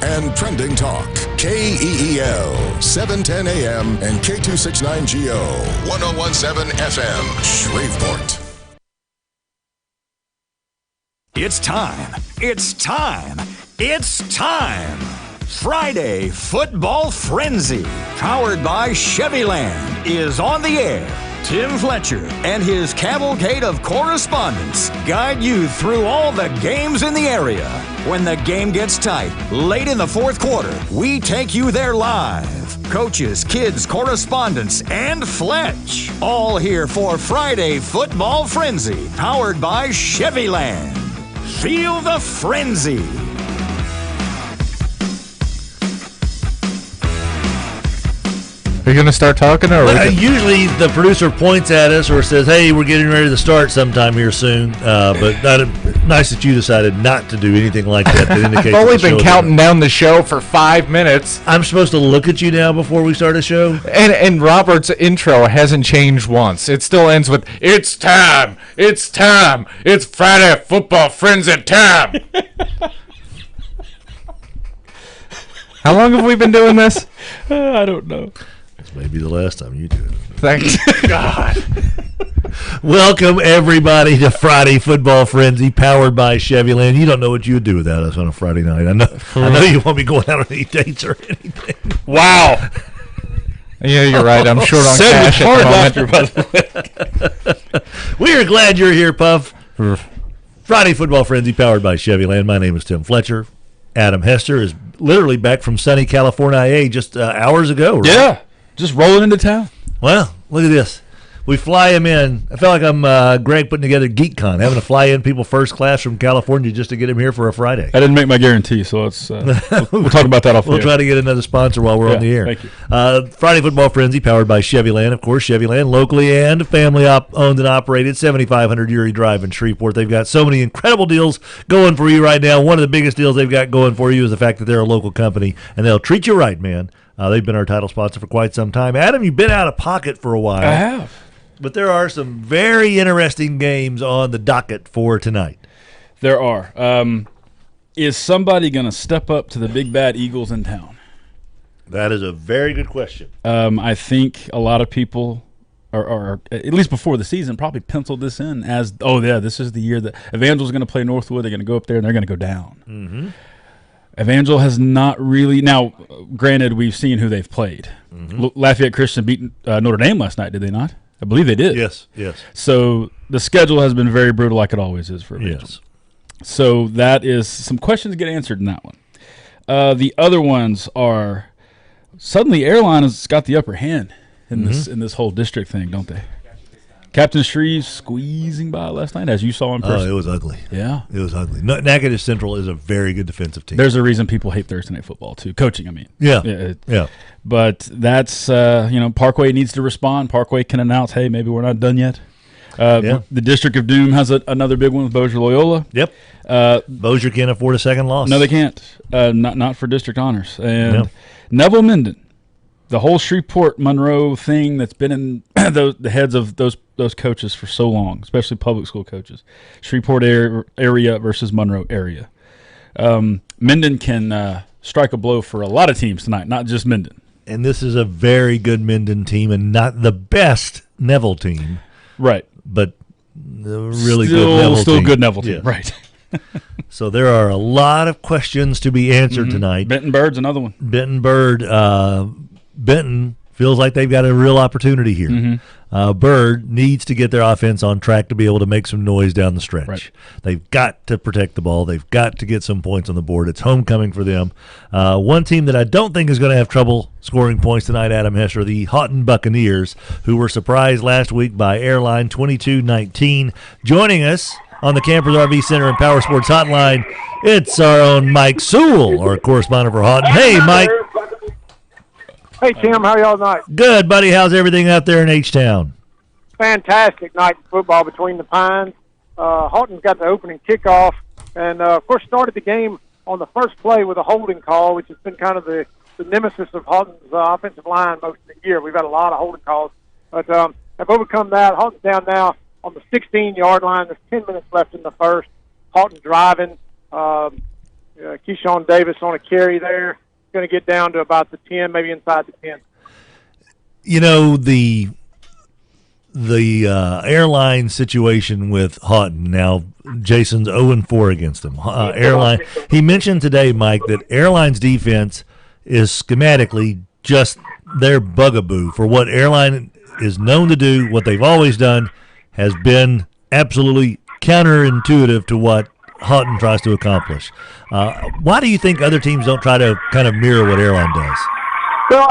and trending talk. KEEL, 710 AM and K269GO, 1017 FM, Shreveport. It's time. It's time. It's time. Friday Football Frenzy, powered by Chevyland, is on the air. Tim Fletcher and his cavalcade of correspondents guide you through all the games in the area. When the game gets tight, late in the fourth quarter, we take you there live. Coaches, kids, correspondents, and Fletch, all here for Friday Football Frenzy, powered by Chevyland. Feel the frenzy. Are you going to start talking? Or usually the producer points at us or says, hey, we're getting ready to start sometime here soon. But nice that you decided not to do anything like that. I've only been counting down the show for 5 minutes. I'm supposed to look at you now before we start a show? And Robert's intro hasn't changed once. It still ends with, it's time, it's time, it's Friday Football Frenzy time. How long have we been doing this? I don't know. Maybe the last time you do it. Thanks God. Welcome, everybody, to Friday Football Frenzy, powered by Chevyland. You don't know what you would do without us on a Friday night. I know you won't be going out on any dates or anything. Wow. Yeah, you're right. I'm short on cash at the moment. We are glad you're here, Puff. Friday Football Frenzy, powered by Chevyland. My name is Tim Fletcher. Adam Hester is literally back from sunny California just hours ago, right? Yeah. Just rolling into town. Well, look at this. We fly him in. I feel like I'm Greg putting together GeekCon, having to fly in people first class from California just to get him here for a Friday. I didn't make my guarantee, so it's we'll talk about that off the air. We'll try to get another sponsor while we're on the air. Thank you. Friday Football Frenzy, powered by Chevyland. Of course, Chevyland, locally and family owned and operated, 7,500 Erie Drive in Shreveport. They've got so many incredible deals going for you right now. One of the biggest deals they've got going for you is the fact that they're a local company, and they'll treat you right, man. They've been our title sponsor for quite some time. Adam, you've been out of pocket for a while. I have. But there are some very interesting games on the docket for tonight. There are. Is somebody going to step up to the big bad Eagles in town? That is a very good question. I think a lot of people are at least before the season, probably penciled this in as, this is the year that Evangel's going to play Northwood. They're going to go up there and they're going to go down. Mm-hmm. Evangel has not really – now, granted, we've seen who they've played. Mm-hmm. Lafayette Christian beat Notre Dame last night, did they not? I believe they did. Yes. So the schedule has been very brutal like it always is for Evangel. Yes. So that is – some questions get answered in that one. The other ones are suddenly Airline has got the upper hand in this whole district thing, don't they? Captain Shreve squeezing by last night, as you saw in person. Oh, it was ugly. Yeah. It was ugly. Natchitoches Central is a very good defensive team. There's a reason people hate Thursday Night Football, too. Coaching, I mean. Yeah. But that's, Parkway needs to respond. Parkway can announce, hey, maybe we're not done yet. The District of Doom has another big one with Bossier Loyola. Yep. Bossier can't afford a second loss. No, they can't. Not for district honors. And Neville Minden. The whole Shreveport-Monroe thing that's been in the heads of those coaches for so long, especially public school coaches. Shreveport area versus Monroe area. Minden can strike a blow for a lot of teams tonight, not just Minden. And this is a very good Minden team and not the best Neville team. Right. But a really good Neville team. Still good Neville team, yes. Right. So there are a lot of questions to be answered tonight. Benton Bird's another one. Benton feels like they've got a real opportunity here. Bird needs to get their offense on track to be able to make some noise down the stretch. Right. They've got to protect the ball. They've got to get some points on the board. It's homecoming for them. One team that I don't think is going to have trouble scoring points tonight, Adam Hester, the Houghton Buccaneers, who were surprised last week by Airline 22-19. Joining us on the Campers RV Center and Power Sports Hotline, it's our own Mike Sewell, our correspondent for Houghton. Hey, Mike. Hey, Tim, how are y'all tonight? Good, buddy. How's everything out there in H-Town? Fantastic night of football between the Pines. Houghton's got the opening kickoff, and, of course, started the game on the first play with a holding call, which has been kind of the nemesis of Houghton's offensive line most of the year. We've had a lot of holding calls. But have overcome that. Houghton's down now on the 16-yard line. There's 10 minutes left in the first. Houghton driving. Keyshawn Davis on a carry there. Going to get down to about the 10, maybe inside the 10. You know, the airline situation with Houghton now, Jason's 0-4 against them. Airline. He mentioned today, Mike, that Airline's defense is schematically just their bugaboo for what Airline is known to do. What they've always done has been absolutely counterintuitive to what Houghton tries to accomplish. Why do you think other teams don't try to kind of mirror what Airline does? Well,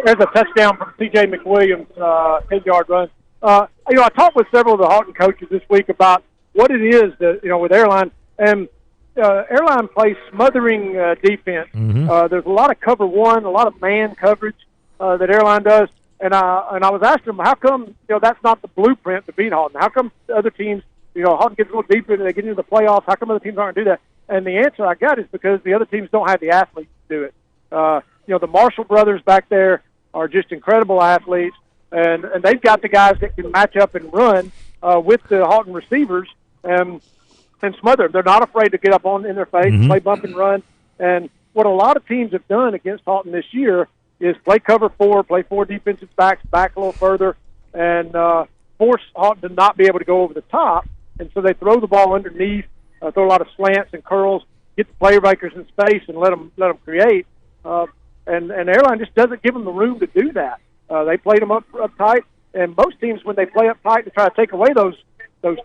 there's a touchdown from C.J. McWilliams, 10-yard run. I talked with several of the Houghton coaches this week about what it is that, with Airline. And Airline plays smothering defense. There's a lot of cover one, a lot of man coverage that Airline does. And I was asking them, how come, that's not the blueprint to beat Houghton? How come the other teams, Houghton gets a little deeper and they get into the playoffs? How come other teams aren't going to do that? And the answer I got is because the other teams don't have the athletes to do it. The Marshall brothers back there are just incredible athletes, and they've got the guys that can match up and run with the Houghton receivers and smother them. They're not afraid to get up in their face, play bump and run. And what a lot of teams have done against Houghton this year is play cover four, play four defensive backs back a little further, and force Houghton to not be able to go over the top. And so they throw the ball underneath, throw a lot of slants and curls, get the playmakers in space, and let them create. And Airline just doesn't give them the room to do that. They played them up tight, and most teams, when they play up tight to try to take away those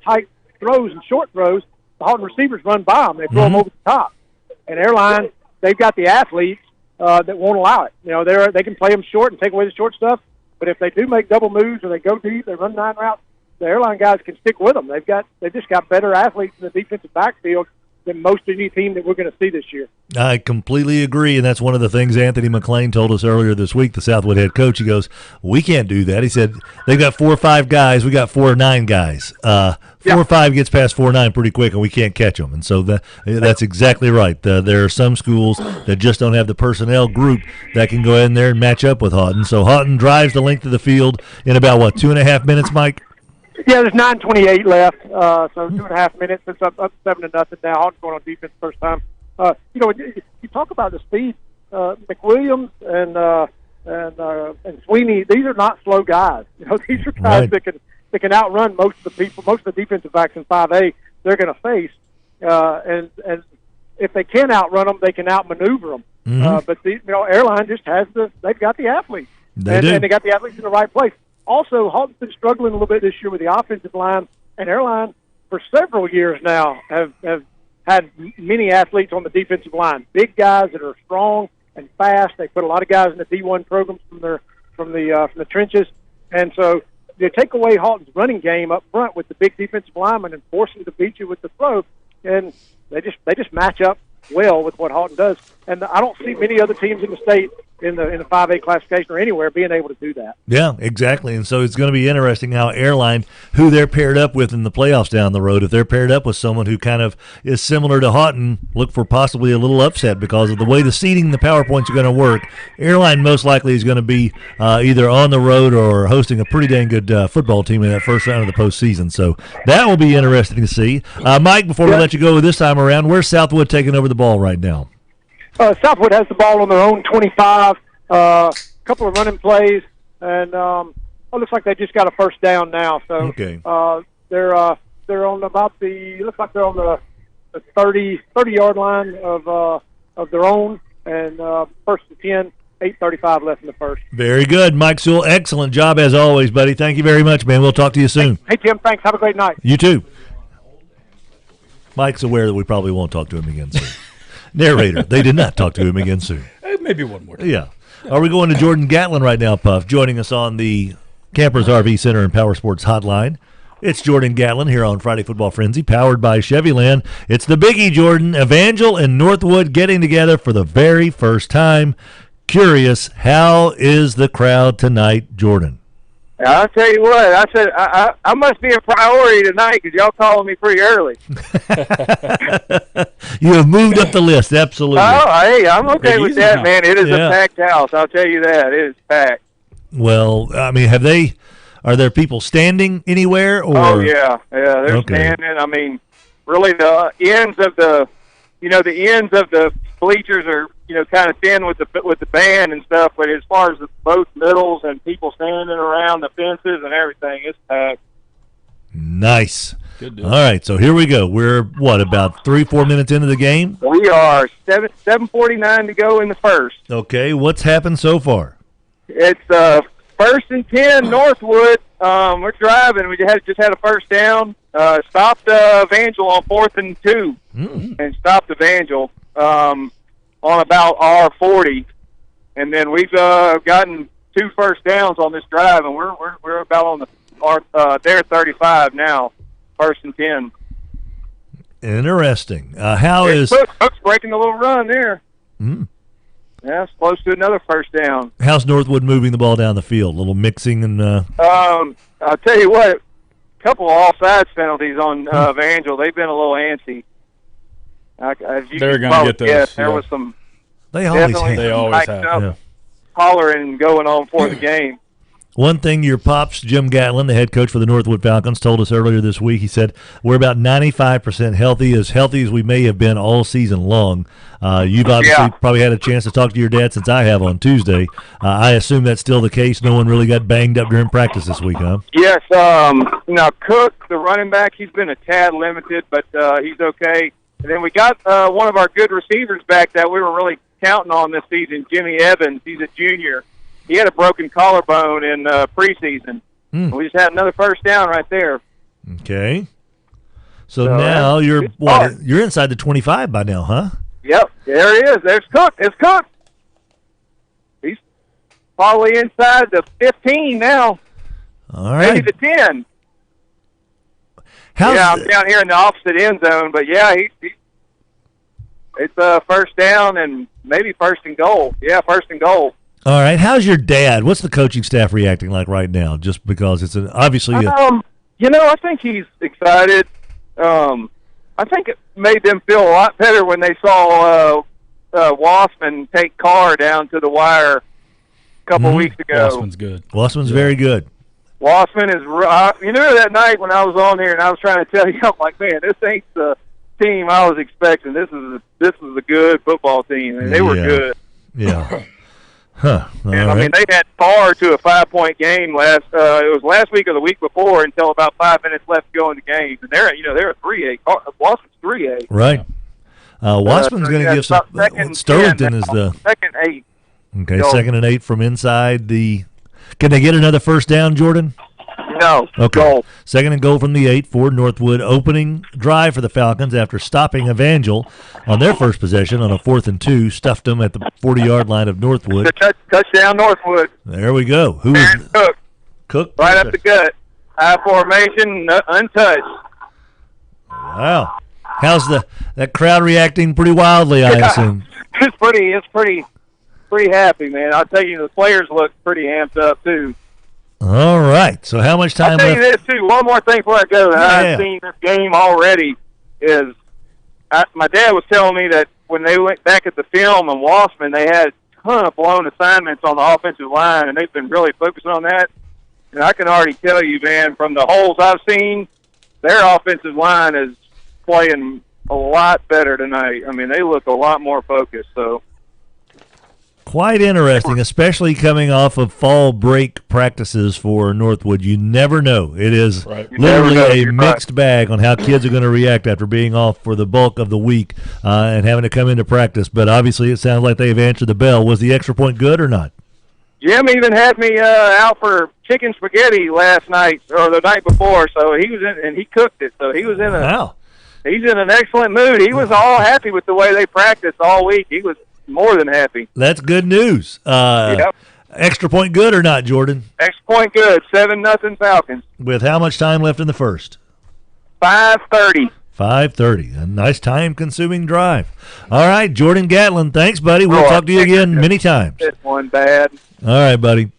tight throws and short throws, the Houghton receivers run by them. They throw them over the top. And Airline, they've got the athletes that won't allow it. They can play them short and take away the short stuff, but if they do make double moves or they go deep, they run 9 routes, the Airline guys can stick with them. They've just got better athletes in the defensive backfield than most any team that we're going to see this year. I completely agree, and that's one of the things Anthony McLean told us earlier this week, the Southwood head coach. He goes, we can't do that. He said, they've got 4 or 5 guys. We got 4 or 9 guys. 4 or 5 gets past 4 or 9 pretty quick, and we can't catch them. And so that's exactly right. There are some schools that just don't have the personnel group that can go in there and match up with Houghton. So Houghton drives the length of the field in about, 2.5 minutes, Mike? Yeah, there's 9:28 left, so 2.5 minutes. It's up 7-0 now. Houghton's going on defense first time. You talk about the speed. McWilliams and Sweeney. These are not slow guys. These are guys that can outrun most of the defensive backs in 5A they're going to face. And if they can outrun them, they can outmaneuver them. But Airline just they've got the athletes. And they got the athletes in the right place. Also, Houghton's been struggling a little bit this year with the offensive line, and Airline for several years now have had many athletes on the defensive line, big guys that are strong and fast. They put a lot of guys in the D1 programs from the trenches, and so they take away Houghton's running game up front with the big defensive lineman and force them to beat you with the throw, and they just match up well with what Houghton does. And I don't see many other teams in the state in the 5A classification or anywhere being able to do that. Yeah, exactly. And so it's going to be interesting how Airline, who they're paired up with in the playoffs down the road, if they're paired up with someone who kind of is similar to Houghton, look for possibly a little upset because of the way the seeding and the PowerPoints are going to work. Airline most likely is going to be either on the road or hosting a pretty dang good football team in that first round of the postseason. So that will be interesting to see. Mike, before we let you go this time around, where's Southwood taking over the ball right now? Southwood has the ball on their own 25, couple of running plays, and it looks like they just got a first down now. So okay. They're on about looks like they're on the 30-yard line of their own, and first and 10, 8:35 left in the first. Very good, Mike Sewell. Excellent job as always, buddy. Thank you very much, man. We'll talk to you soon. Hey Tim, thanks. Have a great night. You too. Mike's aware that we probably won't talk to him again soon. Narrator, they did not talk to him again soon. Maybe one more time. Yeah. Are we going to Jordan Gatlin right now, Puff? Joining us on the Campers RV Center and Power Sports Hotline. It's Jordan Gatlin here on Friday Football Frenzy, powered by Chevyland. It's the biggie, Jordan. Evangel and Northwood getting together for the very first time. Curious, how is the crowd tonight, Jordan? I'll tell you what, I said I must be a priority tonight because y'all calling me pretty early. You have moved up the list, absolutely. Oh, hey, I'm okay with that, man. It is a packed house, I'll tell you that. It is packed. Well, I mean, are there people standing anywhere? Or? Oh, yeah, they're standing. I mean, really the ends of the the ends of the bleachers are, kind of thin with the band and stuff. But as far as both middles and people standing around the fences and everything, it's packed. Nice. Good deal. All right, so here we go. We're, about 3-4 minutes into the game? We are 7:49 to go in the first. Okay, what's happened so far? It's 1st and 10 Northwood. We're driving. We just had a first down. Stopped Evangel on 4th and 2, and stopped Evangel on about R40. And then we've gotten 2 first downs on this drive, and we're about on their 35 now. 1st and 10. Interesting. How is Cook's breaking a little run there? Mm. Yeah, it's close to another first down. How's Northwood moving the ball down the field? A little mixing and. I'll tell you what, a couple of offsides penalties on Evangel. They've been a little antsy. They're going to get those. Yes, there was some. They always have. Yeah. Hollering and going on for the game. One thing your pops, Jim Gatlin, the head coach for the Northwood Falcons, told us earlier this week, he said, we're about 95% healthy as we may have been all season long. You've obviously probably had a chance to talk to your dad since I have on Tuesday. I assume that's still the case. No one really got banged up during practice this week, huh? Yes. Now, Cook, the running back, he's been a tad limited, but he's okay. And then we got one of our good receivers back that we were really counting on this season, Jimmy Evans. He's a junior. He had a broken collarbone in preseason. We just had another first down right there. Okay. So now you're inside the 25 by now, huh? Yep. There he is. There's Cook. It's Cook. He's probably inside the 15 now. All right. Maybe the 10. I'm down here in the opposite end zone, but it's a first down and maybe 1st and goal. Yeah, 1st and goal. All right. How's your dad? What's the coaching staff reacting like right now? Just because it's obviously. I think he's excited. I think it made them feel a lot better when they saw Wassman take Carr down to the wire a couple weeks ago. Wassman's good. Wassman's very good. Wassman is. That night when I was on here and I was trying to tell you, I'm like, man, this ain't the team I was expecting. This is a good football team, and they were good. Yeah. Huh. And I mean, they had far to a 5-point game it was last week or the week before until about 5 minutes left to go in the game. And they're a 3-8. Wassman's 3-8. Right. Wassman's going to give some. Sterlington is the 2nd 8. Okay, 2nd and 8 from inside the. Can they get another first down, Jordan? No. Okay. Goal. 2nd and goal from the 8 for Northwood. Opening drive for the Falcons after stopping Evangel on their first possession on a 4th and 2. Stuffed them at the 40-yard line of Northwood. Touchdown Northwood. There we go. Who is Cook? Cook. Right up the gut. High formation, untouched. Wow. How's that crowd reacting? Pretty wildly, I assume. It's pretty happy, man. I'll tell you, the players look pretty amped up too. All right. So how much time I'll tell you left? this, too. One more thing before I go. I've seen this game already. My dad was telling me that when they went back at the film on Wassman, they had a ton of blown assignments on the offensive line, and they've been really focusing on that. And I can already tell you, man, from the holes I've seen, their offensive line is playing a lot better tonight. I mean, they look a lot more focused, so. Quite interesting, especially coming off of fall break practices for Northwood. You never know. It is literally a mixed bag on how kids are going to react after being off for the bulk of the week and having to come into practice. But obviously it sounds like they've answered the bell. Was the extra point good or not? Jim even had me out for chicken spaghetti last night or the night before, so he was in and he cooked it. So he was in he's in an excellent mood. He was all happy with the way they practiced all week. He was more than happy. That's good news. Yep. Extra point good or not, Jordan? Extra point good. 7-0 Falcons. With how much time left in the first? 5:30. 5:30. A nice time-consuming drive. All right, Jordan Gatlin, thanks, buddy. We'll talk to you again many times. This one bad. All right, buddy.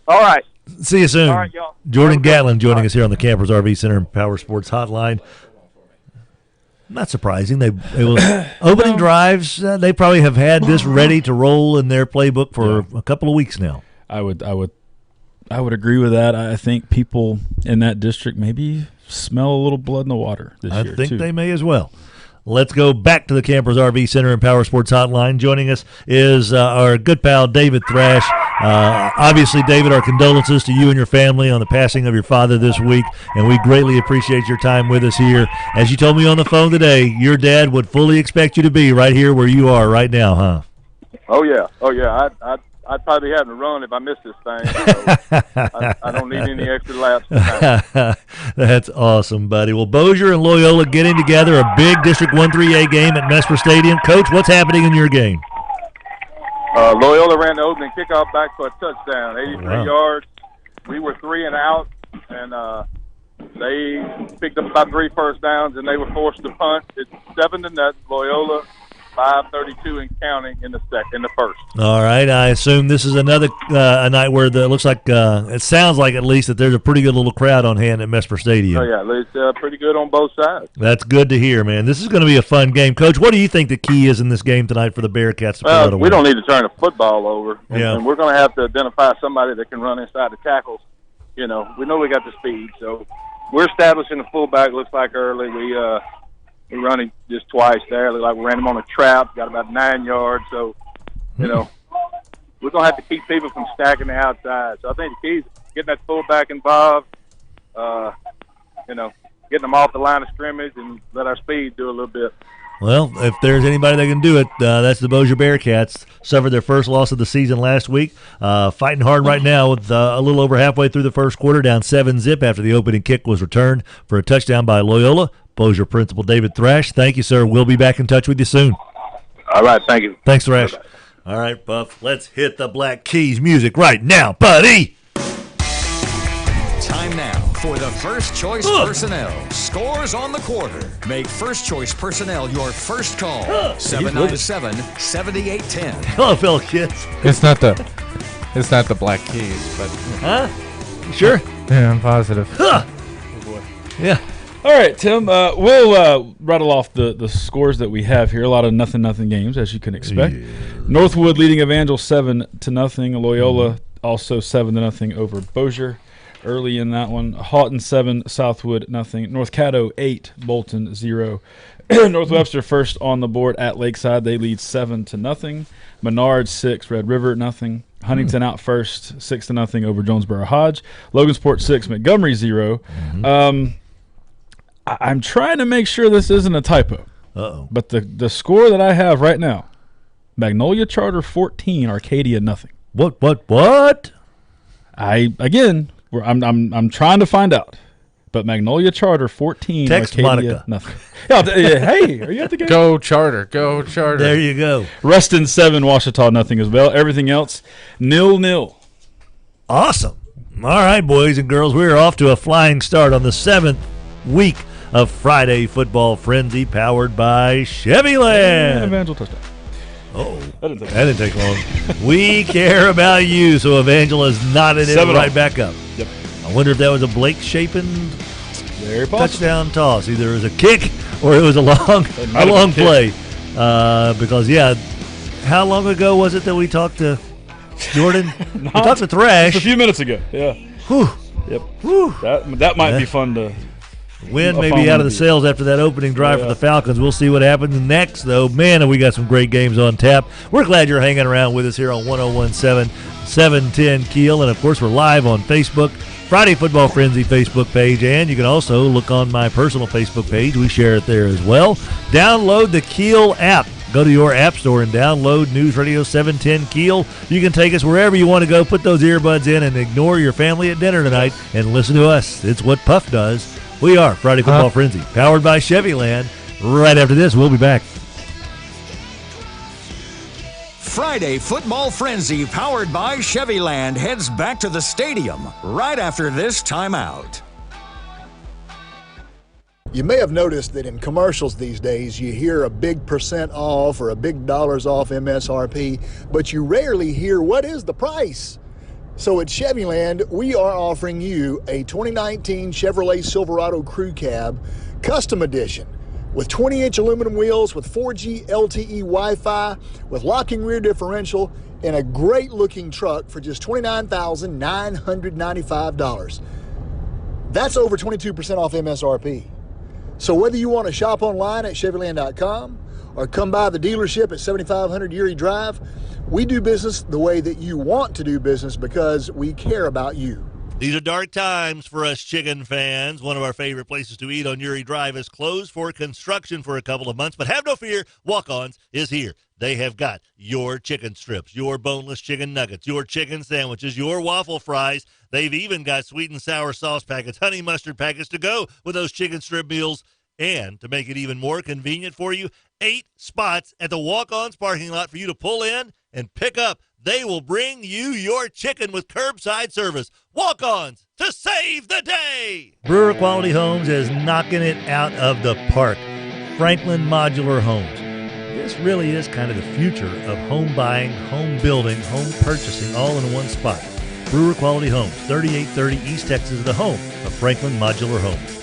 All right. See you soon. All right, y'all. Jordan Gatlin joining us here on the Campers RV Center and Power Sports Hotline. Not surprising. They will opening drives. They probably have had this ready to roll in their playbook for a couple of weeks now. I would agree with that. I think people in that district maybe smell a little blood in the water this year. I think they may as well. let's go back to the Campers RV Center and Power Sports Hotline. Joining us is our good pal, David Thrash. Obviously, David, our condolences to you and your family on the passing of your father this week, and we greatly appreciate your time with us here. As you told me on the phone today, your dad would fully expect you to be right here where you are right now, huh? Oh, yeah. I'd probably have to run if I missed this thing. So I don't need any extra laps tonight. That's awesome, buddy. Well, Bossier and Loyola getting together, a big District 1-3A game at Mesper Stadium. Coach, what's happening in your game? Loyola ran the opening kickoff back for a touchdown, 83 yards. We were 3 and out, and they picked up about 3 first downs, and they were forced to punt. It's 7-0. Loyola 5:32 and counting in the first. All right, I assume this is another a night where it looks like it sounds like at least that there's a pretty good little crowd on hand at Mesper Stadium. Oh yeah, it's pretty good on both sides. That's good to hear, man. This is going to be a fun game, Coach. What do you think the key is in this game tonight for the Bearcats to pull out a win? We don't need to turn the football over, and we're going to have to identify somebody that can run inside the tackles. We know we got the speed, so we're establishing the fullback. Looks like early we run him just twice there. Looked like we ran him on a trap, got about 9 yards. So, we're going to have to keep people from stacking the outside. So I think the key is getting that fullback involved, getting them off the line of scrimmage and let our speed do a little bit. Well, if there's anybody that can do it, that's the Bossier Bearcats. Suffered their first loss of the season last week. Fighting hard right now with a little over halfway through the first quarter, down 7-0 after the opening kick was returned for a touchdown by Loyola. Bossier Principal David Thrash, thank you, sir. We'll be back in touch with you soon. All right, thank you. Thanks, Thrash. Bye-bye. All right, Puff, let's hit the Black Keys music right now, buddy. Time now for the First Choice Personnel. Scores on the quarter. Make First Choice Personnel your first call. 797-7810. Hello, fellow kids. It's not the Black Keys, but huh? You sure? Yeah, I'm positive. Huh. Oh boy. Yeah. All right, Tim. We'll rattle off the scores that we have here. A lot of nothing games, as you can expect. Yeah. Northwood leading Evangel 7-0. Loyola also 7-0 over Bossier. Early in that one, Houghton 7, Southwood 0. North Caddo 8, Bolton 0. North Webster first on the board at Lakeside. They lead 7-0. Menard 6, Red River 0. Huntington out first 6-0 over Jonesboro Hodge. Logansport 6, Montgomery 0. I'm trying to make sure this isn't a typo. Uh-oh. But the score that I have right now, Magnolia Charter 14, Arcadia 0. What? I'm trying to find out. But Magnolia Charter 14, Text Arcadia Monica. 0. Hey, are you at the game? Go Charter. There you go. Reston 7, Ouachita 0 as well. Everything else 0-0. Awesome. All right, boys and girls, we're off to a flying start on the 7th week of Friday Football Frenzy, powered by Chevyland. Evangel touchdown. Oh, that didn't take long. We care about you, so Evangel is knotted it right back up. Yep. I wonder if that was a Blake Shapen touchdown toss. Either it was a kick or it was a long play. Because, how long ago was it that we talked to Jordan? We talked to Thrash. Just a few minutes ago, yeah. Whew. Yep. Whew. That might be fun to... Wind may be out of the sails after that opening drive for the Falcons. We'll see what happens next, though. Man, have we got some great games on tap. We're glad you're hanging around with us here on 101.7, 710 Keel. And, of course, we're live on Facebook, Friday Football Frenzy Facebook page. And you can also look on my personal Facebook page. We share it there as well. Download the Keel app. Go to your app store and download News Radio 710 Keel. You can take us wherever you want to go. Put those earbuds in and ignore your family at dinner tonight and listen to us. It's what Puff does. We are Friday Football Frenzy, powered by Chevyland. Right after this, we'll be back. Friday Football Frenzy, powered by Chevyland, heads back to the stadium right after this timeout. You may have noticed that in commercials these days, you hear a big % off or a big dollars off MSRP, but you rarely hear what is the price. So at Chevyland, we are offering you a 2019 Chevrolet Silverado Crew Cab Custom Edition with 20-inch aluminum wheels with 4G LTE Wi-Fi with locking rear differential and a great-looking truck for just $29,995. That's over 22% off MSRP. So whether you want to shop online at Chevyland.com or come by the dealership at 7500 Erie Drive, we do business the way that you want to do business because we care about you. These are dark times for us chicken fans. One of our favorite places to eat on Erie Drive is closed for construction for a couple of months, but have no fear, Walk-Ons is here. They have got your chicken strips, your boneless chicken nuggets, your chicken sandwiches, your waffle fries. They've even got sweet and sour sauce packets, honey mustard packets to go with those chicken strip meals. And to make it even more convenient for you, 8 spots at the Walk-Ons parking lot for you to pull in and pick up. They will bring you your chicken with curbside service. Walk-Ons to save the day. Brewer Quality Homes is knocking it out of the park. Franklin Modular Homes. This really is kind of the future of home buying, home building, home purchasing, all in one spot. Brewer Quality Homes, 3830 East Texas, the home of Franklin Modular Homes.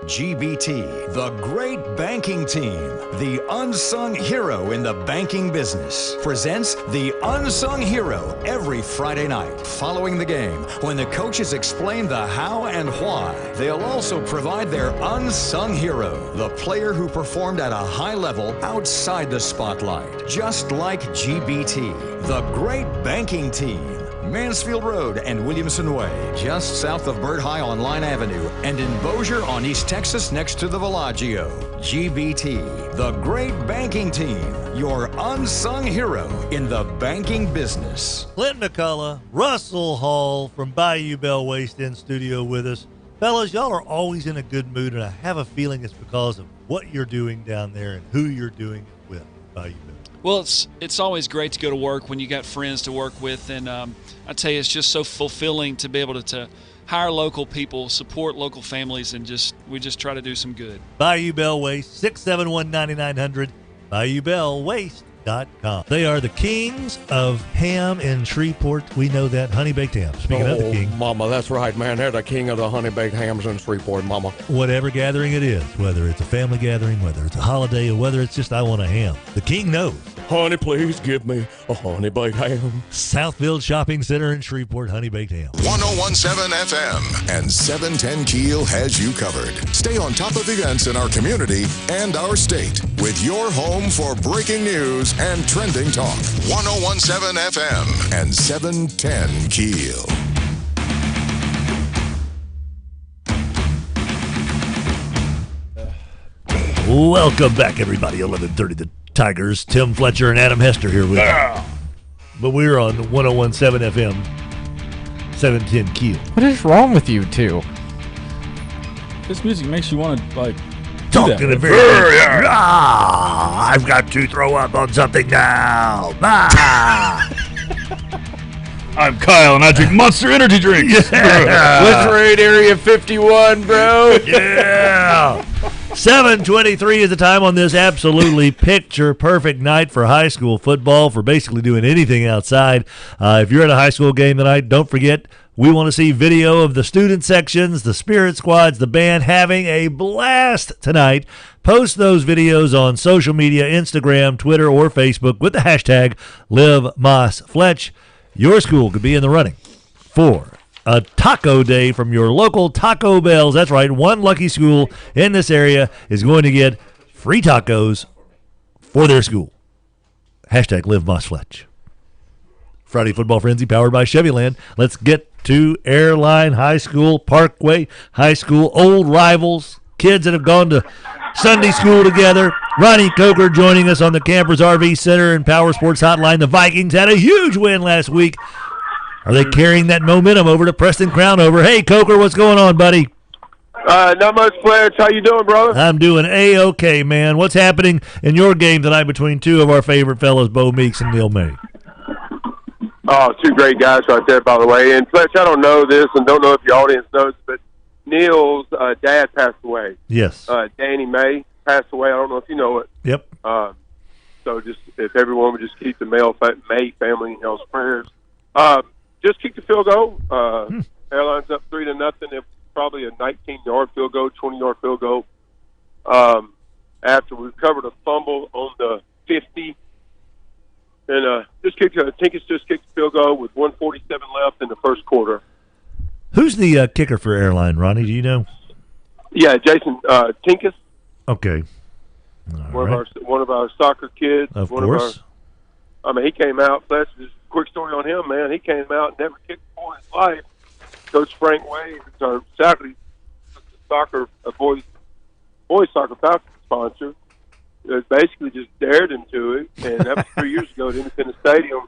GBT, the great banking team, the unsung hero in the banking business, presents The Unsung Hero every Friday night following the game when the coaches explain the how and why. They'll also provide their unsung hero, the player who performed at a high level outside the spotlight, just like GBT, the great banking team. Mansfield Road and Williamson Way, just south of Bird High on Line Avenue, and in Bossier on East Texas next to the Villaggio. GBT, the great banking team, your unsung hero in the banking business. Clint McCullough, Russell Hall from Bayou Bell Waste in studio with us. Fellas, y'all are always in a good mood, and I have a feeling it's because of what you're doing down there and who you're doing it with, Bayou Bell. Well, it's always great to go to work when you got friends to work with, and I tell you, it's just so fulfilling to be able to hire local people, support local families, and we just try to do some good. Bayou Bell Waste, 671-9900, BayouBellWaste.com. They are the kings of ham in Shreveport. We know that. Honey baked ham. Speaking of the king. Mama, that's right, man. They're the king of the honey baked hams in Shreveport, Mama. Whatever gathering it is, whether it's a family gathering, whether it's a holiday, or whether it's just I want a ham, the king knows. Honey, please give me a honey baked ham. Southfield Shopping Center in Shreveport, honey baked ham. 1017 FM and 710 Keel has you covered. Stay on top of events in our community and our state with your home for breaking news and trending talk. 1017 FM and 710 Keel. Welcome back, everybody. 11:30 The Tigers. Tim Fletcher and Adam Hester here with you. But we're on 1017 FM, 710 Keel. What is wrong with you two? This music makes you want to, like, Talking a very I've got to throw up on something now. I'm Kyle, and I drink Monster Energy drinks. Let's raid Area 51, bro. Yeah. 7:23 is the time on this absolutely picture-perfect night for high school football, for basically doing anything outside. If you're at a high school game tonight, don't forget, we want to see video of the student sections, the spirit squads, the band having a blast tonight. Post those videos on social media, Instagram, Twitter, or Facebook with the hashtag LiveMossFletch. Your school could be in the running for a taco day from your local Taco Bells. That's right, one lucky school in this area is going to get free tacos for their school. Hashtag LiveMossFletch. Friday Football Frenzy powered by Chevyland. Let's get to Airline High School, Parkway High School, old rivals, kids that have gone to Sunday school together. Ronnie Coker joining us on the Campers RV Center and Power Sports Hotline. The Vikings had a huge win last week. Are they carrying that momentum over to Preston Crownover? Hey, Coker, what's going on, buddy? Not much, Fletch. How you doing, brother? I'm doing A-okay, man. What's happening in your game tonight between two of our favorite fellows, Bo Meeks and Neil May? Oh, two great guys right there, by the way. And, Fletch, I don't know this and don't know if your audience knows, but Neil's dad passed away. Yes. Danny May passed away. I don't know if you know it. Yep. So just if everyone would just keep the May family in y'all's prayers. Just kick the field goal. Airline's up 3-0. It's probably a 19-yard field goal, 20-yard field goal. After we recovered a fumble on the 50. And Tinkus just kicked the field goal with 1:47 left in the first quarter. Who's the kicker for Airline, Ronnie? Do you know? Yeah, Jason Tinkus. Okay. One of our soccer kids. Of course. He came out. That's just a quick story on him, man. He came out and never kicked a ball in his life. Coach Frank Wade, who's our Saturday soccer boys soccer Falcons sponsor, basically just dared him to it. And that was 3 years ago at Independence Stadium.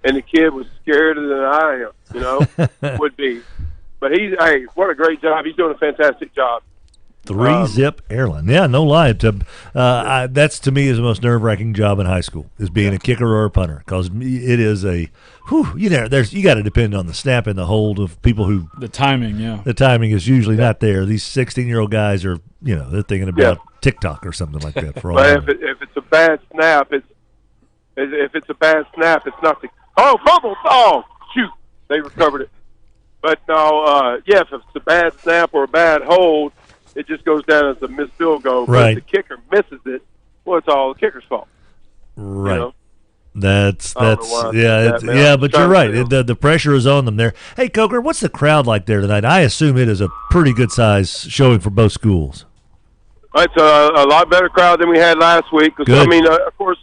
And the kid was scarier than I am, would be. But what a great job. He's doing a fantastic job. 3-zip airline. Yeah, no lie. That's to me is the most nerve-wracking job in high school is being a kicker or a punter because it is you got to depend on the snap and the hold of people who the timing. Yeah, the timing is usually not there. These 16-year-old guys are they're thinking about TikTok or something like that. For all but if it's a bad snap, it's not the fumble. Oh shoot, they recovered it. But no, if it's a bad snap or a bad hold, it just goes down as a missed field goal. Right. But if the kicker misses it, well, it's all the kicker's fault. Right. That's but you're right. The pressure is on them there. Hey, Coker, what's the crowd like there tonight? I assume it is a pretty good size showing for both schools. It's a lot better crowd than we had last week. Cause, good. Of course,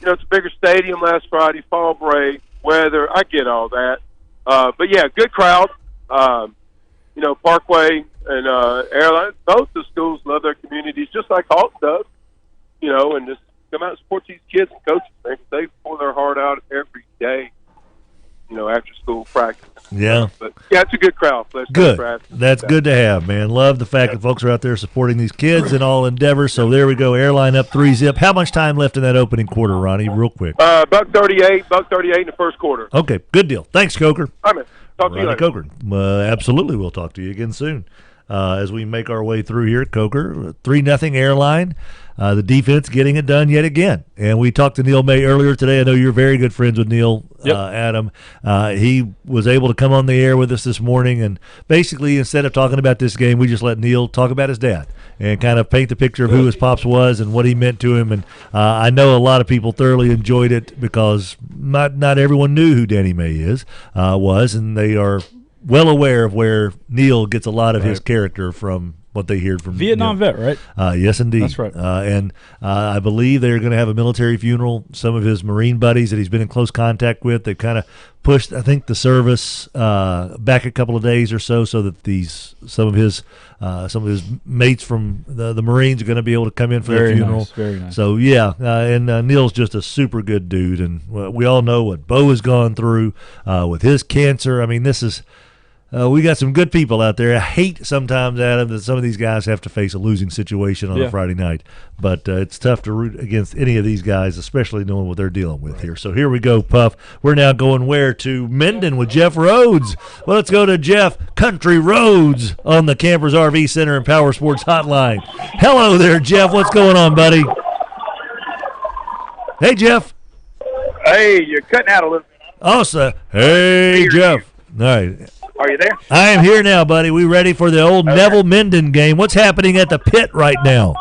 it's a bigger stadium last Friday, fall break, weather. I get all that. But yeah, good crowd. Parkway and Airline, both the schools love their communities just like Alton does, and just come out and support these kids and coaches. They pour their heart out every day, after school practice. Yeah. But, yeah, it's a good crowd. Good. That's good to have, man. Love the fact that folks are out there supporting these kids in all endeavors. So there we go. Airline up 3-zip. How much time left in that opening quarter, Ronnie, real quick? $1.38 in the first quarter. Okay, good deal. Thanks, Coker. All right, man. Talk to you later. Coker. Absolutely, we'll talk to you again soon. As we make our way through here, Coker, 3-0 Airline. The defense getting it done yet again. And we talked to Neil May earlier today. I know you're very good friends with Neil, Adam. He was able to come on the air with us this morning. And basically, instead of talking about this game, we just let Neil talk about his dad and kind of paint the picture of who his pops was and what he meant to him. And I know a lot of people thoroughly enjoyed it because not everyone knew who Danny May was, and they are well aware of where Neil gets a lot of his character from what they heard from Vietnam vet, right? Yes, indeed. That's right. And I believe they're going to have a military funeral. Some of his Marine buddies that he's been in close contact with, they've kind of pushed, I think, the service back a couple of days or so that some of his mates from the Marines are going to be able to come in for the funeral. Nice, very nice. So and Neil's just a super good dude, and we all know what Bo has gone through with his cancer. I mean, this is. We got some good people out there. I hate sometimes, Adam, that some of these guys have to face a losing situation on a Friday night. But it's tough to root against any of these guys, especially knowing what they're dealing with here. So here we go, Puff. We're now going where? To Minden with Jeff Rhodes. Well, let's go to Jeff Country Roads on the Campers RV Center and Power Sports Hotline. Hello there, Jeff. What's going on, buddy? Hey, Jeff. Hey, you're cutting out a little bit. Oh, sir. Hey, Jeff. All right. Are you there? I am here now, buddy. We ready for the old Neville Minden game. What's happening at the pit right now?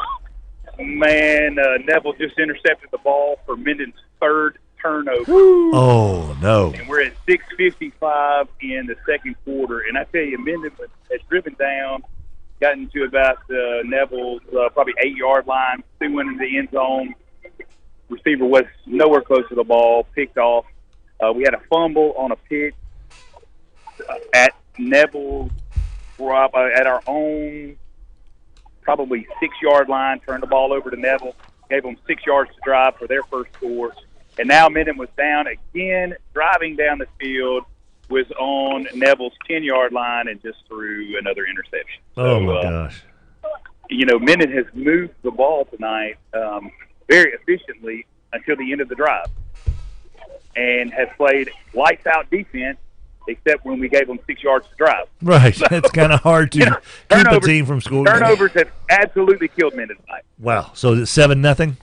Man, Neville just intercepted the ball for Minden's third turnover. Oh, no. And we're at 6:55 in the second quarter. And I tell you, Minden has driven down, gotten to about Neville's probably 8-yard line, threw into the end zone. Receiver was nowhere close to the ball, picked off. We had a fumble on a pitch. At Neville's, at our own probably 6-yard line, turned the ball over to Neville, gave them 6 yards to drive for their first score. And now Minden was down again, driving down the field, was on Neville's 10-yard line and just threw another interception. Oh, my gosh. Minden has moved the ball tonight very efficiently until the end of the drive and has played lights-out defense, except when we gave them 6 yards to drive. Right. So, it's kind of hard to keep a team from scoring. Turnovers have absolutely killed Minden tonight. Wow. So is it 7-0?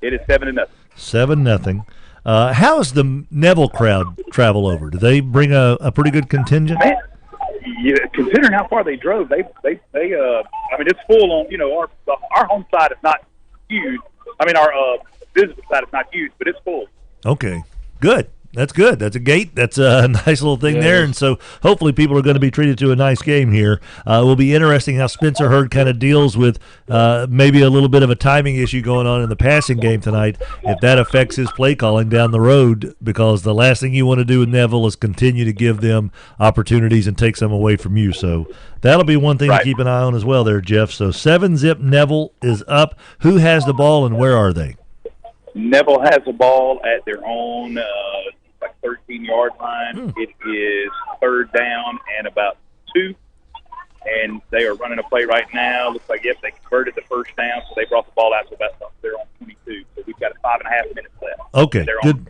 It is 7-0. 7-0. How does the Neville crowd travel over? Do they bring a pretty good contingent? Man, considering how far they drove, I mean, it's full on, our home side is not huge. I mean, our visitor side is not huge, but it's full. Okay. Good. That's good. That's a gate. That's a nice little thing there. And so hopefully people are going to be treated to a nice game here. It will be interesting how Spencer Hurd kind of deals with maybe a little bit of a timing issue going on in the passing game tonight, if that affects his play calling down the road, because the last thing you want to do with Neville is continue to give them opportunities and take some away from you. So that'll be one thing to keep an eye on as well there, Jeff. So 7-zip Neville is up. Who has the ball and where are they? Neville has the ball at their own 13-yard line. It is 3rd down and about 2. And they are running a play right now. Looks like, yes, they converted the first down, so they brought the ball out to about they're on 22. So we've got 5.5 minutes left. Okay, good.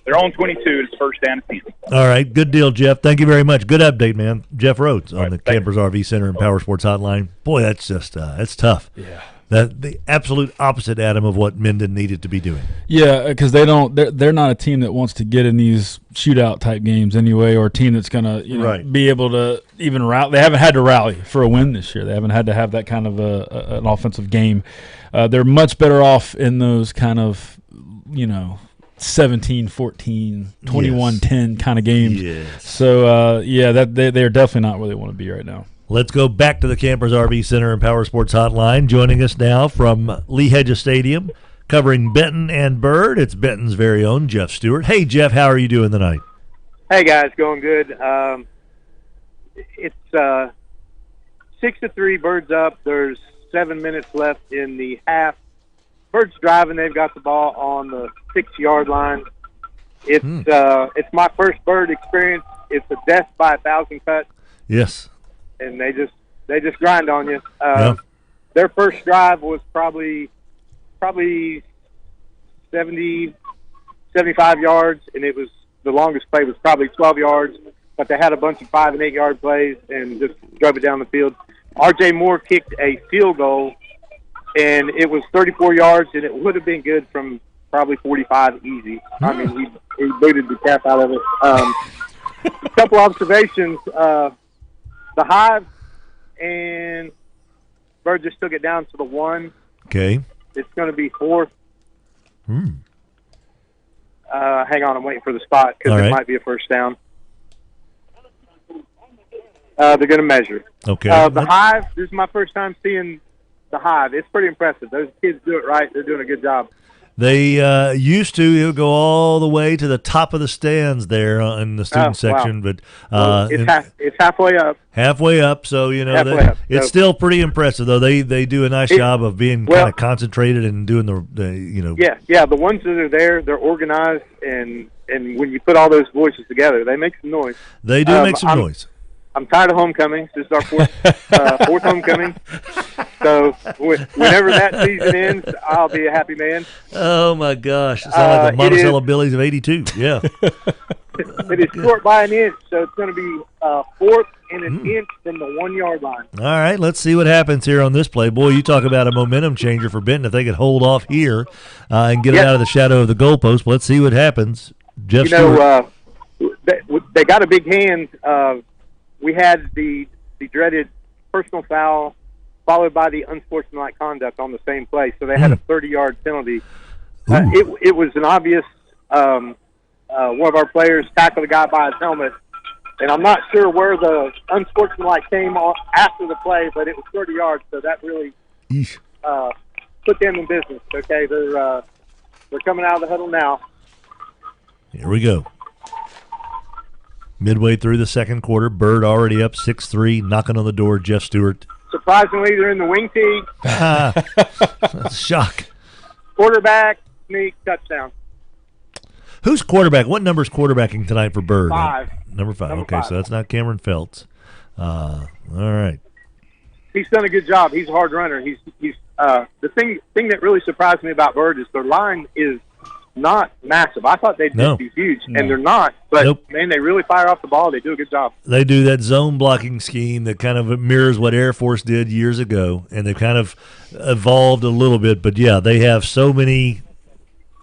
They're on 22. It's 1st down and 10. All right, good deal, Jeff. Thank you very much. Good update, man. Jeff Rhodes on the Campers RV Center and Power Sports Hotline. Boy, that's just that's tough. Yeah. The absolute opposite, Adam, of what Minden needed to be doing. Yeah, because they're not a team that wants to get in these shootout type games anyway, or a team that's going to be able to even rally. They haven't had to rally for a win this year. They haven't had to have that kind of an offensive game. They're much better off in those kind of 17-14, 21-10 kind of games. Yes. So they're definitely not where they want to be right now. Let's go back to the Campers RV Center and Power Sports Hotline. Joining us now from Lee Hedges Stadium, covering Benton and Byrd, it's Benton's very own Jeff Stewart. Hey, Jeff, how are you doing tonight? Hey, guys, going good. It's 6-3, Bird's up. There's 7 minutes left in the half. Bird's driving. They've got the ball on the 6-yard line. It's my first Bird experience. It's a death by 1,000 cuts. Yes. And they just grind on you. Their first drive was probably 70, 75 yards, and it was the longest play was probably 12 yards. But they had a bunch of 5 and 8 yard plays and just drove it down the field. R.J. Moore kicked a field goal, and it was 34 yards, and it would have been good from probably 45 easy. I mean, he booted the crap out of it. A couple observations. The Hive and Bird just took it down to the 1. Okay. It's going to be 4th. Hang on, I'm waiting for the spot because it might be a first down. They're going to measure. Okay. The Hive, this is my first time seeing the Hive. It's pretty impressive. Those kids do it right. They're doing a good job. They used to. It would go all the way to the top of the stands there in the student section, but it's halfway up. Halfway up, so it's still pretty impressive. Though they do a nice job of being kind of concentrated and doing the. Yeah. The ones that are there, they're organized, and when you put all those voices together, they make some noise. They do make some noise. I'm tired of homecomings. This is our fourth homecoming. So whenever that season ends, I'll be a happy man. Oh, my gosh. It sounds like the Monticello Billies of 82. Yeah. It is short by an inch, so it's going to be 4th and an inch from the 1-yard line. All right, let's see what happens here on this play. Boy, you talk about a momentum changer for Benton if they could hold off here and get it out of the shadow of the goalpost. But let's see what happens. Jeff Stewart. They got a big hand. We had the dreaded personal foul followed by the unsportsmanlike conduct on the same play, so they had a 30-yard penalty. It was an obvious one of our players tackled a guy by his helmet, and I'm not sure where the unsportsmanlike came after the play, but it was 30 yards, so that really put them in business. Okay, they're coming out of the huddle now. Here we go. Midway through the second quarter, Bird already up 6-3, knocking on the door. Jeff Stewart. Surprisingly, they're in the wing tee. That's a shock. Quarterback, sneak, touchdown. Who's quarterback? What number's quarterbacking tonight for Bird? 5. Number 5. Okay, so that's not Cameron Feltz. All right. He's done a good job. He's a hard runner. He's the thing that really surprised me about Bird is their line is not massive. I thought they'd be huge, and they're not. But, man, they really fire off the ball. They do a good job. They do that zone blocking scheme that kind of mirrors what Air Force did years ago, and they've kind of evolved a little bit. But, yeah, they have so many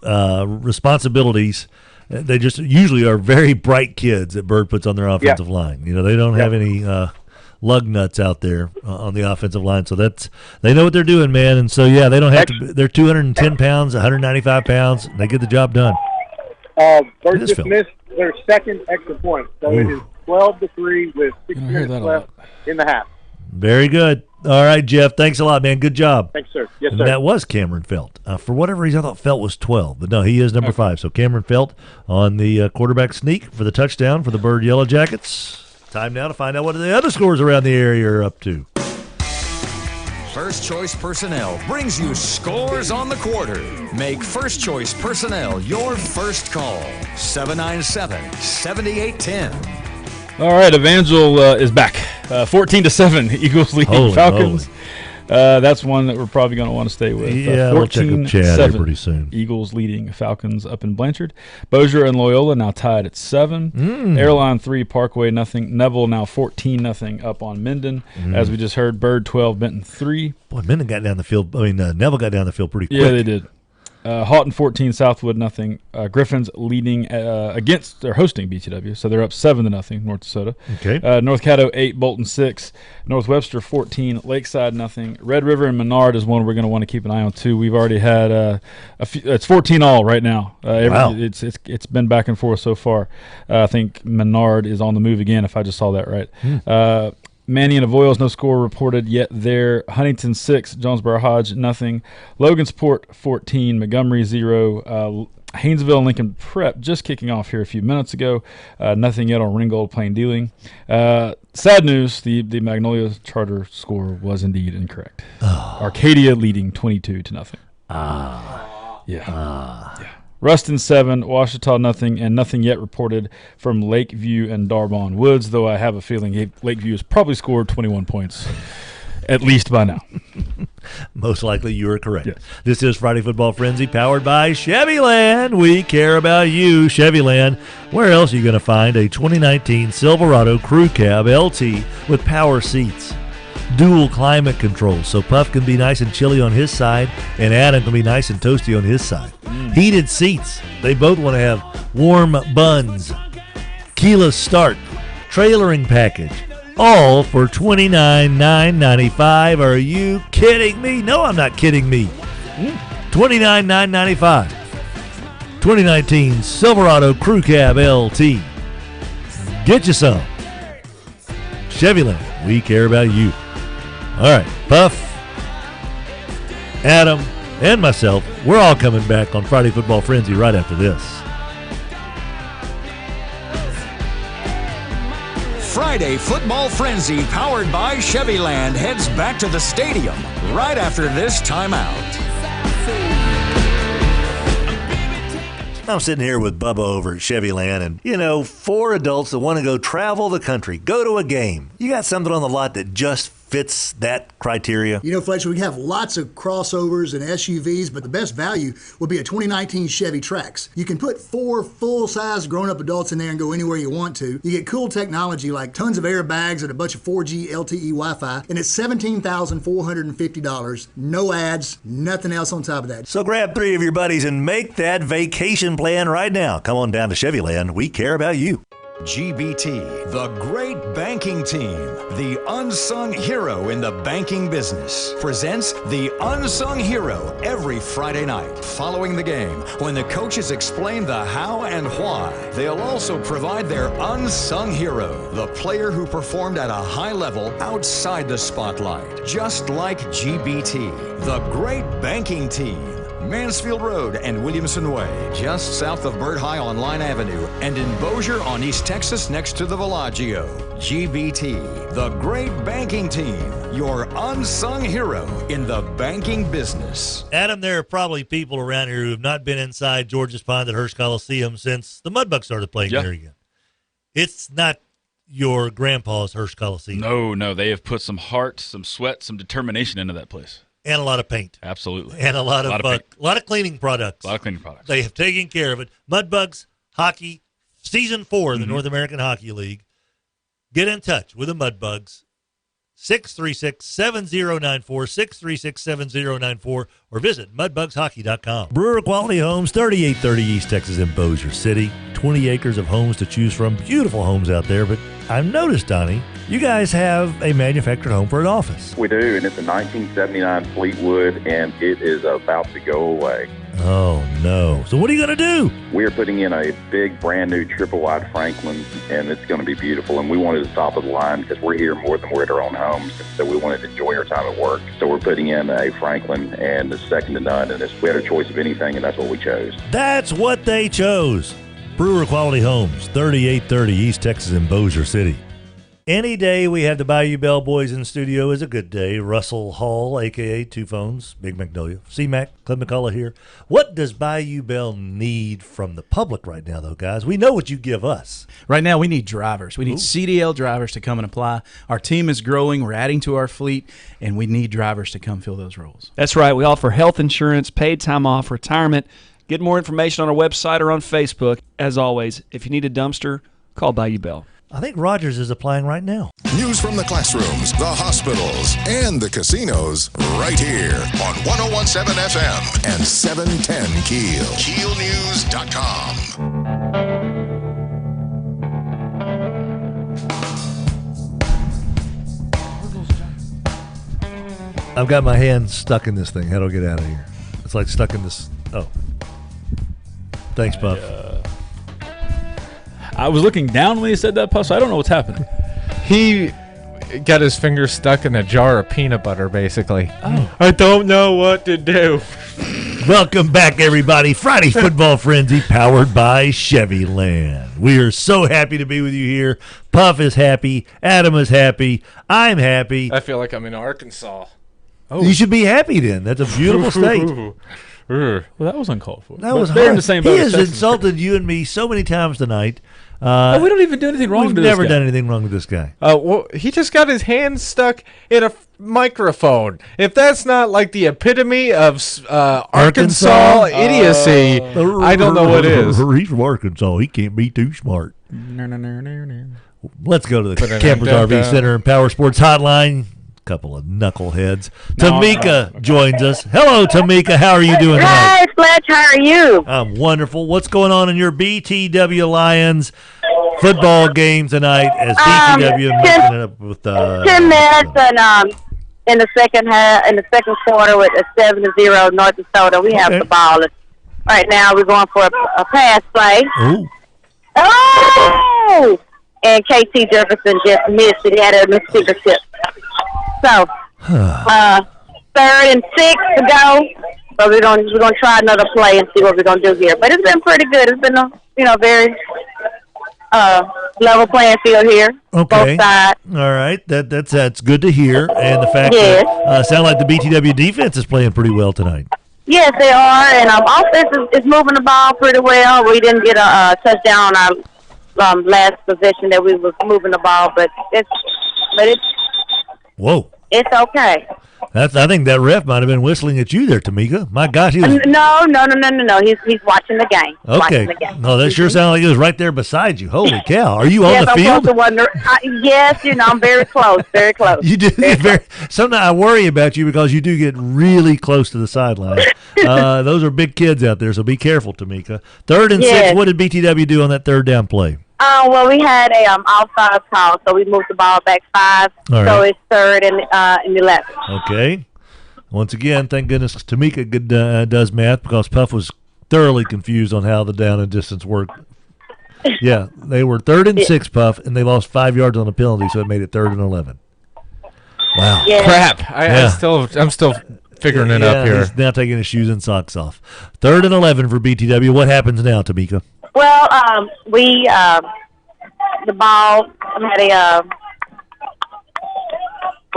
responsibilities. They just usually are very bright kids that Bird puts on their offensive line. They don't have any lug nuts out there on the offensive line. So they know what they're doing, man. And so, yeah, they don't have to – they're 210 pounds, 195 pounds. They get the job done. Bird just missed their second extra point. So it is 12-3 with 6 minutes left in the half. Very good. All right, Jeff. Thanks a lot, man. Good job. Thanks, sir. Yes, And sir. that was Cameron Felt. For whatever reason, I thought Felt was 12, but no, he is number 5. So Cameron Felt on the quarterback sneak for the touchdown for the Bird Yellow Jackets. Time now to find out what the other scores around the area are up to. First Choice Personnel brings you scores on the quarter. Make First Choice Personnel your first call. 797-7810. All right, Evangel is back. 14-7, Eagles leading Holy Falcons. That's one that we're probably going to want to stay with. Yeah, we'll check up Chad here pretty soon. Eagles leading Falcons up in Blanchard. Bossier and Loyola now tied at 7. Airline 3, Parkway nothing. Neville now 14-0 up on Minden. As we just heard, Bird 12, Benton 3. Boy, Minden got down the field. I mean, Neville got down the field pretty quick. Yeah, they did. Houghton 14, Southwood nothing. Griffins leading against, they're hosting BTW, so they're up 7-0, North Dakota. Okay. North Caddo 8, Bolton 6. North Webster 14, Lakeside nothing. Red River and Menard is one we're going to want to keep an eye on too. We've already had a few, it's 14 all right now. Wow. It's been back and forth so far. I think Menard is on the move again, if I just saw that right. Manny and Avoyles, no score reported yet there. Huntington 6, Jonesboro Hodge nothing. Logansport 14, Montgomery 0. Haynesville and Lincoln Prep just kicking off here a few minutes ago. Nothing yet on Ringgold Plain Dealing. Sad news, the Magnolia Charter score was indeed incorrect. Arcadia leading 22-0. Yeah. Ruston 7, Ouachita nothing, and nothing yet reported from Lakeview and Darbon Woods, though I have a feeling Lakeview has probably scored 21 points, at least by now. Most likely you are correct. Yes. This is Friday Football Frenzy, powered by Chevyland. We care about you, Chevyland. Where else are you going to find a 2019 Silverado Crew Cab LT with power seats? Dual climate control, so Puff can be nice and chilly on his side, and Adam can be nice and toasty on his side. Heated seats. They both want to have warm buns. Keyless start. Trailering package. All for $29,995. Are you kidding me? No, I'm not kidding me. $29,995. 2019 Silverado Crew Cab LT. Get you some. Chevyland, we care about you. All right, Puff, Adam, and myself, we're all coming back on Friday Football Frenzy right after this. Friday Football Frenzy, powered by Chevyland, heads back to the stadium right after this timeout. I'm sitting here with Bubba over at Chevyland, and, you know, 4 adults that want to go travel the country, go to a game. You got something on the lot that just fits that criteria? You know, Fletcher, we have lots of crossovers and SUVs, but the best value would be a 2019 Chevy Trax. You can put 4 full-size grown-up adults in there and go anywhere you want to. You get cool technology like tons of airbags and a bunch of 4G LTE Wi-Fi, and it's $17,450. No ads, nothing else on top of that. So grab 3 of your buddies and make that vacation plan right now. Come on down to Chevyland. We care about you. GBT, the great banking team, the unsung hero in the banking business, presents the Unsung Hero every Friday night following the game when the coaches explain the how and why. They'll also provide their unsung hero, the player who performed at a high level outside the spotlight, just like GBT, the great banking team. Mansfield Road and Williamson Way, just south of Bird High on Line Avenue, and in Bossier on East Texas next to the Villaggio. GBT, the great banking team, your unsung hero in the banking business. Adam, there are probably people around here who have not been inside George's Pond at Hearst Coliseum since the Mudbucks started playing there again. It's not your grandpa's Hearst Coliseum. No, they have put some heart, some sweat, some determination into that place. And a lot of paint. Absolutely. And a lot of cleaning products. A lot of cleaning products. They have taken care of it. Mudbugs Hockey, Season 4 of the North American Hockey League. Get in touch with the Mudbugs. 636-7094, 636-7094, or visit mudbugshockey.com. Brewer Quality Homes, 3830 East Texas in Bossier City. 20 acres of homes to choose from. Beautiful homes out there, but I've noticed, Donnie, you guys have a manufactured home for an office. We do, and it's a 1979 Fleetwood, and it is about to go away. Oh, no. So what are you going to do? We are putting in a big, brand-new triple-wide Franklin, and it's going to be beautiful. And we wanted to top of the line because we're here more than we're at our own homes, so we wanted to enjoy our time at work. So we're putting in a Franklin, and it's second to none, and we had a choice of anything, and that's what we chose. That's what they chose. Brewer Quality Homes, 3830 East Texas in Bossier City. Any day we have the Bayou Bell boys in the studio is a good day. Russell Hall, a.k.a. Two Phones, Big Magnolia, C-Mac, Clint McCullough here. What does Bayou Bell need from the public right now, though, guys? We know what you give us. Right now we need drivers. We need CDL drivers to come and apply. Our team is growing. We're adding to our fleet, and we need drivers to come fill those roles. That's right. We offer health insurance, paid time off, retirement. Get more information on our website or on Facebook. As always, if you need a dumpster, call Bayou Bell. I think Rogers is applying right now. News from the classrooms, the hospitals, and the casinos right here on 101.7 FM and 710 Keel. KeelNews.com. I've got my hand stuck in this thing. How do I get out of here? It's like stuck in this. Oh. Thanks, Puff. I was looking down when he said that, Puff, so I don't know what's happening. He got his finger stuck in a jar of peanut butter, basically. Oh. I don't know what to do. Welcome back, everybody. Friday Football Frenzy, powered by Chevyland. We are so happy to be with you here. Puff is happy. Adam is happy. I'm happy. I feel like I'm in Arkansas. Oh. You should be happy then. That's a beautiful state. Well, that was uncalled for. That was hard. He has insulted you and me so many times tonight. We don't even do anything wrong to this guy. We've never done anything wrong with this guy. Well, he just got his hand stuck in a microphone. If that's not like the epitome of Arkansas idiocy, I don't know what is. He's from Arkansas. He can't be too smart. Let's go to the Campers RV Center and Power Sports Hotline. Couple of knuckleheads. Tamika joins us. Hello, Tamika. How are you doing tonight? Hi, Fletch. How are you? I'm wonderful. What's going on in your BTW Lions football game tonight as BTW mixing it up with 10 minutes and in the second half, in the second quarter with a 7-0 North Dakota. We have the ball. Right now we're going for a pass play. Ooh. Oh! And KT Jefferson just missed it. He had a receiver tip. So, 3rd and 6 to go. But we're gonna try another play and see what we're gonna do here. But it's been pretty good. It's been a very level playing field here. Okay. Both sides. All right. That's good to hear. And the fact that sound like the BTW defense is playing pretty well tonight. Yes, they are. And offense is moving the ball pretty well. We didn't get a touchdown on our last possession that we was moving the ball, but it's whoa. It's okay. I think that ref might have been whistling at you there, Tamika. My gosh, he was... No. He's watching the game. Okay. No, that sure sounded like he was right there beside you. Holy cow. Are you on the field? Yes, I'm very close. Very close. You do sometimes I worry about you because you do get really close to the sideline. Those are big kids out there, so be careful, Tamika. 3rd and 6, what did BTW do on that 3rd down play? Well, we had a outside call, so we moved the ball back 5. Right. So it's 3rd and 11. Okay. Once again, thank goodness Tamika does math because Puff was thoroughly confused on how the down and distance worked. Yeah, they were 3rd and 6, Puff, and they lost 5 yards on a penalty, so it made it 3rd and 11. Wow. Yeah. Crap. I'm still figuring it up here. He's now taking his shoes and socks off. 3rd and 11 for BTW. What happens now, Tamika? Well, the ball had a,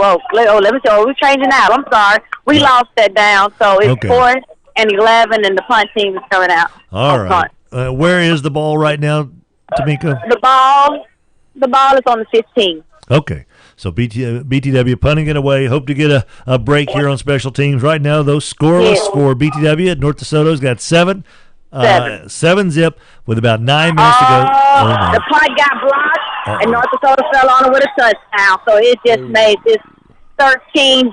let me see. We're changing out. I'm sorry. We lost that down, so it's 4th and 11, and the punt team is coming out. All right. Where is the ball right now, Tamika? The ball is on the 15. Okay. So BTW punting it away. Hope to get a break here on special teams. Right now, those scoreless for BTW. North DeSoto's got 7. 7-zip with about 9 minutes to go. The punt got blocked, and North Dakota fell on it with a touchdown. So it just made this 13-0.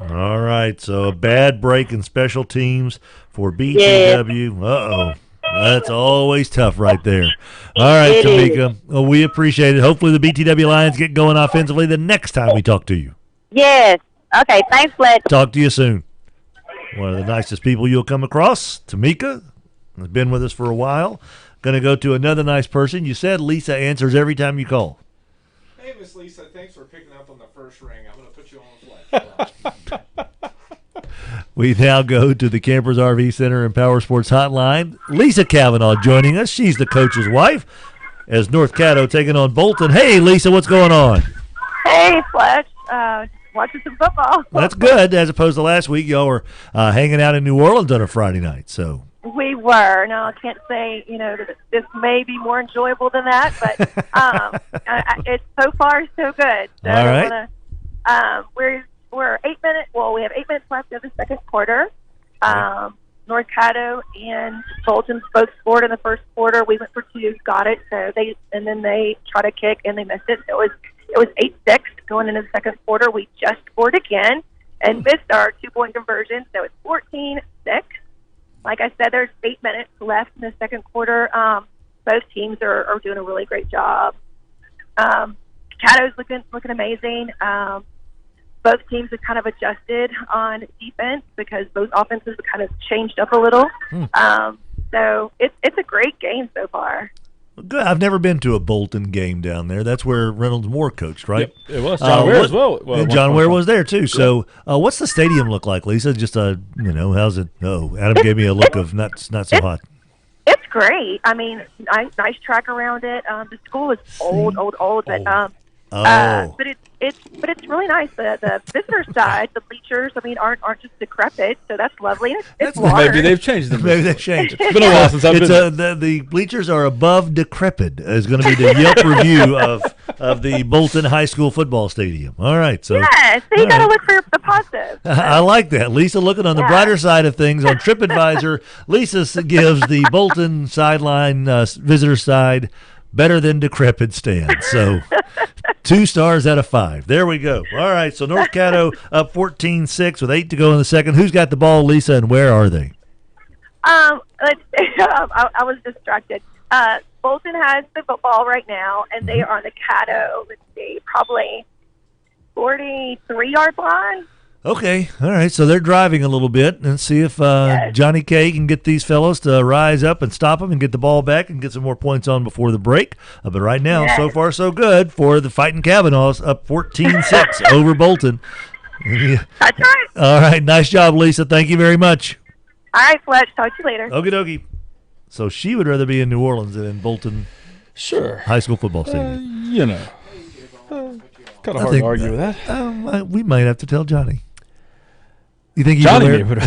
All right, so a bad break in special teams for BTW. Uh-oh. That's always tough right there. All right, Tamika. Well, we appreciate it. Hopefully the BTW Lions get going offensively the next time we talk to you. Yes. Okay, thanks, Fletch. Talk to you soon. One of the nicest people you'll come across, Tamika, has been with us for a while. Going to go to another nice person. You said Lisa answers every time you call. Hey, Miss Lisa, thanks for picking up on the first ring. I'm going to put you on the flight. We now go to the Campers RV Center and Power Sports Hotline. Lisa Kavanaugh joining us. She's the coach's wife as North Caddo taking on Bolton. Hey, Lisa, what's going on? Hey, Fletch. Watching some football. That's good, as opposed to last week. Y'all were hanging out in New Orleans on a Friday night. So We were. Now, I can't say, that this may be more enjoyable than that, but it's so far so good. So all right. We're 8 minutes. Well, we have 8 minutes left of the second quarter. North Caddo and Bolton both scored in the first quarter. We went for two, got it. So then they tried to kick and they missed it. So it was 8-6 going into the second quarter. We just scored again and missed our 2-point conversion. So it's 14-6. Like I said, there's 8 minutes left in the second quarter. Both teams are doing a really great job. Caddo's looking amazing. Both teams have kind of adjusted on defense because both offenses have kind of changed up a little. So it's a great game so far. Good. I've never been to a Bolton game down there. That's where Reynolds Moore coached, right? Yep, it was. John Ware as well. And John Ware was there, too. So what's the stadium look like, Lisa? Just, how's it? Oh, Adam gave me a look of not so hot. It's great. I mean, nice track around it. The school is old, but but it's really nice. The visitor side, the bleachers, aren't just decrepit, so that's lovely. It's large. Maybe they've changed them. Maybe they've changed. It's been a while since I've been. The bleachers are above decrepit is going to be the Yelp review of the Bolton High School football stadium. All right, so yeah, so you got to look for the positive. I like that. Lisa looking on the brighter side of things on TripAdvisor. Lisa gives the Bolton sideline visitor side better than decrepit stand. So 2 stars out of 5. There we go. All right, so North Caddo up 14-6 with 8 to go in the second. Who's got the ball, Lisa, and where are they? I was distracted. Bolton has the football right now, and they are on the Caddo, let's see, probably 43-yard line. Okay, all right, so they're driving a little bit and see if Johnny K can get these fellows to rise up and stop them and get the ball back and get some more points on before the break. But right now, so far so good for the Fighting Kavanaughs, up 14-6 over Bolton. That's right. All right, nice job, Lisa. Thank you very much. All right, Fletch. Talk to you later. Okie dokie. So she would rather be in New Orleans than in Bolton High School football stadium. Kind of hard to argue with that. We might have to tell Johnny. You think Johnny would?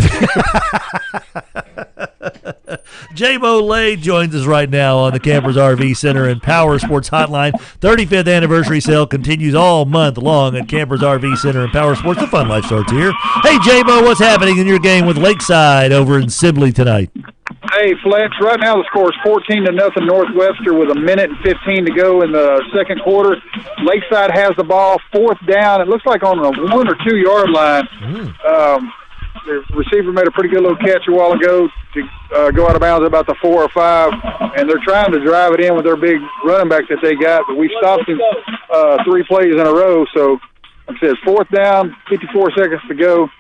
J-Mo Lay joins us right now on the Campers RV Center and Power Sports Hotline. 35th anniversary sale continues all month long at Campers RV Center and Power Sports. The fun life starts here. Hey, J-Mo, what's happening in your game with Lakeside over in Sibley tonight? Hey, Fletch, right now the score is 14-0 Northwestern with 1:15 to go in the second quarter. Lakeside has the ball, 4th down. It looks like on the 1 or 2 yard line. The receiver made a pretty good little catch a while ago to go out of bounds about the 4 or 5, and they're trying to drive it in with their big running back that they got, but we stopped him 3 plays in a row. So, like I said, 4th down, 54 seconds to go.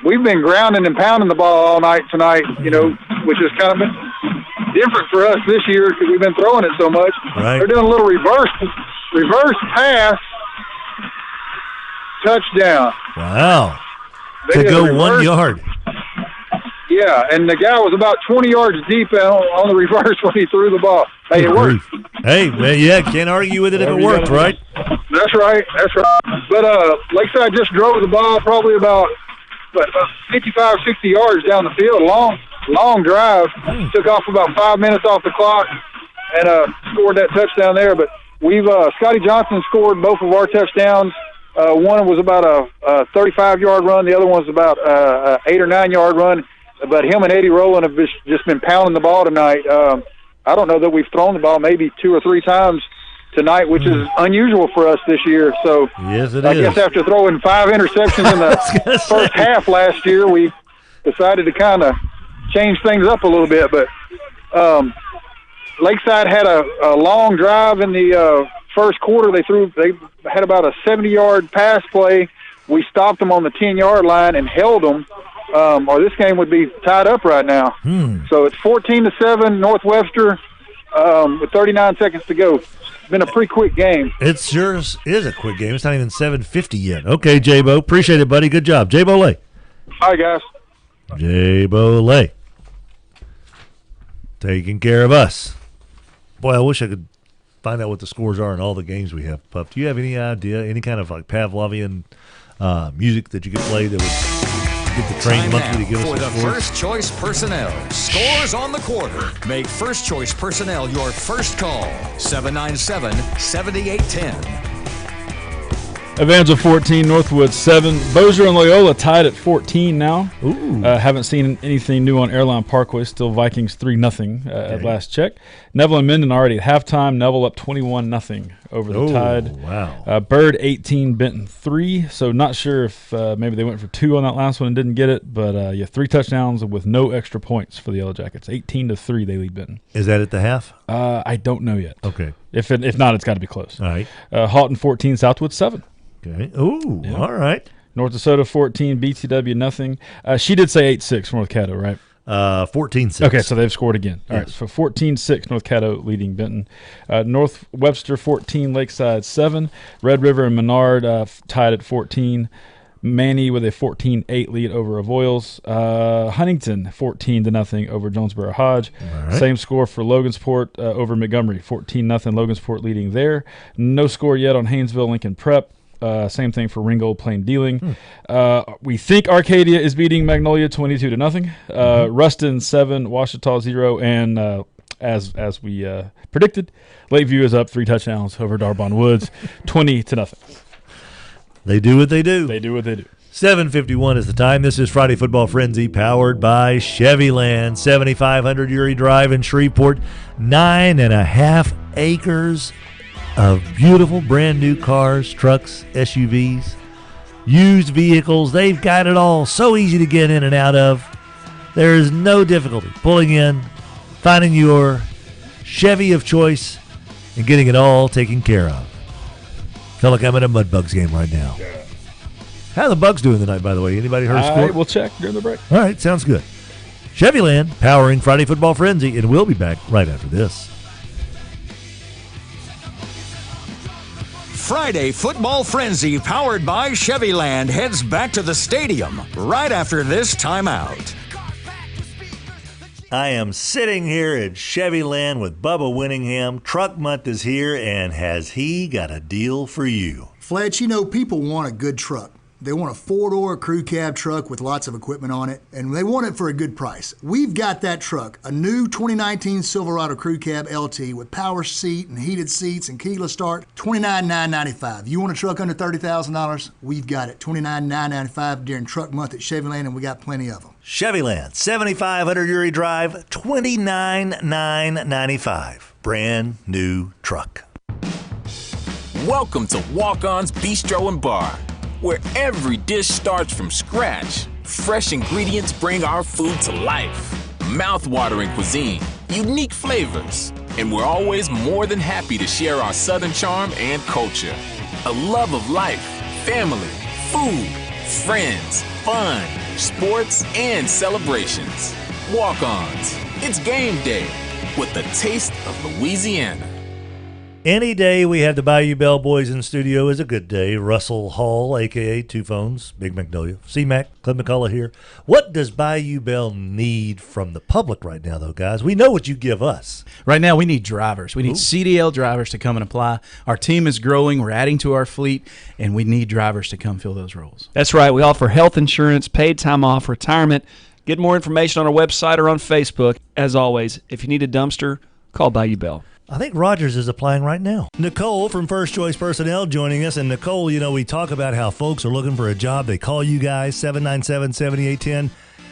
We've been grounding and pounding the ball all night tonight, which has kind of been different for us this year because we've been throwing it so much. Right. They're doing a little reverse pass, touchdown. Wow. They to go 1 yard. Yeah, and the guy was about 20 yards deep on the reverse when he threw the ball. Hey, it worked. Hey, man, yeah, can't argue with it if it worked, right? That's right. But Lakeside just drove the ball probably about 55, 60 yards down the field. Long drive. Took off about 5 minutes off the clock and scored that touchdown there. But Scotty Johnson scored both of our touchdowns. One was about a 35-yard run. The other one was about an 8 or 9 yard run. But him and Eddie Rowland have just been pounding the ball tonight. I don't know that we've thrown the ball maybe 2 or 3 times tonight, which is unusual for us this year. So yes, I guess after throwing 5 interceptions in the first half last year, we decided to kind of change things up a little bit. But Lakeside had a long drive in the first quarter. They had about a 70-yard pass play. We stopped them on the 10-yard line and held them or this game would be tied up right now. So it's 14-7 North Webster with 39 seconds to go. It's been a pretty quick game. It sure is a quick game. It's not even 7:50 yet. Okay, J-Bo. Appreciate it, buddy. Good job. J-Bo Lay. All right, guys. J-Bo Lay. Taking care of us. Boy, I wish I could find out what the scores are in all the games we have. Puff, do you have any idea, any kind of like Pavlovian music that you could play that would get the train monkey to give for us the a score? First Choice Personnel. Scores on the quarter. Make First Choice Personnel your first call. 797-7810. Evangel 14, Northwood 7. Bossier and Loyola tied at 14 now. Ooh. Haven't seen anything new on Airline Parkway. Still Vikings 3-0 at last check. Neville and Minden already at halftime. Neville up 21-0 over the Tide. Wow. Bird 18, Benton 3. So not sure if maybe they went for 2 on that last one and didn't get it. But 3 touchdowns with no extra points for the Yellow Jackets. 18-3 they lead Benton. Is that at the half? I don't know yet. Okay. If not, it's got to be close. All right. Houghton 14, Southwood 7. Okay. Ooh, Yeah. all right. North Dakota 14, BTW nothing. She did say 8-6 for North Caddo, right? 14-6. Okay, so they've scored again. All right, Yes. so 14-6 North Caddo leading Benton. North Webster 14, Lakeside 7. Red River and Menard tied at 14. Manny with a 14-8 lead over Avoyles. Huntington 14-0 over Jonesboro Hodge. right. Same score for Logansport over Montgomery, 14-0. Logansport leading there. No score yet on Haynesville Lincoln Prep. Same thing for Ringgold Plain Dealing. We think Arcadia is beating Magnolia 22-0. Ruston 7, Washita 0, and as we predicted, Lakeview is up 3 touchdowns over Darbon Woods, 20-0. They do what they do. They do what they do. 7:51 is the time. This is Friday Football Frenzy, powered by Chevyland. 7,500 Uri Drive in Shreveport. 9.5 acres of beautiful brand new cars, trucks, SUVs, used vehicles. They've got it all. So easy to get in and out of. There is no difficulty pulling in, finding your Chevy of choice, and getting it all taken care of. Feel like I'm at a Mudbugs game right now. How are the Bugs doing tonight, by the way? Anybody heard a score? We'll check during the break. All right, sounds good. Chevyland, powering Friday Football Frenzy, and we'll be back right after this. Friday Football Frenzy, powered by Chevyland, heads back to the stadium right after this timeout. I am sitting here at Chevyland with Bubba Winningham. Truck Month is here, and has he got a deal for you? Fletch, you know, people want a good truck. They want a 4-door crew cab truck with lots of equipment on it, and they want it for a good price. We've got that truck, a new 2019 Silverado Crew Cab LT with power seat and heated seats and keyless start, $29,995. You want a truck under $30,000? We've got it, $29,995 during Truck Month at Chevyland, and we got plenty of them. Chevyland, 7,500 Uri Drive, $29,995. Brand new truck. Welcome to Walk-On's Bistro and Bar, where every dish starts from scratch. Fresh ingredients bring our food to life. Mouth-watering cuisine, unique flavors, and we're always more than happy to share our Southern charm and culture. A love of life, family, food, friends, fun, sports, and celebrations. Walk-Ons, it's game day with the taste of Louisiana. Any day we have the Bayou Bell Boys in studio is a good day. Russell Hall, a.k.a. Two Phones, Big Magnolia, C-Mac, Clint McCullough here. What does Bayou Bell need from the public right now, though, guys? We know what you give us. Right now we need drivers. We need CDL drivers to come and apply. Our team is growing. We're adding to our fleet, and we need drivers to come fill those roles. That's right. We offer health insurance, paid time off, retirement. Get more information on our website or on Facebook. As always, if you need a dumpster, call Bayou Bell. I think Rogers is applying right now. Nicole from First Choice Personnel joining us. And Nicole, you know, we talk about how folks are looking for a job. They call you guys, 797-7810.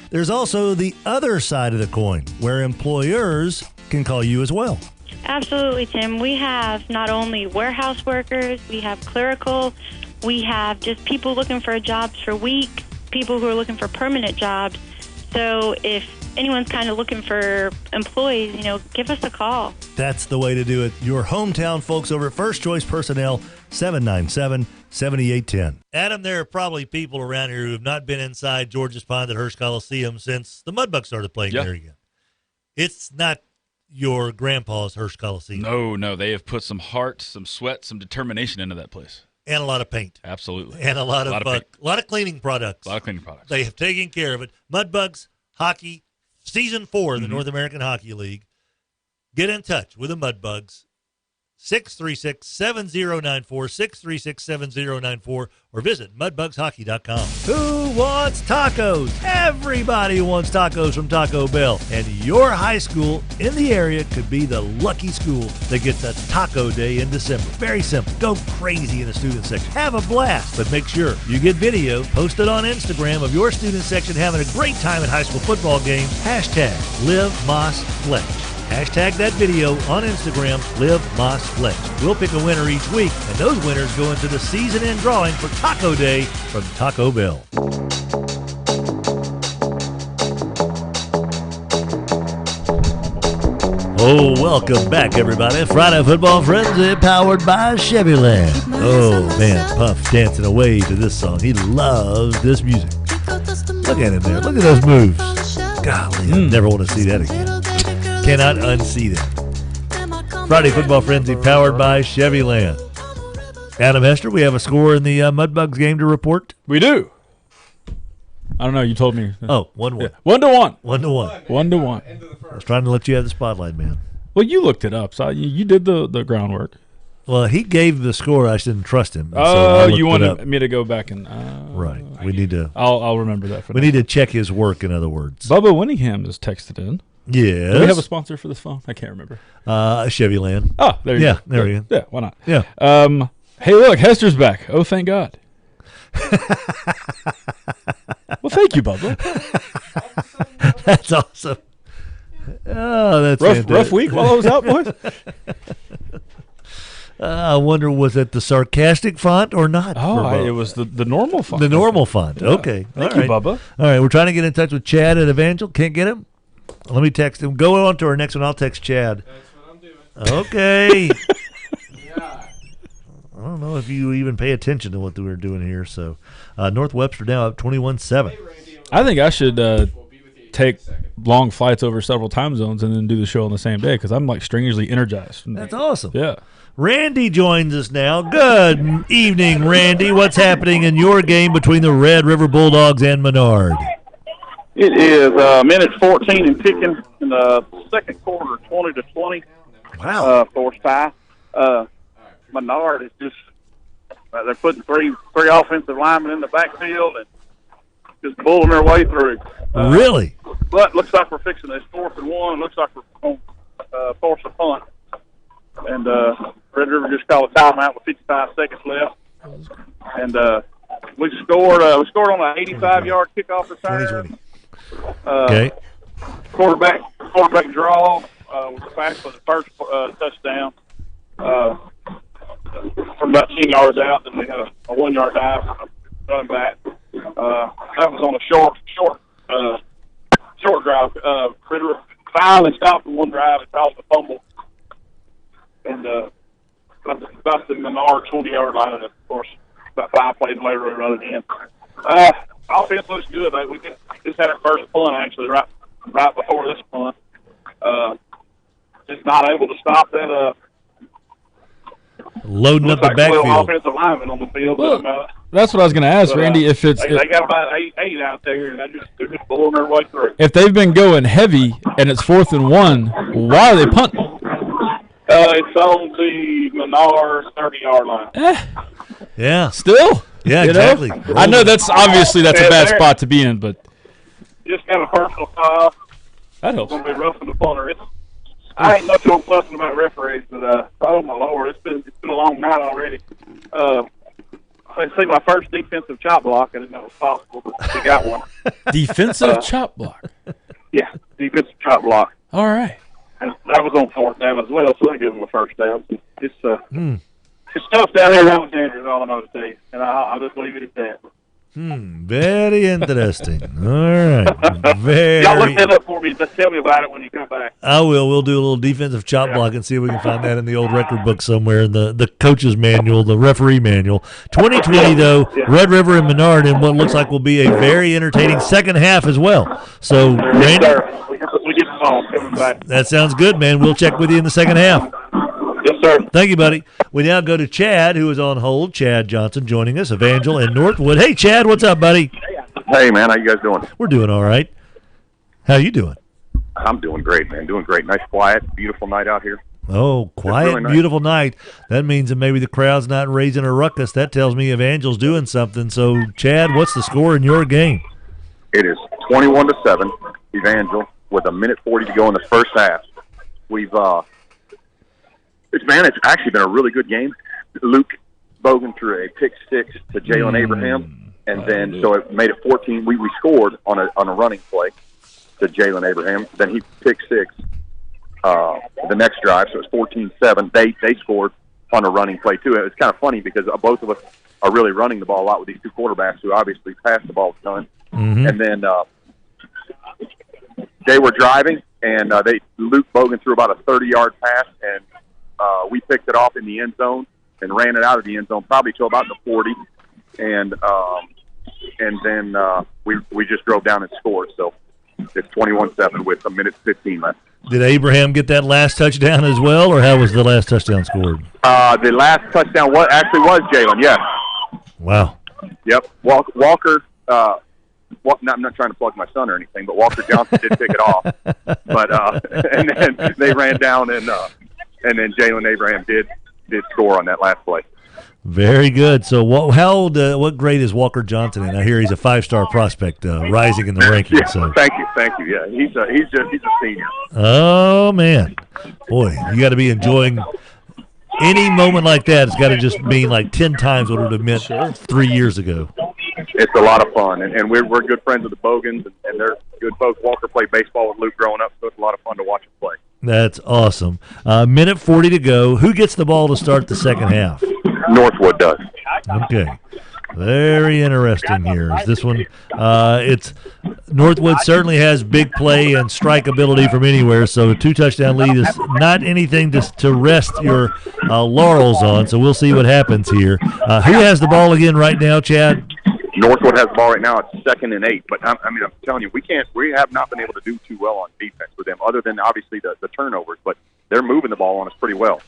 There's also the other side of the coin where employers can call you as well. Absolutely, Tim. We have not only warehouse workers, we have clerical, we have just people looking for jobs for week, people who are looking for permanent jobs. So if anyone's kind of looking for employees, you know, give us a call. That's the way to do it. Your hometown folks over at First Choice Personnel, 797-7810. 78-10. Adam, there are probably people around here who have not been inside George's Pond at Hearst Coliseum since the Mudbucks started playing there again. It's not your grandpa's Hearst Coliseum. No. They have put some heart, some sweat, some determination into that place. And a lot of paint. Absolutely. And a lot of cleaning products. A lot of cleaning products. They have taken care of it. Mudbugs Hockey, Season 4 of the North American Hockey League. Get in touch with the Mudbugs. 636-7094, 636-7094, or visit mudbugshockey.com. Who wants tacos? Everybody wants tacos from Taco Bell. And your high school in the area could be the lucky school that gets a taco day in December. Very simple. Go crazy in the student section. Have a blast, but make sure you get video posted on Instagram of your student section having a great time at high school football game. Hashtag #LiveMossFletch. Hashtag that video on Instagram, #LiveMossFletch. We'll pick a winner each week, and those winners go into the season-end drawing for Taco Day from Taco Bell. Oh, welcome back, everybody. Friday Football Frenzy, powered by Chevyland. Oh, man, Puff dancing away to this song. He loves this music. Look at him there. Look at those moves. Golly, I never want to see that again. Cannot unsee that. Friday Football Frenzy, powered by Chevyland. Adam Hester, we have a score in the Mudbugs game to report. We do. I don't know. You told me. Oh, 1-1. Yeah. 1-1. 1-1. 1-1. I was trying to let you have the spotlight, man. Well, you looked it up, so you did the groundwork. Well, he gave the score. I didn't trust him. Oh, you wanted me to go back and right. We need to. I'll remember that. We need to check his work. In other words, Bubba Winningham has texted in. Yes. Do we have a sponsor for this phone? I can't remember. Chevyland. Oh, there you go. There we go. Yeah, why not? Yeah. Hey, look, Hester's back. Oh, thank God. Well, thank you, Bubba. That's awesome. Oh, that's rough week while I was out, boys. I wonder, was it the sarcastic font or not? Oh, it was the normal font. The normal font. Yeah. Okay. Thank you, Bubba. All right, we're trying to get in touch with Chad at Evangel. Can't get him? Let me text him. Go on to our next one. I'll text Chad. That's what I'm doing. Okay. I don't know if you even pay attention to what we're doing here. So, North Webster now up 21-7. I think I should take long flights over several time zones and then do the show on the same day because I'm like strangely energized. That's awesome. Yeah. Randy joins us now. Good evening, Randy. What's happening in your game between the Red River Bulldogs and Menard? It is minute 14 and ticking in the second quarter, 20-20. Wow. Force tie. Menard is just they're putting three offensive linemen in the backfield and just bulling their way through. Really? But looks like we're fixing this 4th and 1. Looks like we're going to force a punt. And Red River just called a timeout with 55 seconds left. And we scored on an 85-yard kickoff return. Okay. Quarterback draw was back for the first touchdown. From about 10 yards out, then we had a 1-yard dive running back. That was on a short drive. Red River finally stopped the one drive and caused a fumble. And about the Menard 20-yard line, and of course, about 5 plays later, we run it in. Offense looks good. We just had our first punt, actually, right before this punt. Just not able to stop that. Loading up the backfield. 12 offensive linemen on the field. Well, that's what I was going to ask, Randy. If it's they got about eight out there, and they're just blowing their way through. If they've been going heavy and it's 4th and 1, why are they punting? It's on the Menard 30-yard line. Yeah. Still? Yeah, you exactly. Know? I know that's a bad spot to be in, but just got a personal foul. That helps. It's going to be rough in the punter. I ain't much on fussing about referees, but oh my Lord, it's been a long night already. I see my first defensive chop block. I didn't know it was possible, but we got one. Defensive chop block. Yeah, defensive chop block. All right. And that was on 4th down as well, so they give them a first down. It's tough down here in Alexandria is all I know to tell you, and I'll just leave it at that. Very interesting. All right. Very. Y'all look that up for me. Just tell me about it when you come back. I will. We'll do a little defensive chop block and see if we can find that in the old record book somewhere in the coach's manual, the referee manual. 2020, though, Red River and Menard in what looks like will be a very entertaining second half as well. So, Randy, We get the phone coming back. that sounds good, man. We'll check with you in the second half. Yes, sir. Thank you, buddy. We now go to Chad, who is on hold. Chad Johnson joining us, Evangel and Northwood. Hey, Chad, what's up, buddy? Hey, man, how you guys doing? We're doing all right. How you doing? I'm doing great, man. Doing great. Nice, quiet, beautiful night out here. Oh, quiet, really nice. beautiful night. That means that maybe the crowd's not raising a ruckus. That tells me Evangel's doing something. So, Chad, what's the score in your game? It is 21-7, Evangel, with 1:40 to go in the first half. It's actually been a really good game. Luke Bogan threw a pick six to Jalen Abraham, and then so it made it 14. We scored on a running play to Jalen Abraham. Then he picked six the next drive, so it's 14-7. They scored on a running play too. It's kind of funny because both of us are really running the ball a lot with these two quarterbacks who obviously pass the ball a ton. And then they were driving, and Luke Bogan threw about a 30-yard pass, and we picked it off in the end zone and ran it out of the end zone probably to about the 40, and then we just drove down and scored. So it's 21-7 with 1:15 left. Did Abraham get that last touchdown as well, or how was the last touchdown scored? The last touchdown was Jalen. Yes. Wow. Yep. Walker. I'm not trying to plug my son or anything, but Walker Johnson did pick it off. But and then they ran down, and then Jalen Abraham did score on that last play. Very good. So, what grade is Walker Johnson in? I hear he's a 5-star prospect, rising in the rankings. Yeah, So, thank you. Yeah, he's a senior. oh man, boy, you got to be enjoying any moment like that. It's got to just mean like 10 times what it would have meant 3 years ago. It's a lot of fun, and we're good friends with the Bogans, and they're good folks. Walker played baseball with Luke growing up, so it's a lot of fun to watch him play. That's awesome. 1:40 to go. Who gets the ball to start the second half? Northwood does. Okay. Very interesting here. Is this one? It's Northwood certainly has big play and strike ability from anywhere, so a 2-touchdown lead is not anything to rest your laurels on, so we'll see what happens here. Who has the ball again right now, Chad? Northwood has the ball right now. It's 2nd and 8, but I'm telling you, we have not been able to do too well on defense with them, other than obviously the turnovers, but they're moving the ball on us pretty well.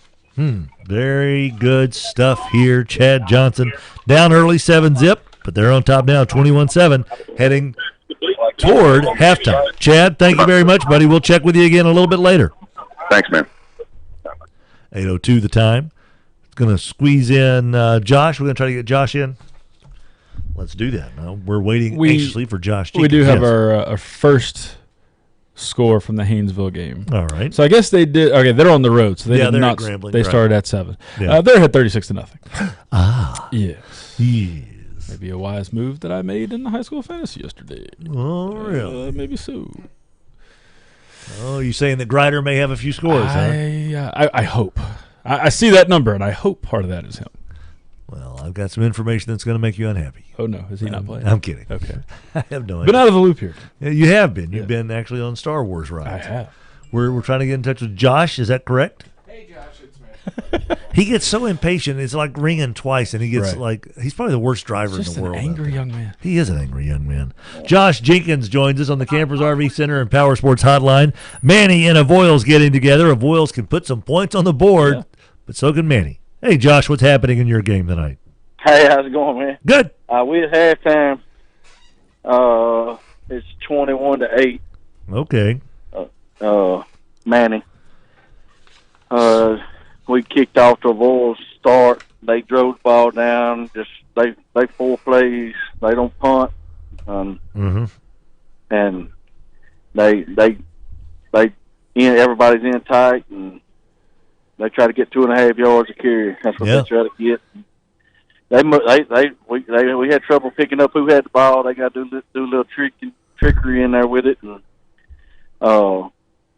Very good stuff here. Chad Johnson down early 7-zip, but they're on top now 21-7, heading toward halftime. Chad, thank you very much, buddy. We'll check with you again a little bit later. Thanks, man. 8:02 the time. It's going to squeeze in Josh. We're going to try to get Josh in. Let's do that. Now we're waiting anxiously for Josh. We do have our first score from the Haynesville game. All right. So I guess they did. Okay, they're on the road, so they did they're not. Grambling, They right. started at 7. Yeah. They're at 36-0. Yes. Maybe a wise move that I made in the high school fantasy yesterday. Oh, really? Maybe so. Oh, you saying that Grider may have a few scores, huh? I hope. I see that number, and I hope part of that is him. Well, I've got some information that's going to make you unhappy. Oh, no. Is he not playing? I'm kidding. Okay. I have no idea. Been out of the loop here. Yeah, you have been. You've been actually on Star Wars rides. I have. We're trying to get in touch with Josh. Is that correct? Hey, Josh, it's me. He gets so impatient. It's like ringing twice, and he gets he's probably the worst driver in the world. Just an angry young man. He is an angry young man. Josh Jenkins joins us on the Campers RV Center and Power Sports Hotline. Manny and Avoyles getting together. Avoyles can put some points on the board, but so can Manny. Hey, Josh, what's happening in your game tonight? Hey, how's it going, man? Good. We at halftime. It's 21-8. Okay. Manny. We kicked off to a Avoyles start. They drove the ball down. Just they 4 plays. They don't punt. And everybody's in tight, and they try to get 2.5 yards a carry. That's what they try to get. We had trouble picking up who had the ball. They got to do a little trickery in there with it, and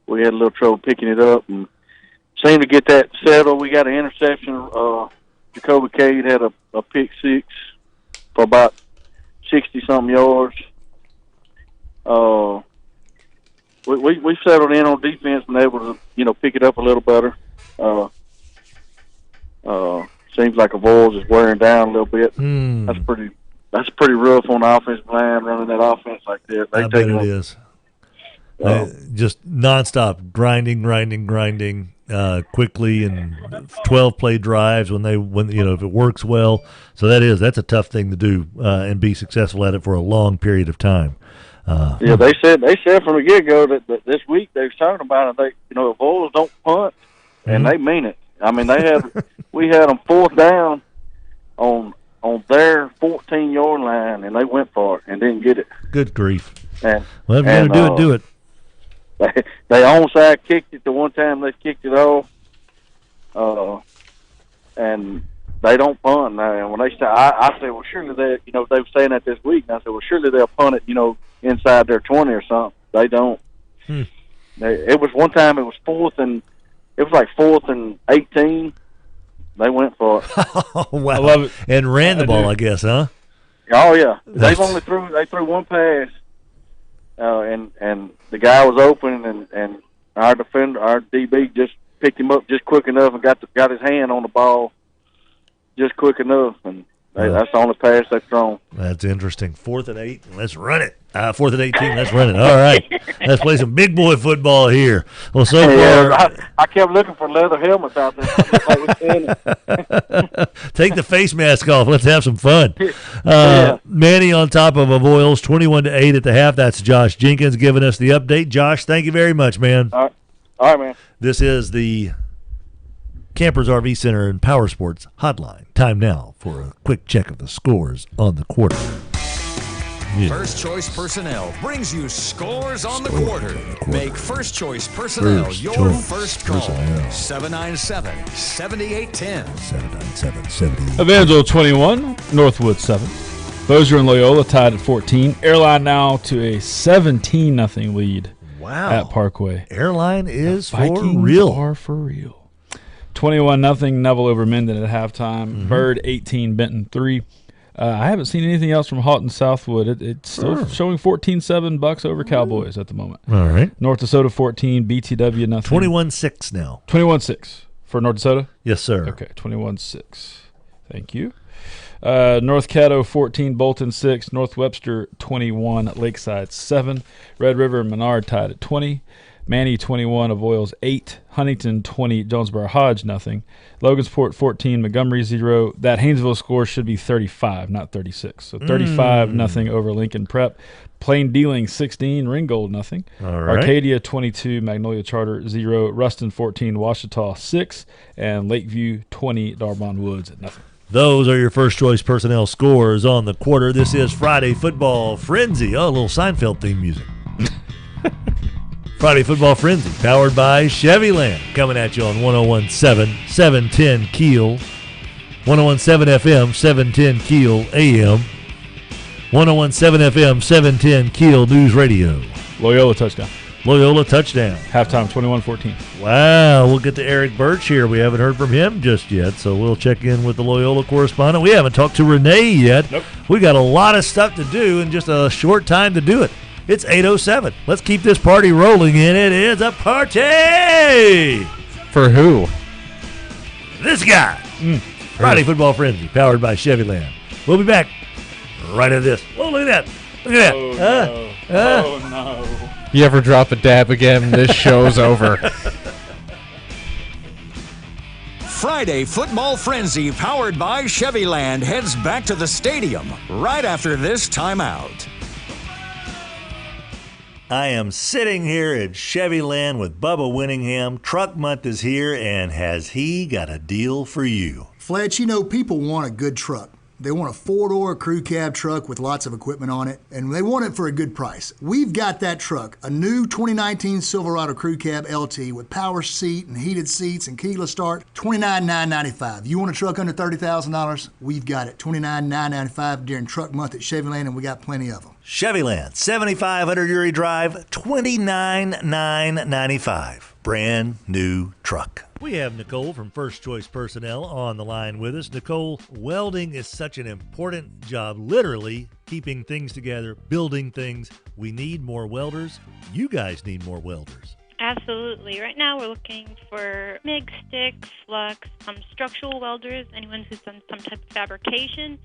we had a little trouble picking it up and seemed to get that settled. We got an interception. Jacoby Cade had a pick 6 for about 60-something yards. We settled in on defense and able to, pick it up a little better. Seems like Avoyles is wearing down a little bit. That's pretty rough on the offensive line, running that offense like that. I bet it is. Just nonstop grinding, quickly, and 12-play drives when if it works well. So that's a tough thing to do and be successful at it for a long period of time. They said from the get-go that this week they was talking about it. Avoyles don't punt, and they mean it. I mean, we had them 4th down on their 14-yard line, and they went for it and didn't get it. Good grief! And, well, if you're going to do it. They onside kicked it the one time they kicked it off, and they don't punt now. And when they say, I said, well, surely they were saying that this week, and I said, well, surely they'll punt it, inside their 20 or something. They don't. It was one time it was 4th and 18. They went for it. Oh, wow. I love it. And ran the ball, I guess, huh? Oh yeah, they threw one pass, and the guy was open, and our DB just picked him up just quick enough and got his hand on the ball just quick enough, and that's the only pass they've thrown. That's interesting. 4th and 8, let's run it. 4th and 18, let's run it. All right, let's play some big boy football here. Well, so far, I kept looking for leather helmets out there. Take the face mask off. Let's have some fun. Manny on top of Avoyles, 21-8 at the half. That's Josh Jenkins giving us the update. Josh, thank you very much, man. All right, man. This is the Campers RV Center and Power Sports Hotline. Time now for a quick check of the scores on the quarter. Yeah. First Choice Personnel brings you scores on the quarter. Make First Choice Personnel your first call. 797-7810. 797-7810. Evangel 21, Northwood 7. Bossier and Loyola tied at 14. Airline now to a 17-0 lead. Wow. At Parkway. Airline is Vikings for real. Are for real. 21-0 Neville over Minden at halftime. Bird 18, Benton 3. I haven't seen anything else from Houghton Southwood. It's still showing 14-7 Bucks over Cowboys at the moment. All right. North Dakota 14, BTW nothing. 21-6 now. 21-6 for North Dakota? Yes, sir. Okay, 21-6. Thank you. North Caddo 14, Bolton 6, North Webster 21, Lakeside 7, Red River and Menard tied at 20, Manny 21, Avoyles 8, Huntington 20, Jonesboro Hodge nothing, Logansport 14, Montgomery 0. That Haynesville score should be 35, not 36. So 35-0 over Lincoln Prep. Plain Dealing 16, Ringgold nothing. All right. Arcadia 22, Magnolia Charter 0, Ruston 14, Washita 6, and Lakeview 20, Darbon Woods at nothing. Those are your First Choice Personnel scores on the quarter. This is Friday Football Frenzy. Oh, a little Seinfeld theme music. Friday Football Frenzy, powered by Chevyland, coming at you on 101.7, 710 Keel, 101.7 FM, 710 Keel AM, 101.7 FM, 710 Keel News Radio. Loyola touchdown. Loyola touchdown. Halftime 21-14. Wow, we'll get to Eric Birch here. We haven't heard from him just yet, so we'll check in with the Loyola correspondent. We haven't talked to Renee yet. Nope. We got a lot of stuff to do in just a short time to do it. It's 8:07. Let's keep this party rolling, and it is a party! For who? This guy. Friday Football Frenzy, powered by Chevyland. We'll be back right at this. Oh, look at that. Look at that. Oh, no. You ever drop a dab again, this show's over. Friday Football Frenzy, powered by Chevyland, heads back to the stadium right after this timeout. I am sitting here at Chevyland with Bubba Winningham. Truck Month is here, and has he got a deal for you? Fletch, people want a good truck. They want a four-door crew cab truck with lots of equipment on it, and they want it for a good price. We've got that truck, a new 2019 Silverado Crew Cab LT with power seat and heated seats and keyless start, $29,995. You want a truck under $30,000? We've got it, $29,995 during Truck Month at Chevyland, and we got plenty of them. Chevyland, 7500 Erie Drive, $29,995. brand new truck. We have Nicole from First Choice Personnel on the line with us. Nicole, welding is such an important job, literally keeping things together, building things. We need more welders. You guys need more welders. Absolutely. Right now we're looking for MIG, stick, flux, structural welders, anyone who's done some type of fabrication.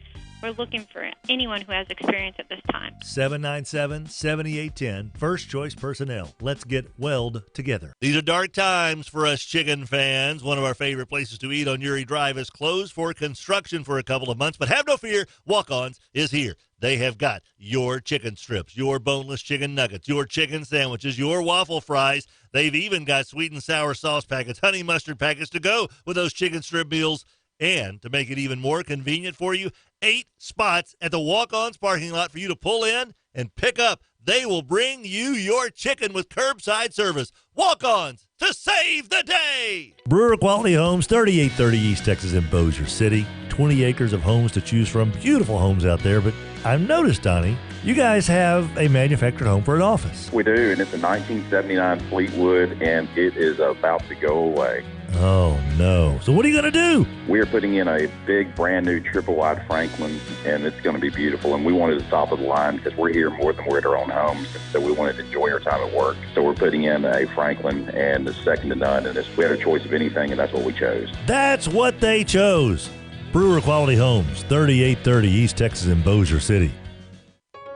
We're looking for anyone who has experience at this time. 797-7810, First Choice Personnel. Let's get weld together. These are dark times for us chicken fans. One of our favorite places to eat on Uri Drive is closed for construction for a couple of months, but have no fear, Walk-Ons is here. They have got your chicken strips, your boneless chicken nuggets, your chicken sandwiches, your waffle fries. They've even got sweet and sour sauce packets, honey mustard packets to go with those chicken strip meals. And to make it even more convenient for you, 8 spots at the Walk-Ons parking lot for you to pull in and pick up. They will bring you your chicken with curbside service. Walk-Ons to save the day. Brewer Quality Homes, 3830 East Texas in Bossier City. 20 acres of homes to choose from. Beautiful homes out there, but I've noticed, Donnie, you guys have a manufactured home for an office. We do, and it's a 1979 Fleetwood, and it is about to go away. Oh, no. So what are you going to do? We are putting in a big, brand-new triple-wide Franklin, and it's going to be beautiful. And we wanted to top of the line because we're here more than we're at our own homes, so we wanted to enjoy our time at work. So we're putting in a Franklin, and it's second to none, and we had a choice of anything, and that's what we chose. That's what they chose. Brewer Quality Homes, 3830 East Texas in Bossier City.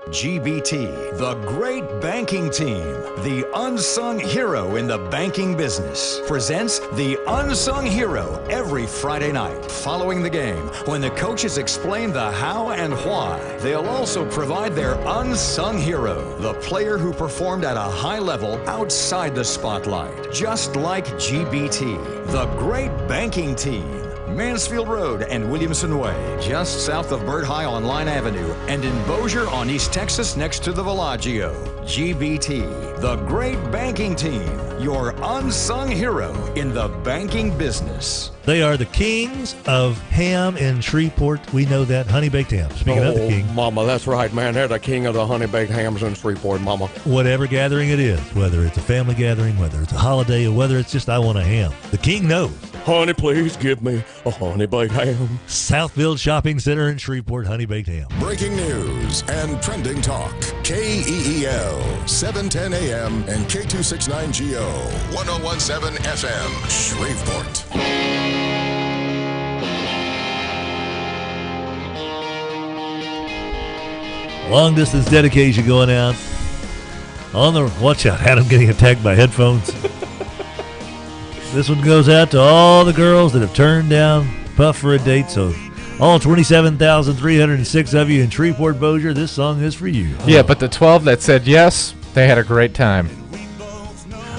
GBT, the great banking team, the unsung hero in the banking business, presents the Unsung Hero every Friday night following the game when the coaches explain the how and why. They'll also provide their unsung hero, the player who performed at a high level outside the spotlight, just like GBT, the great banking team. Mansfield Road and Williamson Way, just south of Bird High on Line Avenue, and in Bossier on East Texas next to the Villaggio. GBT, the great banking team, your unsung hero in the banking business. They are the kings of ham in Shreveport. We know that. Honey baked ham. Speaking of the king. Mama, that's right, man. They're the king of the honey baked hams in Shreveport, Mama. Whatever gathering it is, whether it's a family gathering, whether it's a holiday, or whether it's just I want a ham, the king knows. Honey, please give me a honey baked ham. Southfield Shopping Center in Shreveport, honey baked ham. Breaking news and trending talk. KEEL, 710 AM and K269GO, 1017 FM, Shreveport. Long distance dedication going out. On the watch out, Adam getting attacked by headphones. This one goes out to all the girls that have turned down Puff for a date. So all 27,306 of you in Shreveport, Bossier, this song is for you. Yeah, but the 12 that said yes, they had a great time.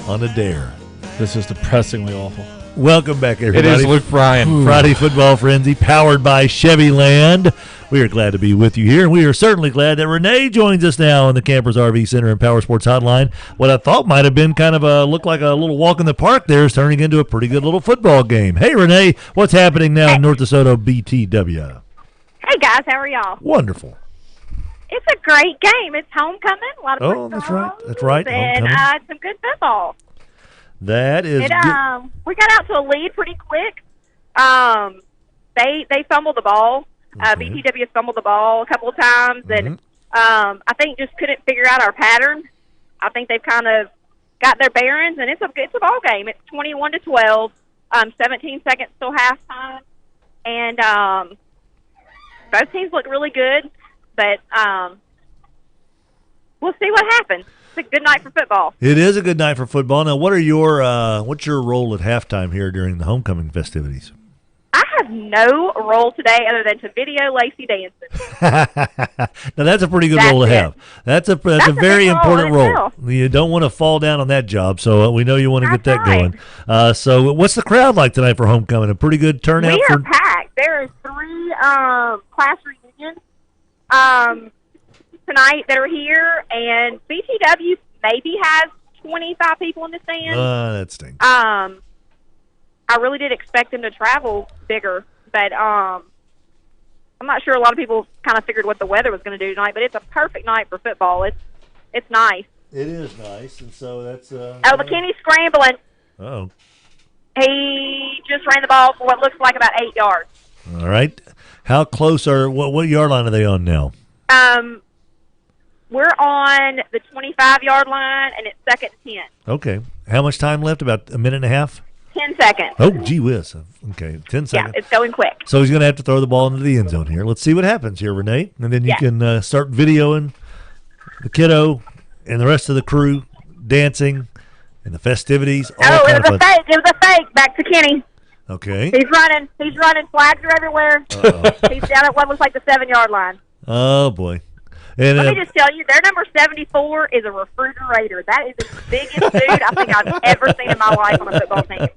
On a dare. This is depressingly awful. Welcome back, everybody. It is Luke Bryan. Friday Football Frenzy, powered by Chevyland. We are glad to be with you here, and we are certainly glad that Renee joins us now in the Campers RV Center and Power Sports Hotline. What I thought might have been kind of look like a little walk in the park there is turning into a pretty good little football game. Hey, Renee, what's happening now in North DeSoto BTW? Hey, guys, how are y'all? Wonderful. It's a great game. It's homecoming. A lot of Oh, that's right. That's right. And Homecoming. some good football. That is good. We got out to a lead pretty quick. They fumbled the ball. BTW fumbled the ball a couple of times, and I think just couldn't figure out our pattern. I think they've kind of got their bearings, and it's a ball game. It's 21-12, 17 seconds till halftime, and both teams look really good, but we'll see what happens. It's a good night for football. It is a good night for football. Now, what are what's your role at halftime here during the homecoming festivities? I have no role today other than to video Lacey dancing. Now, that's a pretty good role to have. That's a very important role. You don't want to fall down on that job, so we know you want to get that going. So what's the crowd like tonight for homecoming? A pretty good turnout? We are packed. There are 3 class reunions tonight that are here, and BTW maybe has 25 people in the stands. That stinks. I really did expect them to travel bigger, but I'm not sure a lot of people kind of figured what the weather was going to do tonight, but it's a perfect night for football. It's nice. It is nice, and so that's... McKinney's scrambling. Oh. He just ran the ball for what looks like about 8 yards. All right. How close are what yard line are they on now? We're on the 25-yard line, and it's 2nd and 10. Okay. How much time left? About a minute and a half? 10 seconds. Oh, gee whiz. Okay, 10 seconds. Yeah, it's going quick. So he's going to have to throw the ball into the end zone here. Let's see what happens here, Renee. And then you can start videoing the kiddo and the rest of the crew dancing and the festivities. All It was a fake. It was a fake. Back to Kenny. Okay. He's running. He's running. Flags are everywhere. He's down at what looks like the 7-yard line. Oh, boy. And Let me just tell you, their number 74 is a refrigerator. That is the biggest dude I think I've ever seen in my life on a football team.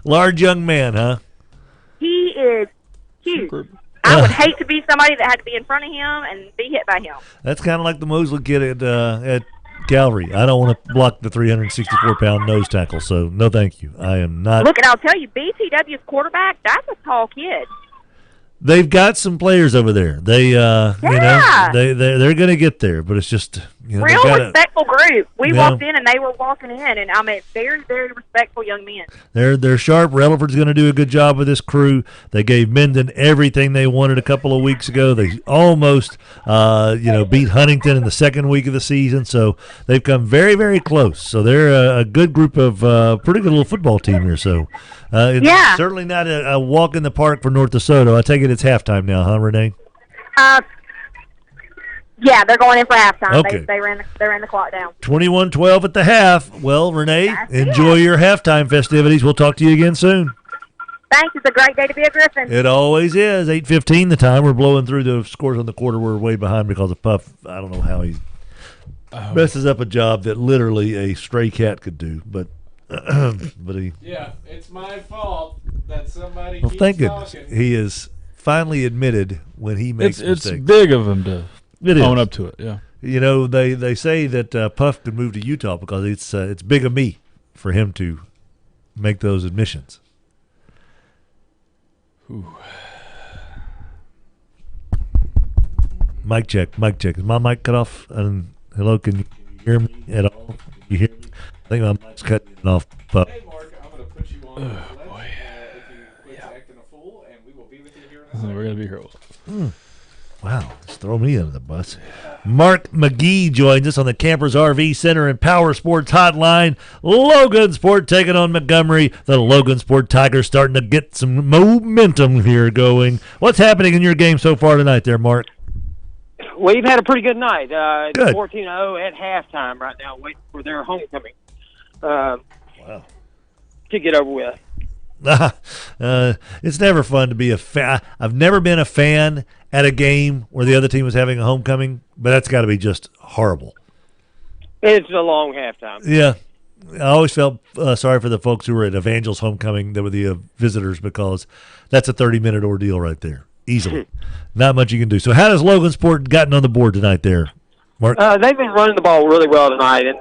large young man, huh? He is huge. I would hate to be somebody that had to be in front of him and be hit by him. That's kind of like the Mosley kid at Calvary. I don't want to block the 364-pound nose tackle, so no thank you. I am not. Look, and I'll tell you, BTW's quarterback, that's a tall kid. They've got some players over there. They, they're going to get there, but it's just real respectful group. We walked in and they were walking in, and I mean, very, very respectful young men. They're sharp. Relaford's going to do a good job with this crew. They gave Minden everything they wanted a couple of weeks ago. They almost, beat Huntington in the second week of the season, so they've come very, very close. So they're a good group of pretty good little football team here. So it's certainly not a walk in the park for North DeSoto. I take it it's halftime now, huh, Renee? Yeah, they're going in for halftime. Okay. They ran the clock down. 21-12 at the half. Well, Renee, enjoy your halftime festivities. We'll talk to you again soon. Thanks. It's a great day to be a Griffin. It always is. 8:15 the time. We're blowing through the scores on the quarter. We're way behind because of Puff. I don't know how he messes up a job that literally a stray cat could do, but he. Yeah, it's my fault that somebody. Well, keeps thank goodness talking. he is finally admitted when he makes mistakes. It's big of him to own up to it. Yeah. You know, they say that Puff could move to Utah because it's big of me for him to make those admissions. Ooh. Mic check. Is my mic cut off? And hello, can you hear me at all? You hear me? I think my mic's cutting off. Puff. Hey, Mark, I'm going to put you on. Oh, boy. If you quit acting a fool, and we will be with you here in a second. We're going to be here. Wow, just throw me under the bus. Mark McGee joins us on the Campers RV Center and Power Sports Hotline. Logansport taking on Montgomery. The Logansport Tigers starting to get some momentum here going. What's happening in your game so far tonight there, Mark? We've had a pretty good night. Good. 14-0 at halftime right now, waiting for their homecoming Wow. to get over with. It's never fun to be a fan. I've never been a fan at a game where the other team was having a homecoming, but that's got to be just horrible. It's a long halftime. Yeah. I always felt sorry for the folks who were at Evangel's homecoming that were the visitors because that's a 30-minute ordeal right there, easily. Not much you can do. So how does Logansport gotten on the board tonight there, Mark? They've been running the ball really well tonight, and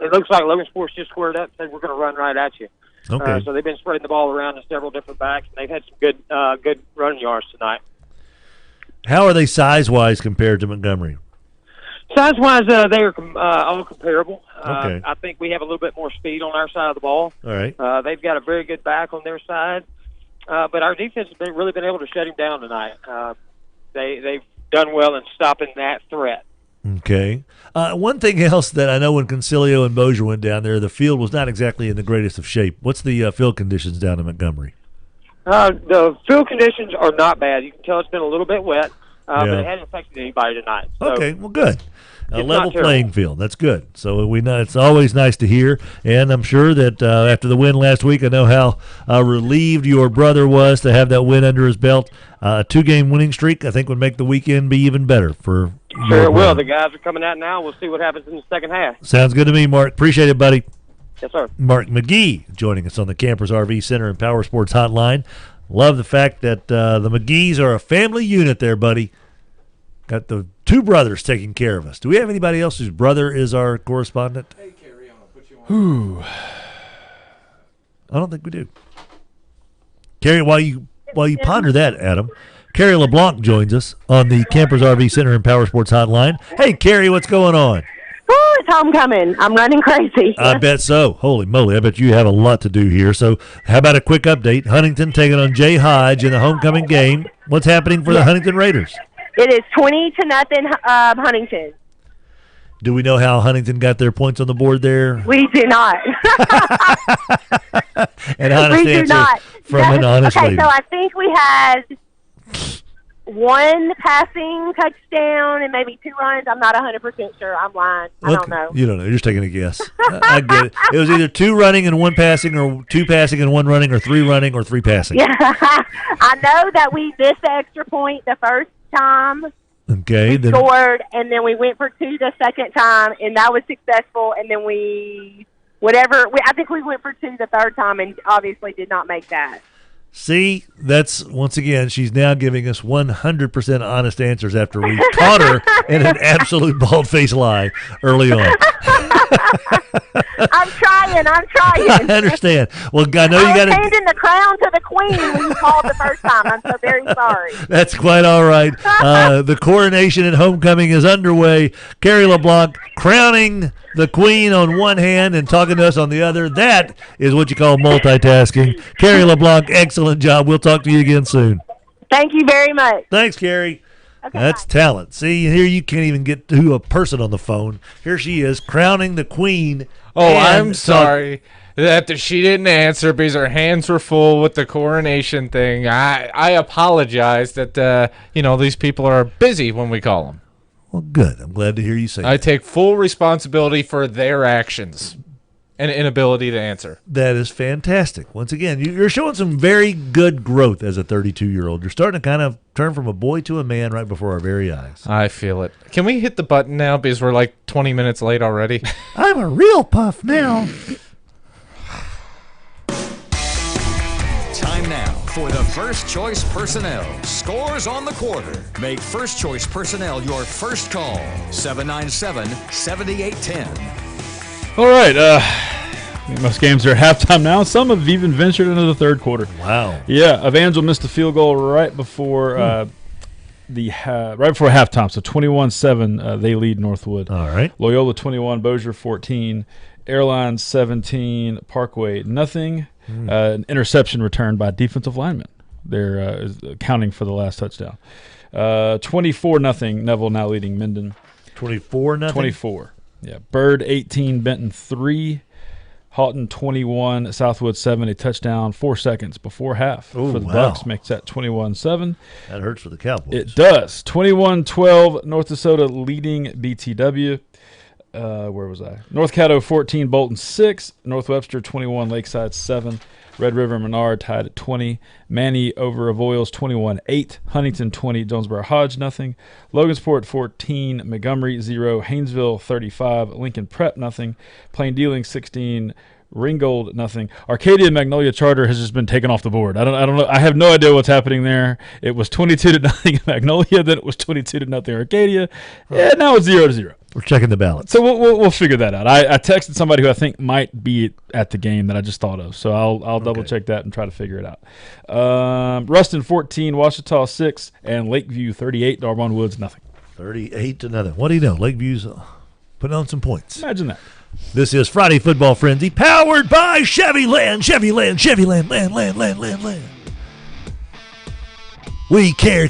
it looks like Logansport's just squared up and said, we're going to run right at you. Okay. So they've been spreading the ball around to several different backs, and they've had some good running yards tonight. How are they size-wise compared to Montgomery? Size-wise, they are all comparable. Okay. I think we have a little bit more speed on our side of the ball. All right. They've got a very good back on their side, but our defense has really been able to shut him down tonight. They've done well in stopping that threat. Okay. One thing else that I know when Concilio and Bossier went down there, the field was not exactly in the greatest of shape. What's the field conditions down in Montgomery? The field conditions are not bad. You can tell it's been a little bit wet, but it hasn't affected anybody tonight. So Okay, well, good. A it's level not terrible. playing field. That's good. So we know it's always nice to hear, and I'm sure that after the win last week, I know how relieved your brother was to have that win under his belt. A 2-game winning streak, I think, would make the weekend be even better for. Sure it will. The guys are coming out now. We'll see what happens in the second half. Sounds good to me, Mark. Appreciate it, buddy. Yes, sir. Mark McGee joining us on the Campers RV Center and Power Sports Hotline. Love the fact that the McGees are a family unit there, buddy. Got the two brothers taking care of us. Do we have anybody else whose brother is our correspondent? Hey, Carrie, I'm going to put you on. I don't think we do. Carrie, while you ponder that, Adam, Carrie LeBlanc joins us on the Campers RV Center and Power Sports Hotline. Hey, Carrie, what's going on? Woo, it's homecoming. I'm running crazy. I bet so. Holy moly, I bet you have a lot to do here. So how about a quick update? Huntington taking on Jay Hodge in the homecoming game. What's happening for the Huntington Raiders? It is 20-0 Huntington. Do we know how Huntington got their points on the board there? We do not. An honest we do answer not. from an honest okay, lady. so I think we had one passing touchdown and maybe 2 runs. I'm not 100% sure. I'm lying. I don't know. You don't know. You're just taking a guess. I get it. It was either 2 running and 1 passing, or 2 passing and 1 running, or 3 running or 3 passing. Yeah, I know that we missed the extra point the first time. Okay. We scored, and then we went for 2 the second time, and that was successful. And then I think we went for 2 the third time, and obviously did not make that. See, that's, once again, she's now giving us 100% honest answers after we caught her in an absolute bald-faced lie early on. I'm trying. I understand. Well, I know you got to handing the crown to the queen when you called the first time. I'm so very sorry. That's quite all right. The coronation and homecoming is underway. Carrie LeBlanc crowning the queen on one hand and talking to us on the other. That is what you call multitasking. Carrie LeBlanc, excellent job. We'll talk to you again soon. Thank you very much. Thanks, Carrie. Okay, that's talent. See, here you can't even get to a person on the phone. Here she is crowning the queen. Oh, I'm sorry that she didn't answer because her hands were full with the coronation thing. I apologize that these people are busy when we call them. Well, good. I'm glad to hear you say that. I take full responsibility for their actions and inability to answer. That is fantastic. Once again, you're showing some very good growth as a 32-year-old. You're starting to kind of turn from a boy to a man right before our very eyes. I feel it. Can we hit the button now because we're like 20 minutes late already? I'm a real puff now. Time now for the First Choice Personnel. Scores on the quarter. Make First Choice Personnel your first call. 797-7810. All right. Most games are at halftime now. Some have even ventured into the third quarter. Wow. Yeah, Evangel missed a field goal right before right before halftime. So 21-7, they lead Northwood. All right. Loyola 21, Bossier 14, Airlines 17, Parkway nothing. An interception returned by a defensive lineman. They're counting for the last touchdown. 24-0. Neville now leading Minden. 24-0. 24. Yeah. Bird 18, Benton 3. Houghton 21, Southwood 7, a touchdown 4 seconds before half for the Bucks, makes that 21-7. That hurts for the Cowboys. It does. 21-12, North Dakota leading BTW. Where was I? North Caddo 14, Bolton 6, North Webster 21, Lakeside 7, Red River Menard tied at 20, Manny over Avoyles 21-8, Huntington 20, Jonesboro Hodge nothing, Logansport 14, Montgomery 0, Haynesville 35, Lincoln Prep nothing, Plain Dealing 16, Ringgold nothing. Arcadia Magnolia Charter has just been taken off the board. I don't know. I have no idea what's happening there. It was 22-0 Magnolia, then it was 22-0 Arcadia, and now it's 0-0. We're checking the balance. So we'll figure that out. I texted somebody who I think might be at the game that I just thought of. So I'll double check that and try to figure it out. Ruston 14, Ouachita 6, and Lakeview 38, D'Arbonne Woods nothing. 38-0. What do you know? Lakeview's putting on some points. Imagine that. This is Friday Football Frenzy, powered by Chevyland. Chevyland, Chevyland, land. We care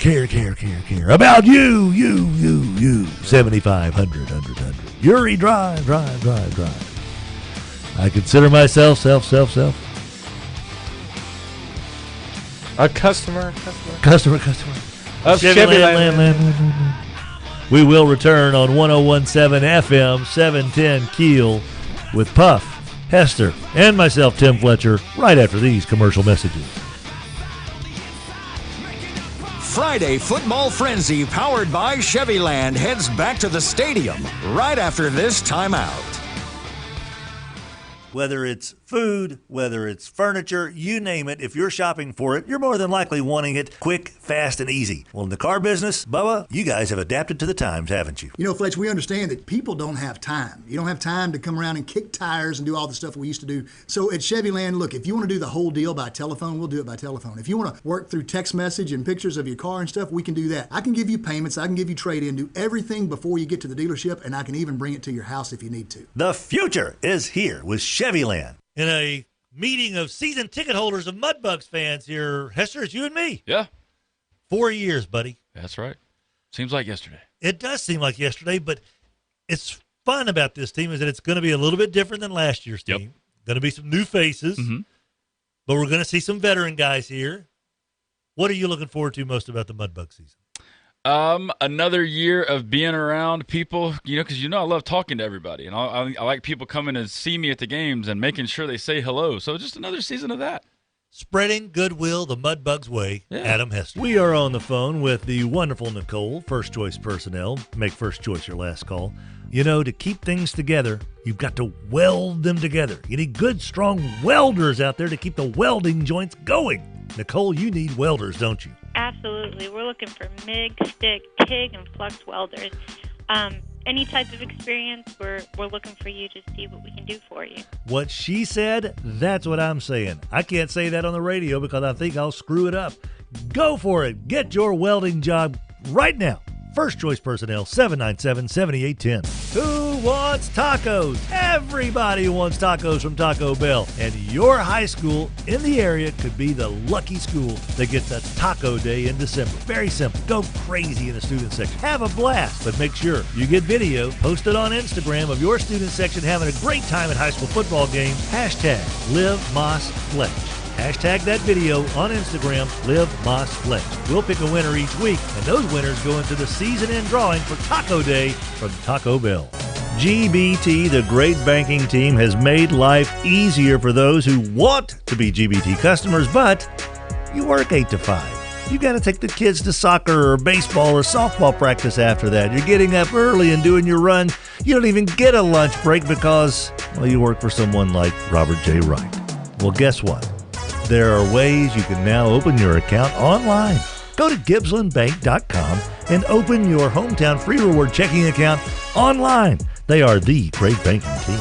about you. 7500. Uri Drive. I consider myself a customer. Of Chevyland. We will return on 101.7 FM, 710 Keel, with Puff, Hester, and myself, Tim Fletcher, right after these commercial messages. Friday Football Frenzy, powered by Chevyland, heads back to the stadium right after this timeout. Whether it's food, whether it's furniture, you name it, if you're shopping for it, you're more than likely wanting it quick, fast, and easy. Well, in the car business, Bubba, you guys have adapted to the times, haven't you? You know, Fletch, we understand that people don't have time. You don't have time to come around and kick tires and do all the stuff we used to do. So at Chevyland, look, if you want to do the whole deal by telephone, we'll do it by telephone. If you want to work through text message and pictures of your car and stuff, we can do that. I can give you payments, I can give you trade-in, do everything before you get to the dealership, and I can even bring it to your house if you need to. The future is here with Chevyland. In a meeting of season ticket holders of Mudbugs fans here, Hester, it's you and me. Yeah. 4 years, buddy. That's right. Seems like yesterday. It does seem like yesterday, but it's fun about this team is that it's going to be a little bit different than last year's team. Going to be some new faces, but we're going to see some veteran guys here. What are you looking forward to most about the Mudbug season? Another year of being around people, because I love talking to everybody, and I like people coming to see me at the games and making sure they say hello. So just another season of that. Spreading goodwill the Mudbugs way, Adam Hester. We are on the phone with the wonderful Nicole, First Choice Personnel. Make First Choice your last call. To keep things together, you've got to weld them together. You need good, strong welders out there to keep the welding joints going. Nicole, you need welders, don't you? Absolutely. We're looking for MIG, stick, TIG, and flux welders. Any type of experience, we're looking for you to see what we can do for you. What she said, that's what I'm saying. I can't say that on the radio because I think I'll screw it up. Go for it. Get your welding job right now. First Choice Personnel, 797-7810. Who wants tacos? Everybody wants tacos from Taco Bell. And your high school in the area could be the lucky school that gets a taco day in December. Very simple. Go crazy in the student section. Have a blast, but make sure you get video posted on Instagram of your student section having a great time at high school football games. #LiveMossFletch. Hashtag that video on Instagram, LiveMossFletch. We'll pick a winner each week, and those winners go into the season-end drawing for Taco Day from Taco Bell. GBT, the great banking team, has made life easier for those who want to be GBT customers, but you work 8 to 5. You got to take the kids to soccer or baseball or softball practice after that. You're getting up early and doing your run. You don't even get a lunch break because, you work for someone like Robert J. Wright. Well, guess what? There are ways you can now open your account online. Go to GippslandBank.com and open your hometown free reward checking account online. They are the great banking team.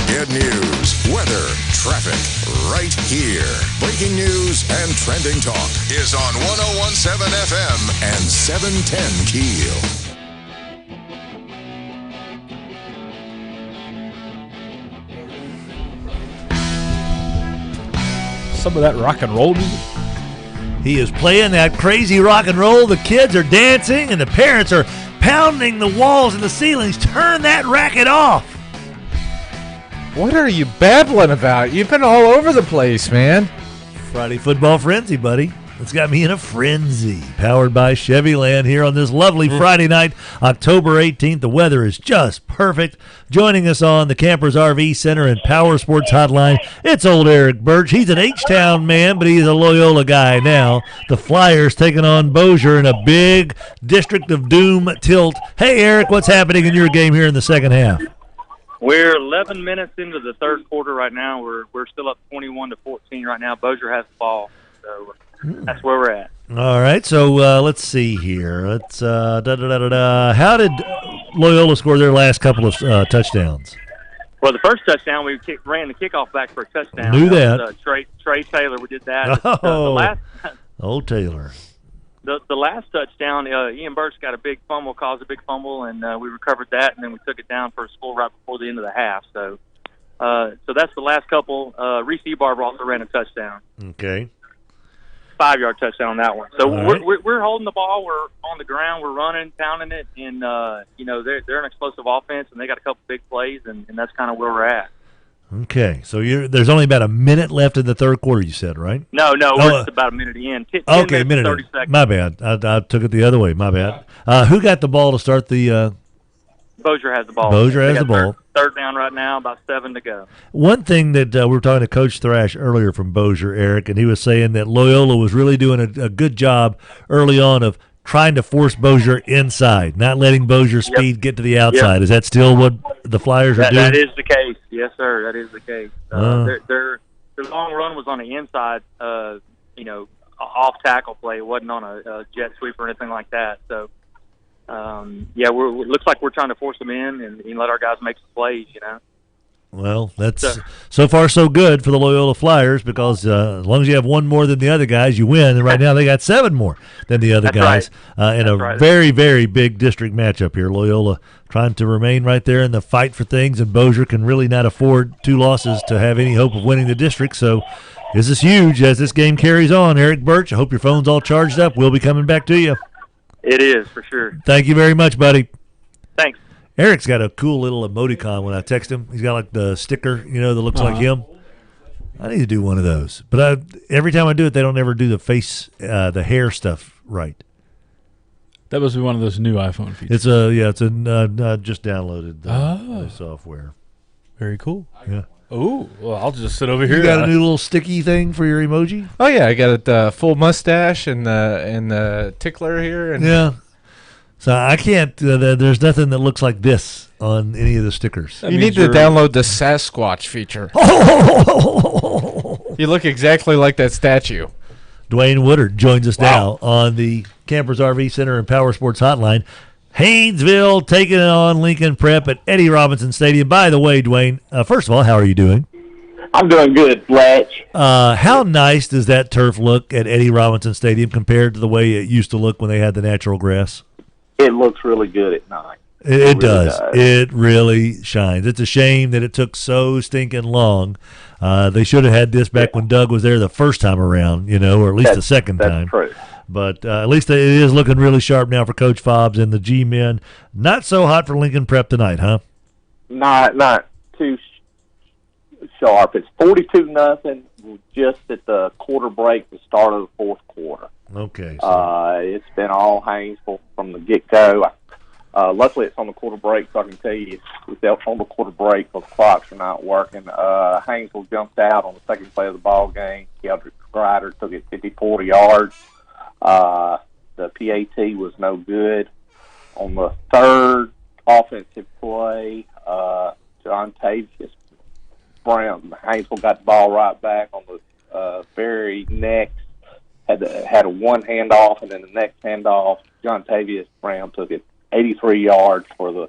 Good news, weather, traffic, right here. Breaking news and trending talk is on 101.7 FM and 710 Keel. Some of that rock and roll music. He is playing that crazy rock and roll. The kids are dancing and the parents are pounding the walls and the ceilings. Turn that racket off. What are you babbling about? You've been all over the place, man. Friday Football Frenzy, buddy. It's got me in a frenzy. Powered by Chevyland here on this lovely Friday night, October 18th. The weather is just perfect. Joining us on the Campers RV Center and Power Sports Hotline, it's old Eric Birch. He's an H-Town man, but he's a Loyola guy now. The Flyers taking on Bossier in a big District of Doom tilt. Hey, Eric, what's happening in your game here in the second half? We're 11 minutes into the third quarter right now. We're still up 21-14 right now. Bossier has the ball, so that's where we're at. All right, so let's see here. Let's How did Loyola score their last couple of touchdowns? Well, the first touchdown, we ran the kickoff back for a touchdown. Knew that. Trey Taylor, we did that. Oh, old Taylor. The last touchdown, Ian Burks got a big fumble, caused a big fumble, and we recovered that, and then we took it down for a score right before the end of the half. So that's the last couple. Reese Ebarb also ran a touchdown. Okay. 5-yard touchdown on that one. So right. we're holding the ball. We're on the ground. We're running, pounding it, and they're an explosive offense, and they got a couple big plays, and that's kind of where we're at. Okay, so there's only about a minute left in the third quarter, you said, right? No, we're just about a minute in. 10 okay, minutes, 30 seconds. My bad. I took it the other way. My bad. Who got the ball to start the Bossier has the ball. Bossier has the ball. Third down right now, about 7 to go. One thing that we were talking to Coach Thrash earlier from Bossier, Eric, and he was saying that Loyola was really doing a good job early on of trying to force Bossier inside, not letting Bossier's speed get to the outside. Yep. Is that still what the Flyers are doing? That is the case. Yes, sir. That is the case. Their long run was on the inside, off tackle play. It wasn't on a jet sweep or anything like that. So, looks like we're trying to force them in and let our guys make some plays, Well, that's so far so good for the Loyola Flyers because as long as you have one more than the other guys, you win. And right now they got 7 more than the other guys in a very, very big district matchup here. Loyola trying to remain right there in the fight for things, and Bossier can really not afford 2 losses to have any hope of winning the district. So this is huge as this game carries on. Eric Birch, I hope your phone's all charged up. We'll be coming back to you. It is, for sure. Thank you very much, buddy. Thanks. Eric's got a cool little emoticon when I text him. He's got like the sticker, that looks like him. I need to do one of those. But every time I do it, they don't ever do the face, the hair stuff right. That must be one of those new iPhone features. It's just downloaded the software. Very cool. Yeah. Oh, well, I'll just sit over here. You got a new little sticky thing for your emoji? Oh yeah, I got a full mustache and the tickler here. And yeah. So I can't. There's nothing that looks like this on any of the stickers. You need to download the Sasquatch feature. You look exactly like that statue. Dwayne Woodard joins us now on the Campers RV Center and Power Sports Hotline. Haynesville taking it on Lincoln Prep at Eddie Robinson Stadium. By the way, Dwayne, first of all, how are you doing? I'm doing good, Fletch. How nice does that turf look at Eddie Robinson Stadium compared to the way it used to look when they had the natural grass? It looks really good at night. It really does. It really shines. It's a shame that it took so stinking long. They should have had this back when Doug was there the first time around, or at least the second time. That's true. But at least it is looking really sharp now for Coach Fobbs and the G-men. Not so hot for Lincoln Prep tonight, huh? Not too sharp. It's 42-0 just at the quarter break, the start of the fourth quarter. Okay. It's been all Haynesville from the get-go. Luckily, it's on the quarter break, so I can tell you it's on the quarter break because the clocks are not working. Haynesville jumped out on the second play of the ball game. Keldrick Grider took it 54 yards. The PAT was no good. On the third offensive play, John Tavius Brown, Haynesville got the ball right back on the very next. Had a one handoff, and then the next handoff, John Tavius Brown took it 83 yards for the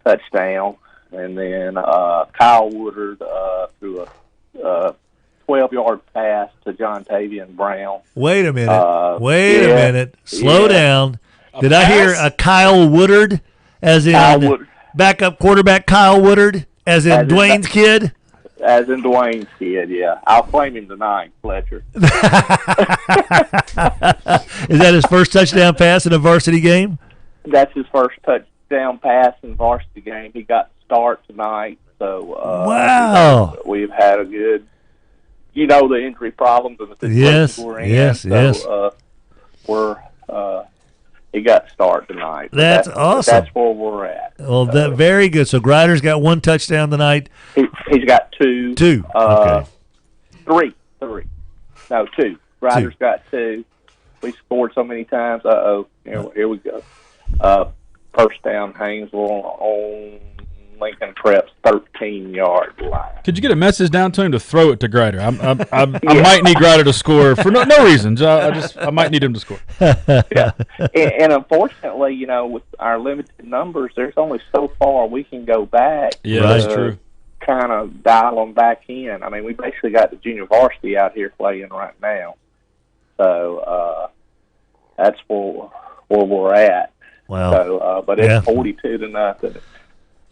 touchdown. And then Kyle Woodard threw a 12-yard pass to John Tavius Brown. Wait a minute. Slow down. Did I hear a Kyle Woodard, as in backup quarterback Kyle Woodard, as in Dwayne's kid? As in Dwayne's kid, yeah. I'll claim him tonight, Fletcher. Is that his first touchdown pass in a varsity game? That's his first touchdown pass in a varsity game. He got the start tonight. So wow. We've had a good, the injury problems and the situations we're in. Yes. He got the start tonight. That's awesome. That's where we're at. Well, very good. So Grider's got one touchdown tonight. He's got two. Okay. Three. No, two. Grider's got two. We scored so many times. Here we go. First down, Haynesville on Lincoln Prep's 13-yard line. Could you get a message down to him to throw it to Grider? I might need Grider to score for no reasons. I might need him to score. Yeah, and unfortunately, with our limited numbers, there's only so far we can go back. Yeah, that's true. Kind of dial them back in. I mean, we basically got the junior varsity out here playing right now, so that's where we're at. Wow. So, but it's 42-0.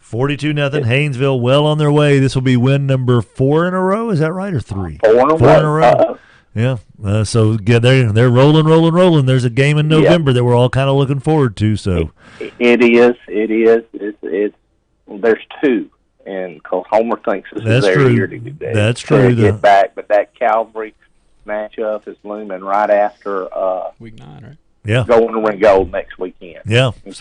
42-0. Haynesville well on their way. This will be win number 4 in a row. Is that right, or 3? 4 in a row. Yeah. So they're rolling. There's a game in November that we're all kind of looking forward to. So it is. It's there's 2, and because Homer thinks this is their year to get That's true. Get back, but that Calvary matchup is looming right after week 9, right? Yeah. Going to win gold next weekend. Yeah. And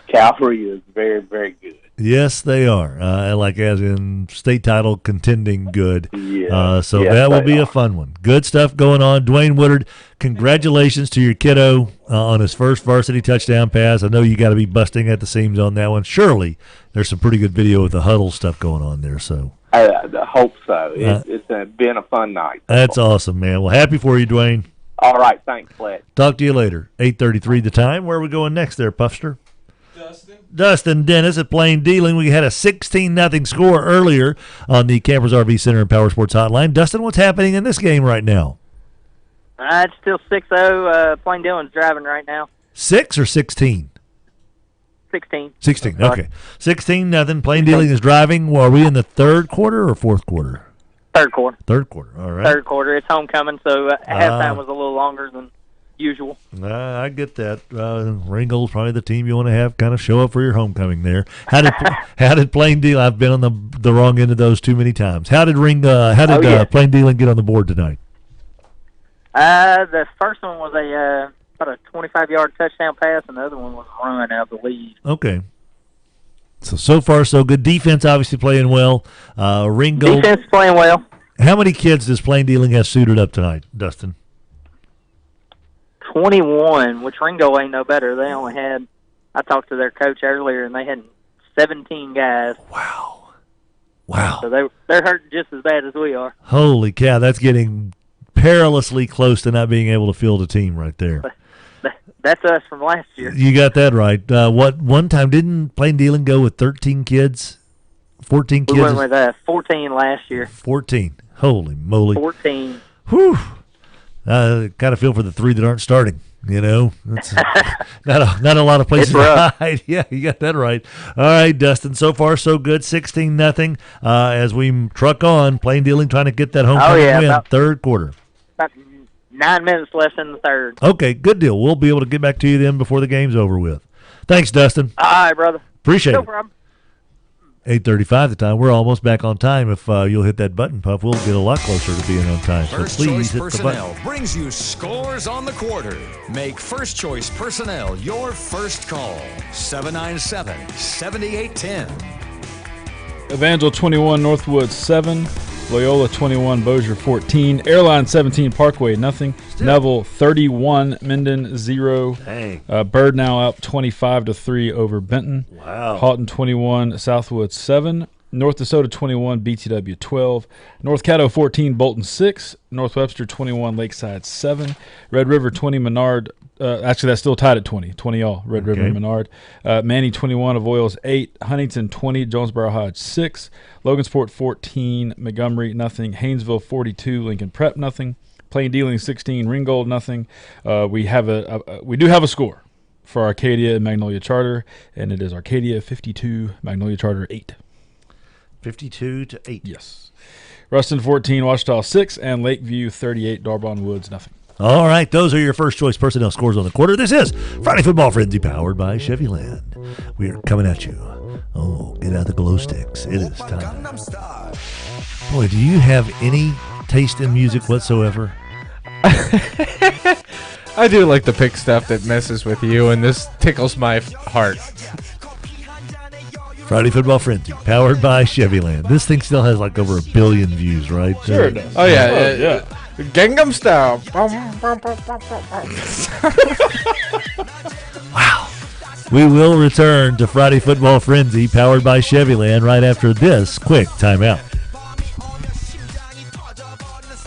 Calvary is very, very good. Yes, they are. Like as in state title contending good. Yeah. So Yes, that will they be are. a fun one. Good stuff going on. Dwayne Woodard, congratulations to your kiddo on his first varsity touchdown pass. I know you got to be busting at the seams on that one. Surely there's some pretty good video with the huddle stuff going on there. So I hope so. It's been a fun night. that's awesome, man. Well, happy for you, Dwayne. All right. Thanks, Fletch. Talk to you later. 8:33 the time. Where are we going next there, Puffster? Dustin Dennis at Plain Dealing. We had a 16-0 score earlier on the Campers RV Center and Power Sports Hotline. Dustin, what's happening in this game right now? It's still 6-0. Plain Dealin's driving right now. 6 or 16? 16. 16, okay. 16-0. Plain Dealing is driving. Well, are we in the third quarter or fourth quarter? Third quarter. Third quarter, all right. Third quarter. It's homecoming, so halftime was a little longer than usual. I get that. Ringgold's probably the team you want to have kind of show up for your homecoming there. How did Plain Dealing? I've been on the wrong end of those too many times. How did Plain Dealing get on the board tonight? The first one was about a 25-yard touchdown pass, and the other one was a run, I believe. Okay. So far, so good. Defense obviously playing well. Ringgold. Defense playing well. How many kids does Plain Dealing have suited up tonight, Dustin? 21, which Ringo ain't no better. They only had, I talked to their coach earlier, and they had 17 guys. Wow. So they're hurting just as bad as we are. Holy cow, that's getting perilously close to not being able to field a team right there. That's us from last year. You got that right. What one time didn't Plain Dealing go with 13 kids? 14 kids? We went with 14 last year. 14. Holy moly. 14. Whew. Kind of feel for the three that aren't starting. You know, it's not a lot of places to hide. Yeah, you got that right. All right, Dustin. So far, so good. 16-0. As we truck on, Plain Dealing trying to get that homecoming win. Third quarter. About 9 minutes left in the third. Okay, good deal. We'll be able to get back to you then before the game's over with. Thanks, Dustin. All right, brother. Appreciate no it. Problem. 8:35 the time. We're almost back on time. If you'll hit that button, Puff, we'll get a lot closer to being on time. So First please Choice hit the button. Personnel brings you scores on the quarter. Make First Choice Personnel your first call. 797-7810. Evangel 21, Northwood 7, Loyola 21, Bossier 14, Airline 17, Parkway nothing, Neville 31, Minden 0. Dang. Bird now up 25-3 over Benton. Wow. Houghton 21, Southwood 7, North DeSoto 21, BTW 12, North Caddo 14, Bolton 6, North Webster 21, Lakeside 7, Red River 20, Menard. Actually, that's still tied at 20 all. Red River and Menard. Manny 21, Avoyles 8, Huntington 20, Jonesboro Hodge 6, Logansport 14, Montgomery nothing, Haynesville 42, Lincoln Prep nothing, Plain Dealing 16, Ringgold nothing. We do have a score for Arcadia and Magnolia Charter, and it is Arcadia 52, Magnolia Charter 8. 52-8. Yes. Ruston 14, Washita 6, and Lakeview 38, Darbon Woods nothing. All right, those are your First Choice Personnel scores on the quarter. This is Friday Football Frenzy, powered by Chevy Land. We are coming at you. Oh, get out the glow sticks. It is time. Boy, do you have any taste in music whatsoever? I do like to pick stuff that messes with you, and this tickles my heart. Friday Football Frenzy, powered by Chevy Land. This thing still has like over 1 billion views, right? Sure it does. Oh, yeah. Gangnam Style. Wow. We will return to Friday Football Frenzy, powered by Chevy Land, right after this quick timeout.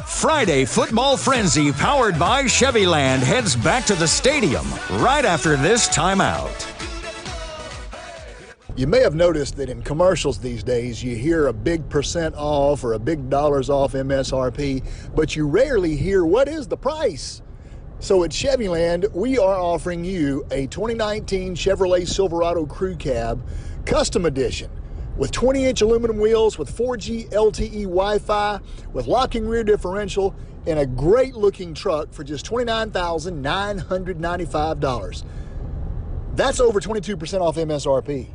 Friday Football Frenzy, powered by Chevy Land, heads back to the stadium right after this timeout. You may have noticed that in commercials these days you hear a big % off or a big dollars off MSRP, but you rarely hear what is the price. So at Chevyland, we are offering you a 2019 Chevrolet Silverado Crew Cab Custom Edition with 20-inch aluminum wheels with 4G LTE Wi-Fi with locking rear differential in a great-looking truck for just $29,995. That's over 22% off MSRP.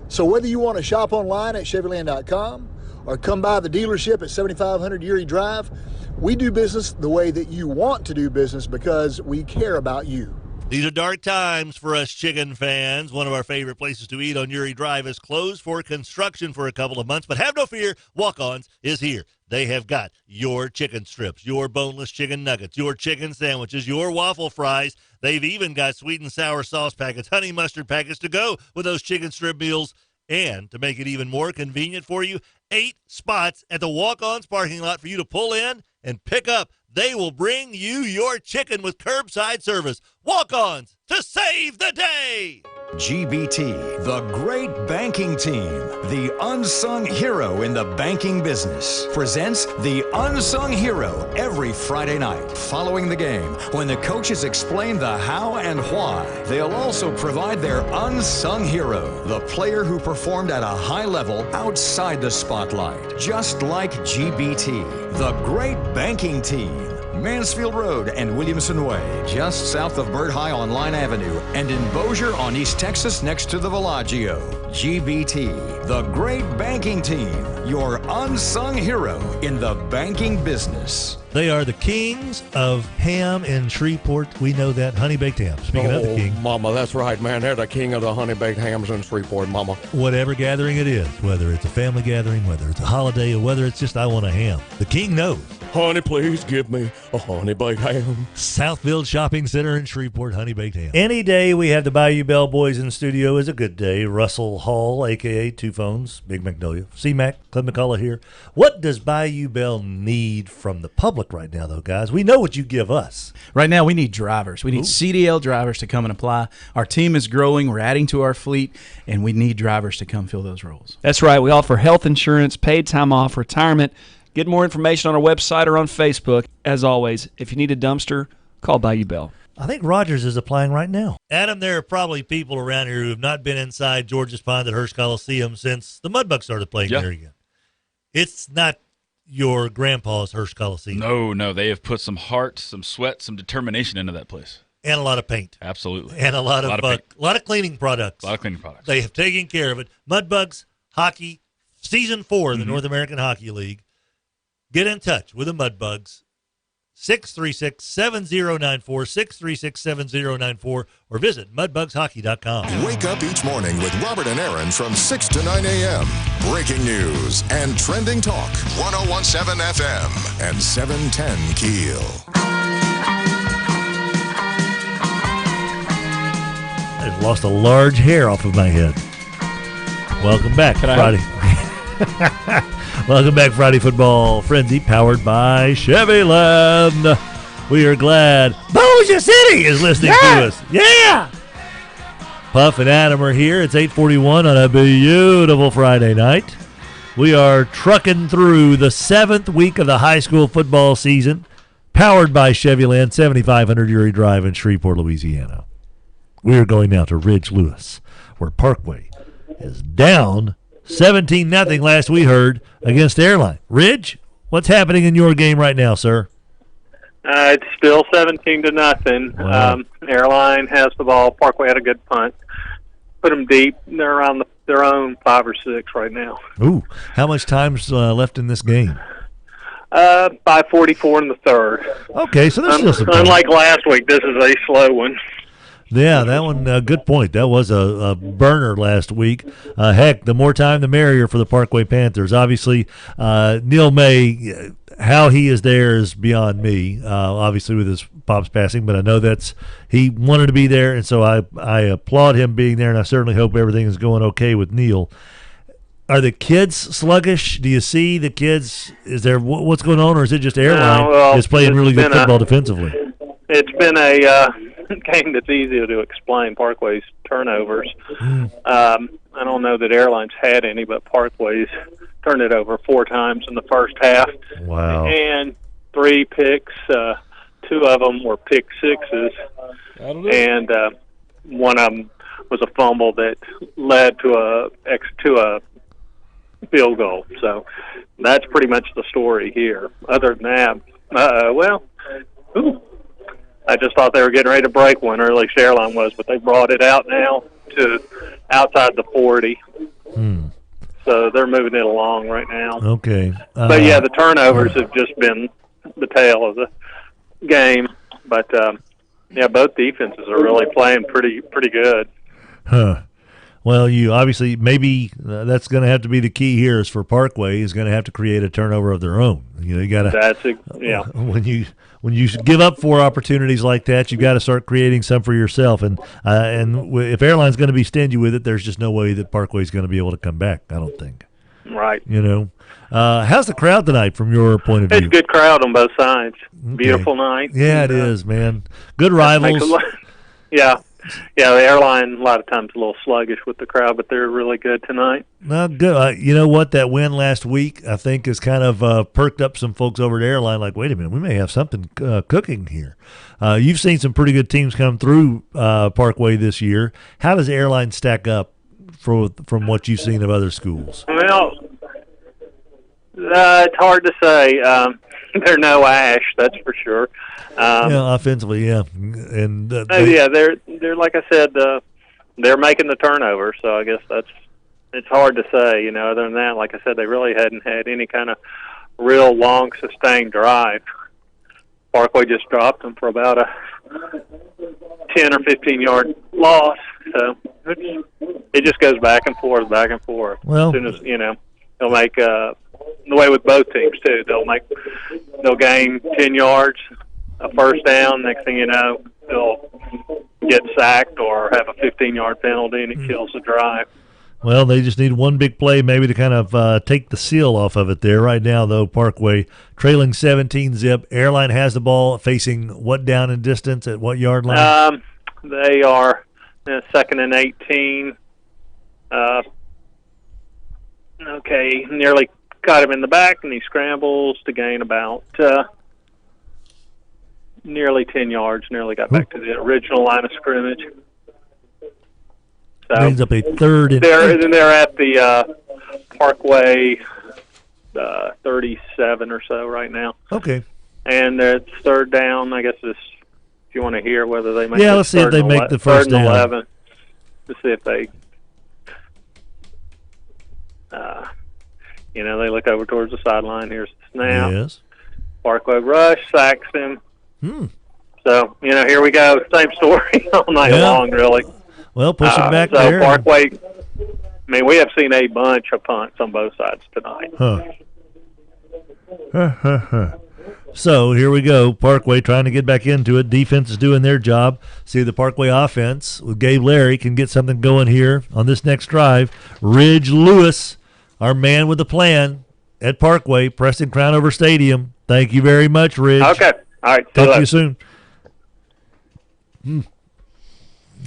So whether you want to shop online at Chevyland.com or come by the dealership at 7500 Erie Drive, we do business the way that you want to do business because we care about you. These are dark times for us chicken fans. One of our favorite places to eat on Uri Drive is closed for construction for a couple of months. But have no fear, Walk-Ons is here. They have got your chicken strips, your boneless chicken nuggets, your chicken sandwiches, your waffle fries. They've even got sweet and sour sauce packets, honey mustard packets to go with those chicken strip meals. And to make it even more convenient for you, 8 spots at the Walk-Ons parking lot for you to pull in and pick up. They will bring you your chicken with curbside service. Walk-Ons to save the day. GBT, the great banking team, the unsung hero in the banking business, presents the Unsung Hero every Friday night following the game when the coaches explain the how and why. They'll also provide their unsung hero, the player who performed at a high level outside the spotlight, just like GBT, the great banking team. Mansfield Road and Williamson Way, just south of Bird High on Line Avenue, and in Bossier on East Texas next to the Villaggio. GBT, the great banking team, your unsung hero in the banking business. They are the kings of ham in Shreveport. We know that. Honey baked ham. Speaking of the king. Mama, that's right, man. They're the king of the honey baked hams in Shreveport, Mama. Whatever gathering it is, whether it's a family gathering, whether it's a holiday, or whether it's just I want a ham, the king knows. Honey, please give me a honey baked ham. Southfield Shopping Center in Shreveport, honey baked ham. Any day we have the Bayou Bell boys in the studio is a good day. Russell Hall, a.k.a. Two Phones, Big Magnolia, C-Mac, Clint McCullough here. What does Bayou Bell need from the public right now, though, guys? We know what you give us. Right now, we need drivers. We need CDL drivers to come and apply. Our team is growing. We're adding to our fleet, and we need drivers to come fill those roles. That's right. We offer health insurance, paid time off, retirement. Get more information on our website or on Facebook. As always, if you need a dumpster, call Bayou Bell. I think Rogers is applying right now. Adam, there are probably people around here who have not been inside George's Pond at Hearst Coliseum since the Mudbugs started playing there again. It's not your grandpa's Hearst Coliseum. No. They have put some heart, some sweat, some determination into that place. And a lot of paint. Absolutely. And a lot of cleaning products. A lot of cleaning products. They have taken care of it. Mudbugs Hockey, Season 4 of the North American Hockey League. Get in touch with the Mudbugs. 636-7094, 636-7094, or visit mudbugshockey.com. Wake up each morning with Robert and Aaron from 6 to 9 a.m. Breaking news and trending talk. 101.7 FM and 710 Keel. I've lost a large hair off of my head. Welcome back, Friday. Welcome back, Friday Football Frenzy, powered by Chevyland. We are glad Bossier City is listening to us. Yeah! Puff and Adam are here. It's 8:41 on a beautiful Friday night. We are trucking through the 7th week of the high school football season, powered by Chevyland, 7500 Uri Drive in Shreveport, Louisiana. We are going now to Ridge Lewis, where Parkway is down 17-0 last we heard against Airline. Ridge, what's happening in your game right now, sir? It's still 17-0. Wow. Airline has the ball. Parkway had a good punt. Put them deep. They're around their own 5 or 6 right now. Ooh, how much time's left in this game? 5:44 in the third. Okay, so there's still some time. Unlike last week, this is a slow one. Yeah, that one, good point. That was a burner last week. Heck, the more time, the merrier for the Parkway Panthers. Obviously, Neil May, how he is there is beyond me, obviously with his pop's passing, but I know he wanted to be there, and so I applaud him being there, and I certainly hope everything is going okay with Neil. Are the kids sluggish? Do you see the kids? Is there what's going on, or is it just Airline is playing really good football defensively? It's been a game that's easy to explain. Parkway's turnovers. I don't know that Airlines had any, but Parkway's turned it over 4 times in the first half. Wow! And 3 picks. 2 of them were pick sixes, and one of them was a fumble that led to a field goal. So that's pretty much the story here. Other than that, I just thought they were getting ready to break one, or at least Airline was, but they brought it out now to outside the 40. So they're moving it along right now. Okay. But, yeah, the turnovers have just been the tail of the game. But Yeah, both defenses are really playing pretty good. Huh. Well, you obviously maybe that's going to have to be the key here. Is for Parkway is going to have to create a turnover of their own. You got to. When you give up 4 opportunities like that, you've got to start creating some for yourself. And if Airline's going to be stingy with it, there's just no way that Parkway's going to be able to come back. I don't think. Right. How's the crowd tonight from your point of view? It's a good crowd on both sides. Beautiful night. Yeah, it is, man. Good rivals. Yeah, the Airline a lot of times a little sluggish with the crowd, but they're really good tonight. Not good. You know what? That win last week, I think, has kind of perked up some folks over at Airline. Like, wait a minute, we may have something cooking here. You've seen some pretty good teams come through Parkway this year. How does Airline stack up from what you've seen of other schools? Well, it's hard to say. They're no Ash, that's for sure. Offensively, yeah, and they're like I said, they're making the turnover. So I guess it's hard to say. Other than that, like I said, they really hadn't had any kind of real long sustained drive. Parkway just dropped them for about a 10 or 15 yard loss. So it just goes back and forth. Well, as soon as they'll make the way with both teams too. They'll gain 10 yards, a first down. Next thing you know, they'll get sacked or have a 15-yard penalty, and it kills the drive. Well, they just need one big play maybe to kind of take the seal off of it there. Right now, though, Parkway trailing 17-zip. Airline has the ball facing what down in distance at what yard line? They are 2nd and 18. Nearly caught him in the back, and he scrambles to gain about nearly 10 yards. Nearly got back to the original line of scrimmage. So brings up a 3rd and they're at the Parkway 37 or so right now. Okay. And it's 3rd down. I guess if you want to hear whether they make let's see if they make the first 3rd and down. 11 to see if they they look over towards the sideline. Here's the snap. Yes. Parkway rush, sacks him. So, here we go. Same story all night long, really. Well, pushing back so there. Parkway, we have seen a bunch of punts on both sides tonight. So here we go. Parkway trying to get back into it. Defense is doing their job. See the Parkway offense with Gabe Larry can get something going here on this next drive. Ridge Lewis, our man with the plan at Parkway, Preston Crownover Stadium. Thank you very much, Ridge. Okay. All right. Talk to you soon.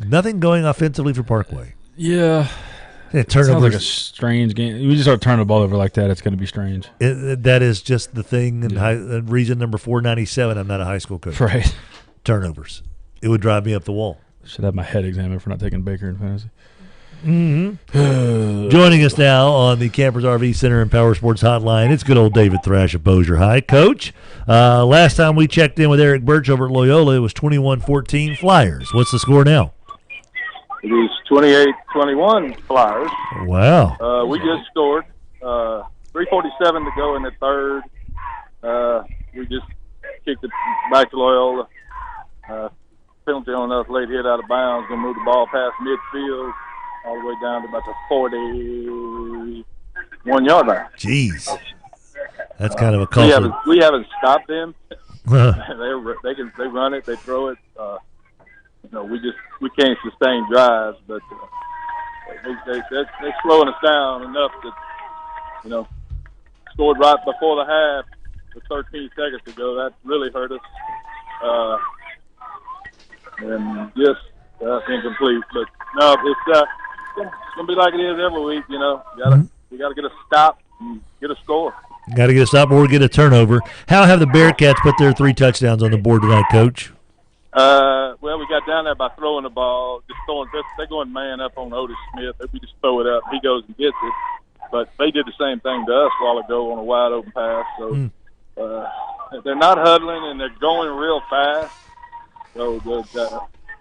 Nothing going offensively for Parkway. Yeah. It sounds like a strange game. You just start turning the ball over like that, it's going to be strange. That is just the thing. And reason number 497, I'm not a high school coach. Right. Turnovers. It would drive me up the wall. Should have my head examined for not taking Baker in fantasy. Joining us now on the Campers RV Center and Power Sports Hotline, it's good old David Thrash of Bossier High. Coach, last time we checked in with Eric Birch over at Loyola, it was 21-14 Flyers. What's the score now? It is 28-21 Flyers. Wow. We just scored. 3:47 to go in the third. We just kicked it back to Loyola. Penalty on us, late hit out of bounds. Going to move the ball past midfield all the way down to about the 41-yard line. Jeez. That's kind of a call. We haven't stopped them. They run it, they throw it. We can't sustain drives, but they're slowing us down enough that scored right before the half with 13 seconds to go. That really hurt us, and just incomplete. But no, it's gonna be like it is every week. We gotta get a stop and get a score. Got to get a stop or get a turnover. How have the Bearcats put their 3 touchdowns on the board tonight, Coach? Well, we got down there by throwing the ball, they're going man up on Otis Smith. We just throw it up, he goes and gets it. But they did the same thing to us a while ago on a wide open pass. So they're not huddling and they're going real fast. So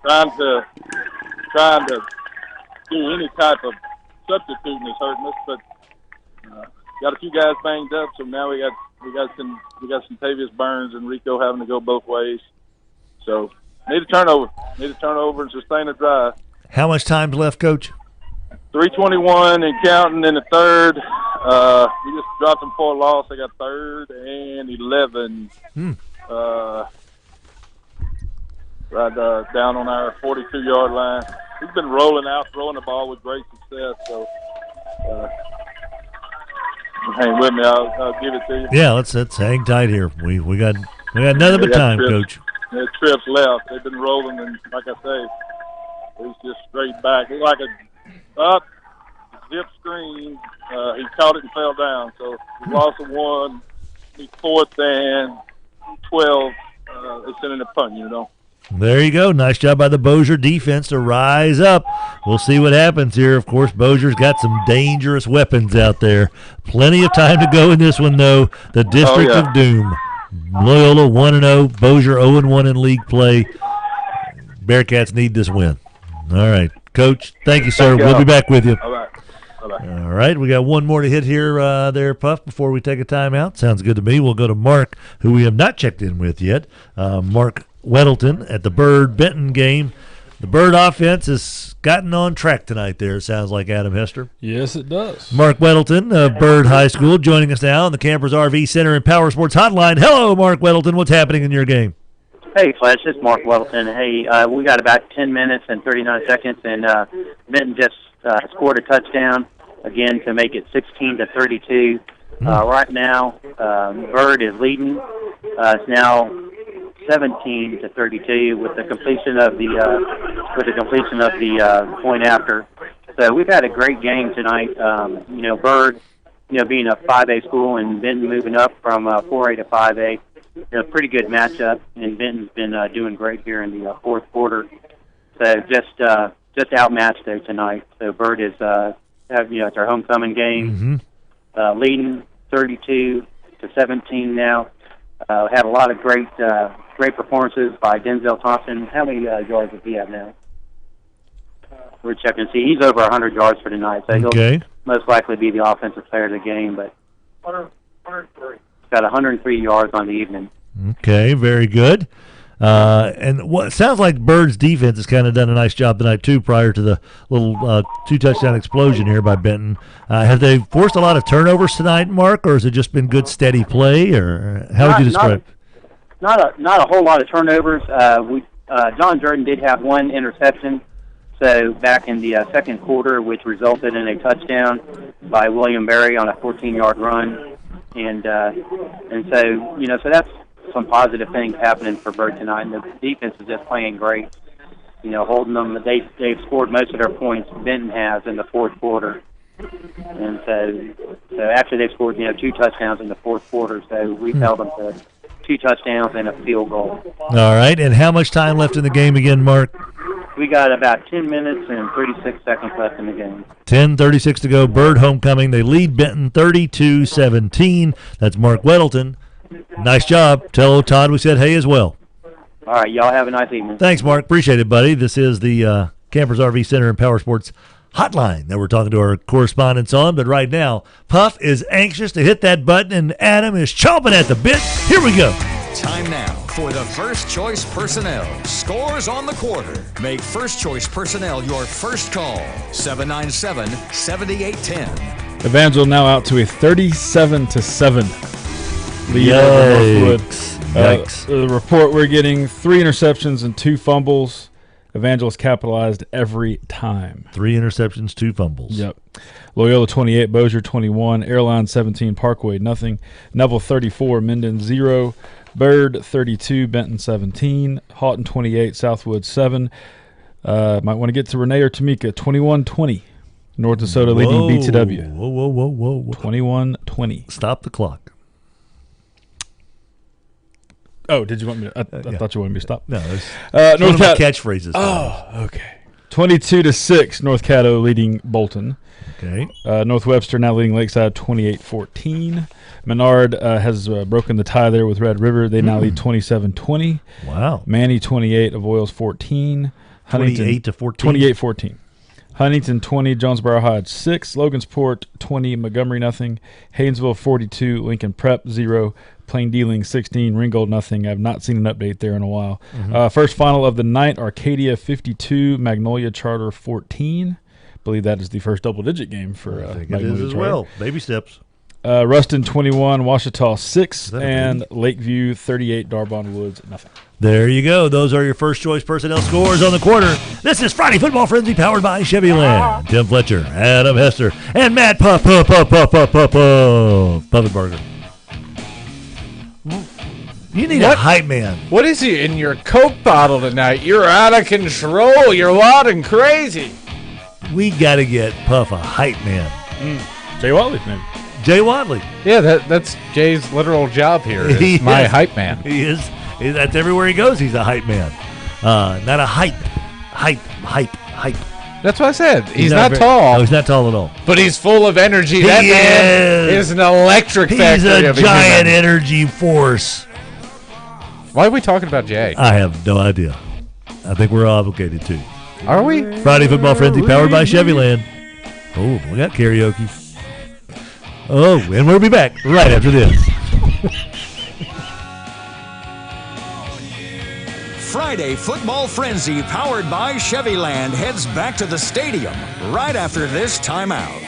trying to do any type of substituting is hurting us. But got a few guys banged up, so now we got some Tavius Burns and Rico having to go both ways. So Need a turnover. Need a turnover and sustain a drive. How much time's left, Coach? 3:21 and counting in the third. We just dropped them for a loss. They got 3rd and 11. Right down on our 42-yard line. He's been rolling out, throwing the ball with great success. So hang with me. I'll give it to you. Yeah, let's hang tight here. We got nothing but time, Coach. There's trips left. They've been rolling, and like I say, it's just straight back. It's like a up zip screen. He caught it and fell down. So he lost a 1. He's 4th and 12. It's in the punt, you know. There you go. Nice job by the Bossier defense to rise up. We'll see what happens here. Of course, Bossier's got some dangerous weapons out there. Plenty of time to go in this one, though. The District of Doom. Loyola 1-0. Bossier 0-1 in league play. Bearcats need this win. All right. Coach, thank you, sir. We'll be back with you. All right. Bye-bye. All right. We got one more to hit here there, Puff, before we take a timeout. Sounds good to me. We'll go to Mark, who we have not checked in with yet. Mark Weddleton at the Bird Benton game. The Bird offense has gotten on track tonight there, it sounds like, Adam Hester. Yes, it does. Mark Weddleton of Bird High School joining us now on the Campers RV Center and Power Sports Hotline. Hello, Mark Weddleton. What's happening in your game? Hey, Fletch. It's Mark Weddleton. Hey, we got about 10 minutes and 39 seconds, and Benton just scored a touchdown again to make it 16-32. Right now, Bird is leading. It's now 17-32 with the completion of the point after. So we've had a great game tonight. Bird, being a 5A school and Benton moving up from 4A to 5A, pretty good matchup. And Benton's been doing great here in the fourth quarter. So just outmatched there tonight. So Bird is it's our homecoming game, leading 32-17 now. Had a lot of great performances by Denzel Thompson. How many yards does he have now? We're checking to see. He's over 100 yards for tonight, so he'll most likely be the offensive player of the game. But 103. He's got 103 yards on the evening. Okay, very good. And what sounds like Bird's defense has kind of done a nice job tonight too. Prior to the little 2-touchdown explosion here by Benton, have they forced a lot of turnovers tonight, Mark, or has it just been good steady play? Or how would you describe? Not a whole lot of turnovers. John Jordan did have one interception, so back in the second quarter, which resulted in a touchdown by William Berry on a 14-yard run, and so so that's some positive things happening for Bird tonight. And the defense is just playing great. Holding them. They've scored most of their points. Benton has in the fourth quarter, and so actually they've scored 2 touchdowns in the fourth quarter. So we've held them to 2 touchdowns and a field goal. All right. And how much time left in the game again, Mark? We got about 10 minutes and 36 seconds left in the game. 10:36 to go. Bird homecoming. They lead Benton 32-17. That's Mark Weddleton. Nice job. Tell Todd we said hey as well. All right. Y'all have a nice evening. Thanks, Mark. Appreciate it, buddy. This is the Campers RV Center and Power Sports Hotline that we're talking to our correspondents on. But right now, Puff is anxious to hit that button, and Adam is chomping at the bit. Here we go. Time now for the First Choice Personnel. Scores on the quarter. Make First Choice Personnel your first call. 797-7810. Evangel now out to a 37-7 lead over Northwood. Yikes. The report we're getting: 3 interceptions and 2 fumbles. Evangel has capitalized every time. 3 interceptions, 2 fumbles. Yep. Loyola 28, Bossier 21, Airline 17, Parkway nothing, Neville 34, Minden 0, Bird 32, Benton 17, Houghton 28, Southwood 7. Might want to get to Renee or Tamika. 21-20. North Dakota leading BTW. Whoa. 21-20. Stop the clock. Oh, did you want me to? I thought you wanted me to stop. No, it's one of my catchphrases. Oh, okay. 22-6, North Caddo leading Bolton. Okay. North Webster now leading Lakeside 28-14. Menard has broken the tie there with Red River. They now lead 27-20. Wow. Manny 28, Avoyles 14. 28-14. 28-14. Huntington 20, Jonesboro High 6, Logansport 20, Montgomery nothing, Haynesville 42, Lincoln Prep 0, Plain Dealing 16, Ringgold nothing. I've not seen an update there in a while. First final of the night, Arcadia 52, Magnolia Charter 14. I believe that is the first double-digit game for I think Magnolia it is as Charter. well. Baby steps. Ruston 21, Washita 6, and Lakeview 38, Darbon Woods nothing. There you go. Those are your first choice personnel scores on the quarter. This is Friday Football Frenzy powered by Chevy Land. Tim Fletcher, Adam Hester, and Matt Puffenberger. You need a hype man. What is he in your Coke bottle tonight? You're out of control. You're loud and crazy. We got to get Puff a hype man. Jay Wadley, maybe. Jay Wadley. Yeah, that's Jay's literal job here. Is my hype man. He is. That's everywhere he goes. He's a hype man. Not a hype. That's what I said. He's not tall. No, he's not tall at all. But he's full of energy. That man is an electric factory. He's a giant energy force. Why are we talking about Jay? I have no idea. I think we're obligated to. Are we? Friday Football Frenzy powered by Chevy Land. Oh, we got karaoke. Oh, and we'll be back right after this. Friday Football Frenzy powered by Chevy Land heads back to the stadium right after this timeout.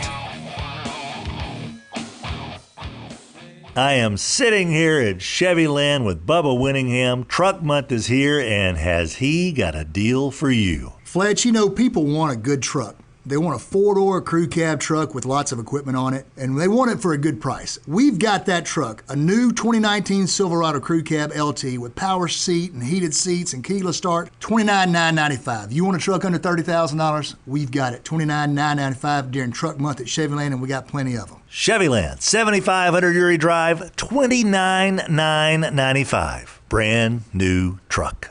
I am sitting here at Chevy Land with Bubba Winningham. Truck Month is here, and has he got a deal for you? Fletch, you know, people want a good truck. They want a four-door crew cab truck with lots of equipment on it, and they want it for a good price. We've got that truck, a new 2019 Silverado Crew Cab LT with power seat and heated seats and keyless start, $29,995. You want a truck under $30,000? We've got it, $29,995 during Truck Month at Chevy Land, and we got plenty of them. Chevy Land, 7500 Uri Drive, $29,995. Brand new truck.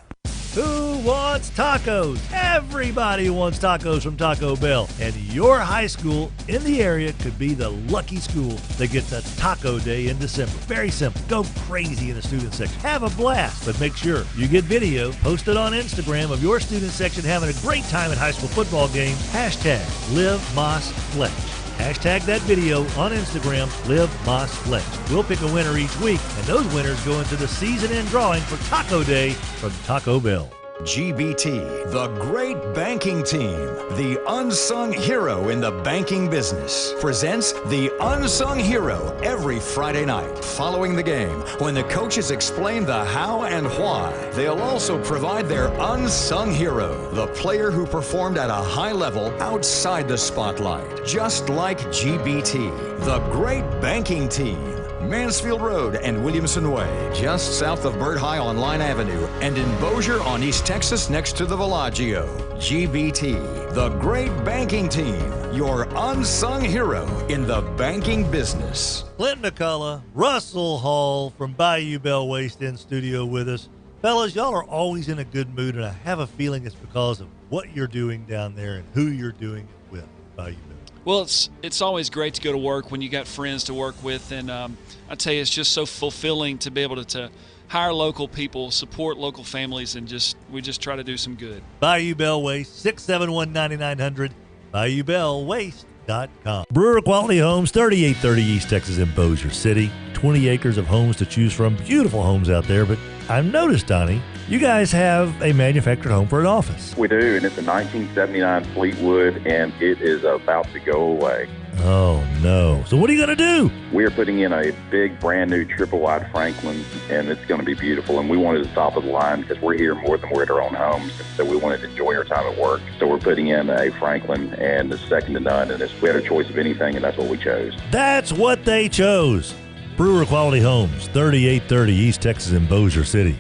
Who wants tacos? Everybody wants tacos from Taco Bell. And your high school in the area could be the lucky school that gets a taco day in December. Very simple. Go crazy in the student section. Have a blast, but make sure you get video posted on Instagram of your student section having a great time at high school football game. Hashtag #LiveMossFletch. Hashtag that video on Instagram, #LiveMossFletch. We'll pick a winner each week, and those winners go into the season-end drawing for Taco Day from Taco Bell. GBT, the great banking team, the unsung hero in the banking business, presents the Unsung Hero every Friday night following the game when the coaches explain the how and why. They'll also provide their unsung hero, the player who performed at a high level outside the spotlight, just like GBT, the great banking team. Mansfield Road and Williamson Way, just south of Bird High on Line Avenue, and in Bossier on East Texas next to the Villaggio. GBT, the great banking team, your unsung hero in the banking business. Clint McCullough, Russell Hall from Bayou Bell Waste in studio with us. Fellas, y'all are always in a good mood, and I have a feeling it's because of what you're doing down there and who you're doing it with, Bayou Bell. Well, it's always great to go to work when you got friends to work with, and I tell you, it's just so fulfilling to be able to hire local people, support local families, and we just try to do some good. Bayou Bell Waste, 671-9900, BayouBellWaste.com. Brewer Quality Homes, 3830 East Texas in Bossier City. 20 acres of homes to choose from. Beautiful homes out there, but I've noticed, Donnie, you guys have a manufactured home for an office. We do, and it's a 1979 Fleetwood, and it is about to go away. Oh, no. So what are you going to do? We're putting in a big, brand new triple-wide Franklin, and it's going to be beautiful, and we wanted the top of the line because we're here more than we're at our own homes, so we wanted to enjoy our time at work. So we're putting in a Franklin, and it's second to none, and we had a choice of anything, and that's what we chose. That's what they chose. Brewer Quality Homes, 3830 East Texas in Bossier City.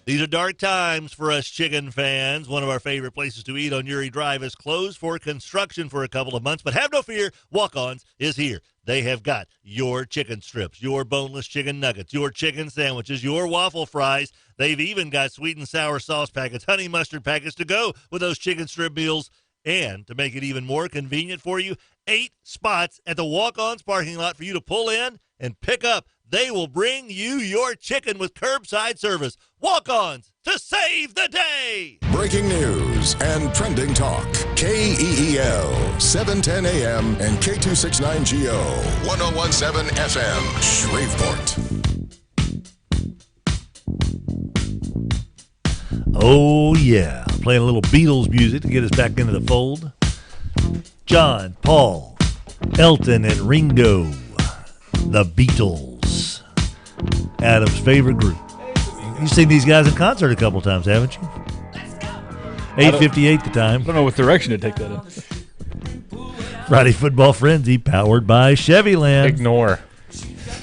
These are dark times for us chicken fans. One of our favorite places to eat on Uri Drive is closed for construction for a couple of months, but have no fear, Walk-Ons is here. They have got your chicken strips, your boneless chicken nuggets, your chicken sandwiches, your waffle fries. They've even got sweet and sour sauce packets, honey mustard packets to go with those chicken strip meals. And to make it even more convenient for you, 8 spots at the Walk-Ons parking lot for you to pull in and pick up. They will bring you your chicken with curbside service. Walk-Ons to save the day. Breaking news and trending talk. KEEL, 710 AM and K269GO, 1017 FM, Shreveport. Oh, yeah. Playing a little Beatles music to get us back into the fold. John, Paul, Elton, and Ringo. The Beatles. Adam's favorite group. You've seen these guys in concert a couple times, haven't you? 8:58 the time. I don't know what direction to take that in. Friday Football Frenzy, powered by Chevyland. Ignore.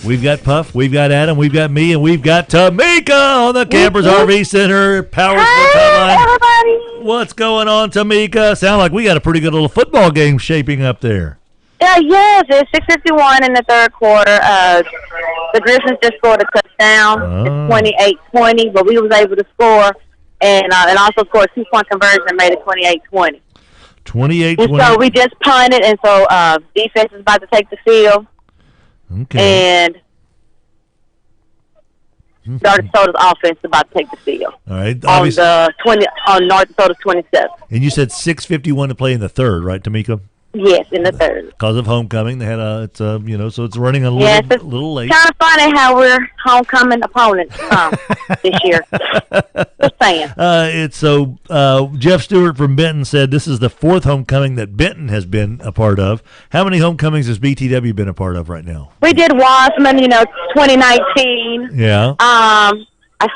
We've got Puff, we've got Adam, we've got me, and we've got Tamika on the Campers RV Center Power Sports Hotline. Everybody. What's going on, Tamika? Sound like we got a pretty good little football game shaping up there. Yes, it's 6:51 in the third quarter. The Griffins just scored a touchdown. It's 28-20, but we was able to score and also scored a 2-point conversion and made it 28-20. 28-20. And so we just punted, and so defense is about to take the field. Okay. And North Dakota's offense is about to take the field. All right. On North Dakota's 27. And you said 6:51 to play in the third, right, Tamika? Yes, in the third. Because of homecoming, they had so it's running a Yes, it's little late. kind of funny how we're homecoming opponents this year. Just saying. Jeff Stewart from Benton said this is the fourth homecoming that Benton has been a part of. How many homecomings has BTW been a part of right now? We did Wasserman, 2019. Yeah. I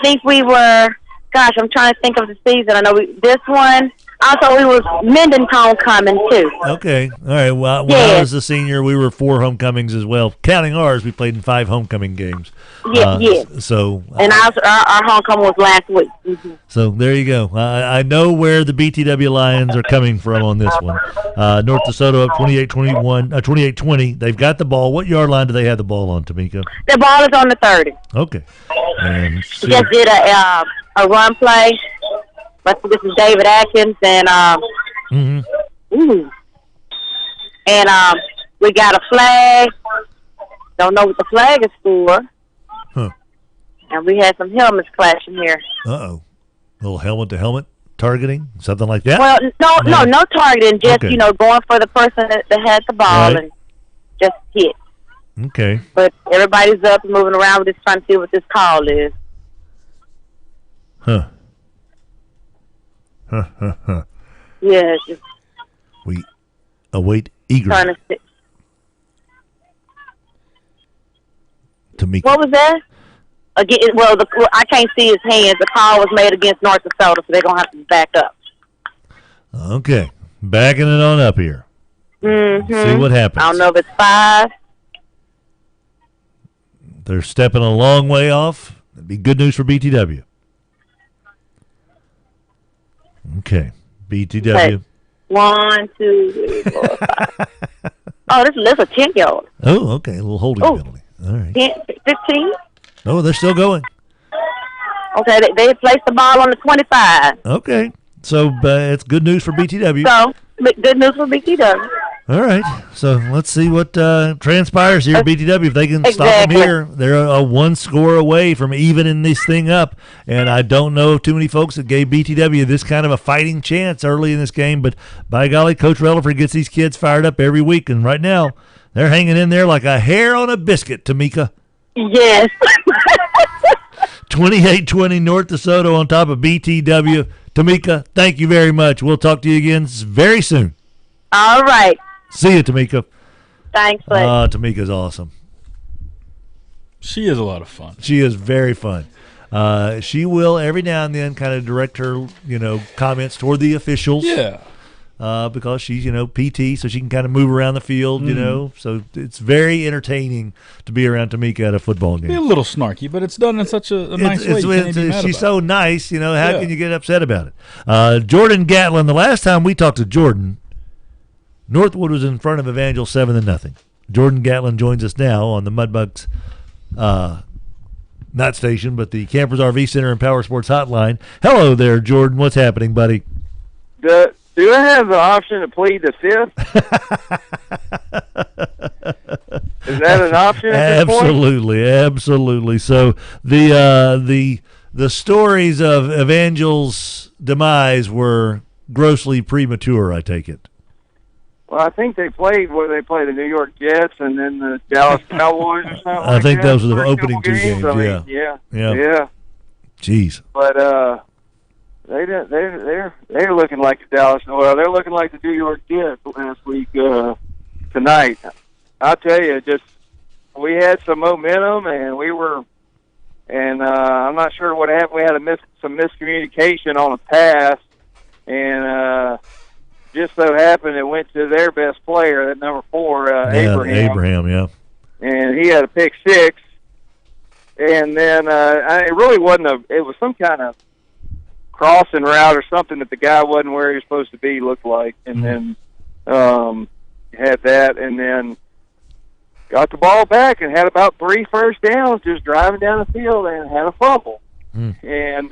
think we were. Gosh, I'm trying to think of the season. I know this one. Also, we was Minden homecoming too. Okay, all right. Well, when I was a senior, we were 4 homecomings as well. Counting ours, we played in 5 homecoming games. Yes. So. And our homecoming was last week. Mm-hmm. So there you go. I know where the BTW Lions are coming from on this one. North DeSoto up 28-20. They've got the ball. What yard line do they have the ball on, Tamika? The ball is on the 30. Okay. And we just did a run play. But this is David Atkins, and we got a flag. Don't know what the flag is for. Huh. And we had some helmets clashing here. Uh-oh. Little helmet-to-helmet targeting? Something like that? Well, no targeting. Just, going for the person that had the ball and just hit. Okay. But everybody's up and moving around. We're just trying to see what this call is. Huh. Yeah. We await eagerly. Trying to see. Tamika. What was that? Again, I can't see his hands. The call was made against North Dakota, so they're going to have to back up. Okay. Backing it on up here. Mm-hmm. See what happens. I don't know if it's 5. They're stepping a long way off. That'd be good news for BTW. Okay. BTW. Okay. 1, 2, 3, 4, 5. Oh, this is a 10-yard. Oh, okay. A little holding penalty. All right. 10, 15? Oh, they're still going. Okay, they placed the ball on the 25. Okay. So it's good news for BTW. So, good news for BTW. All right. So let's see what transpires here at BTW. If they can stop them here, they're a 1 score away from evening this thing up. And I don't know too many folks that gave BTW this kind of a fighting chance early in this game. But by golly, Coach Relaford gets these kids fired up every week. And right now, they're hanging in there like a hair on a biscuit, Tamika. Yes. 28-20 North DeSoto on top of BTW. Tamika, thank you very much. We'll talk to you again very soon. All right. See you, Tamika. Thanks, Blake. Tamika's awesome. She is a lot of fun. She is very fun. She will every now and then kind of direct her, comments toward the officials. Yeah. Because she's, PT, so she can kind of move around the field, So it's very entertaining to be around Tamika at a football game. Be a little snarky, but it's done in such a nice way. She's so nice, how can you get upset about it? Jordan Gatlin, the last time we talked to Jordan, Northwood was in front of Evangel 7-0. Jordan Gatlin joins us now on the Mudbugs, not station, but the Campers RV Center and Power Sports Hotline. Hello there, Jordan. What's happening, buddy? Do I have the option to plead the fifth? Is that an option at this point? Absolutely. So the stories of Evangel's demise were grossly premature, I take it. Well, I think they played the New York Jets and then the Dallas Cowboys or something. I think those were the opening 2 games. Yeah. Jeez. But they're looking like the Dallas. Well, they're looking like the New York Jets last week. Tonight, I'll tell you, just we had some momentum, and I'm not sure what happened. We had some miscommunication on a pass, and just so happened it went to their best player, that number 4, Abraham, yeah. And he had a pick 6. And then it really wasn't it was some kind of crossing route or something that the guy wasn't where he was supposed to be, looked like. And then had that, and then got the ball back and had about 3 first downs just driving down the field and had a fumble. And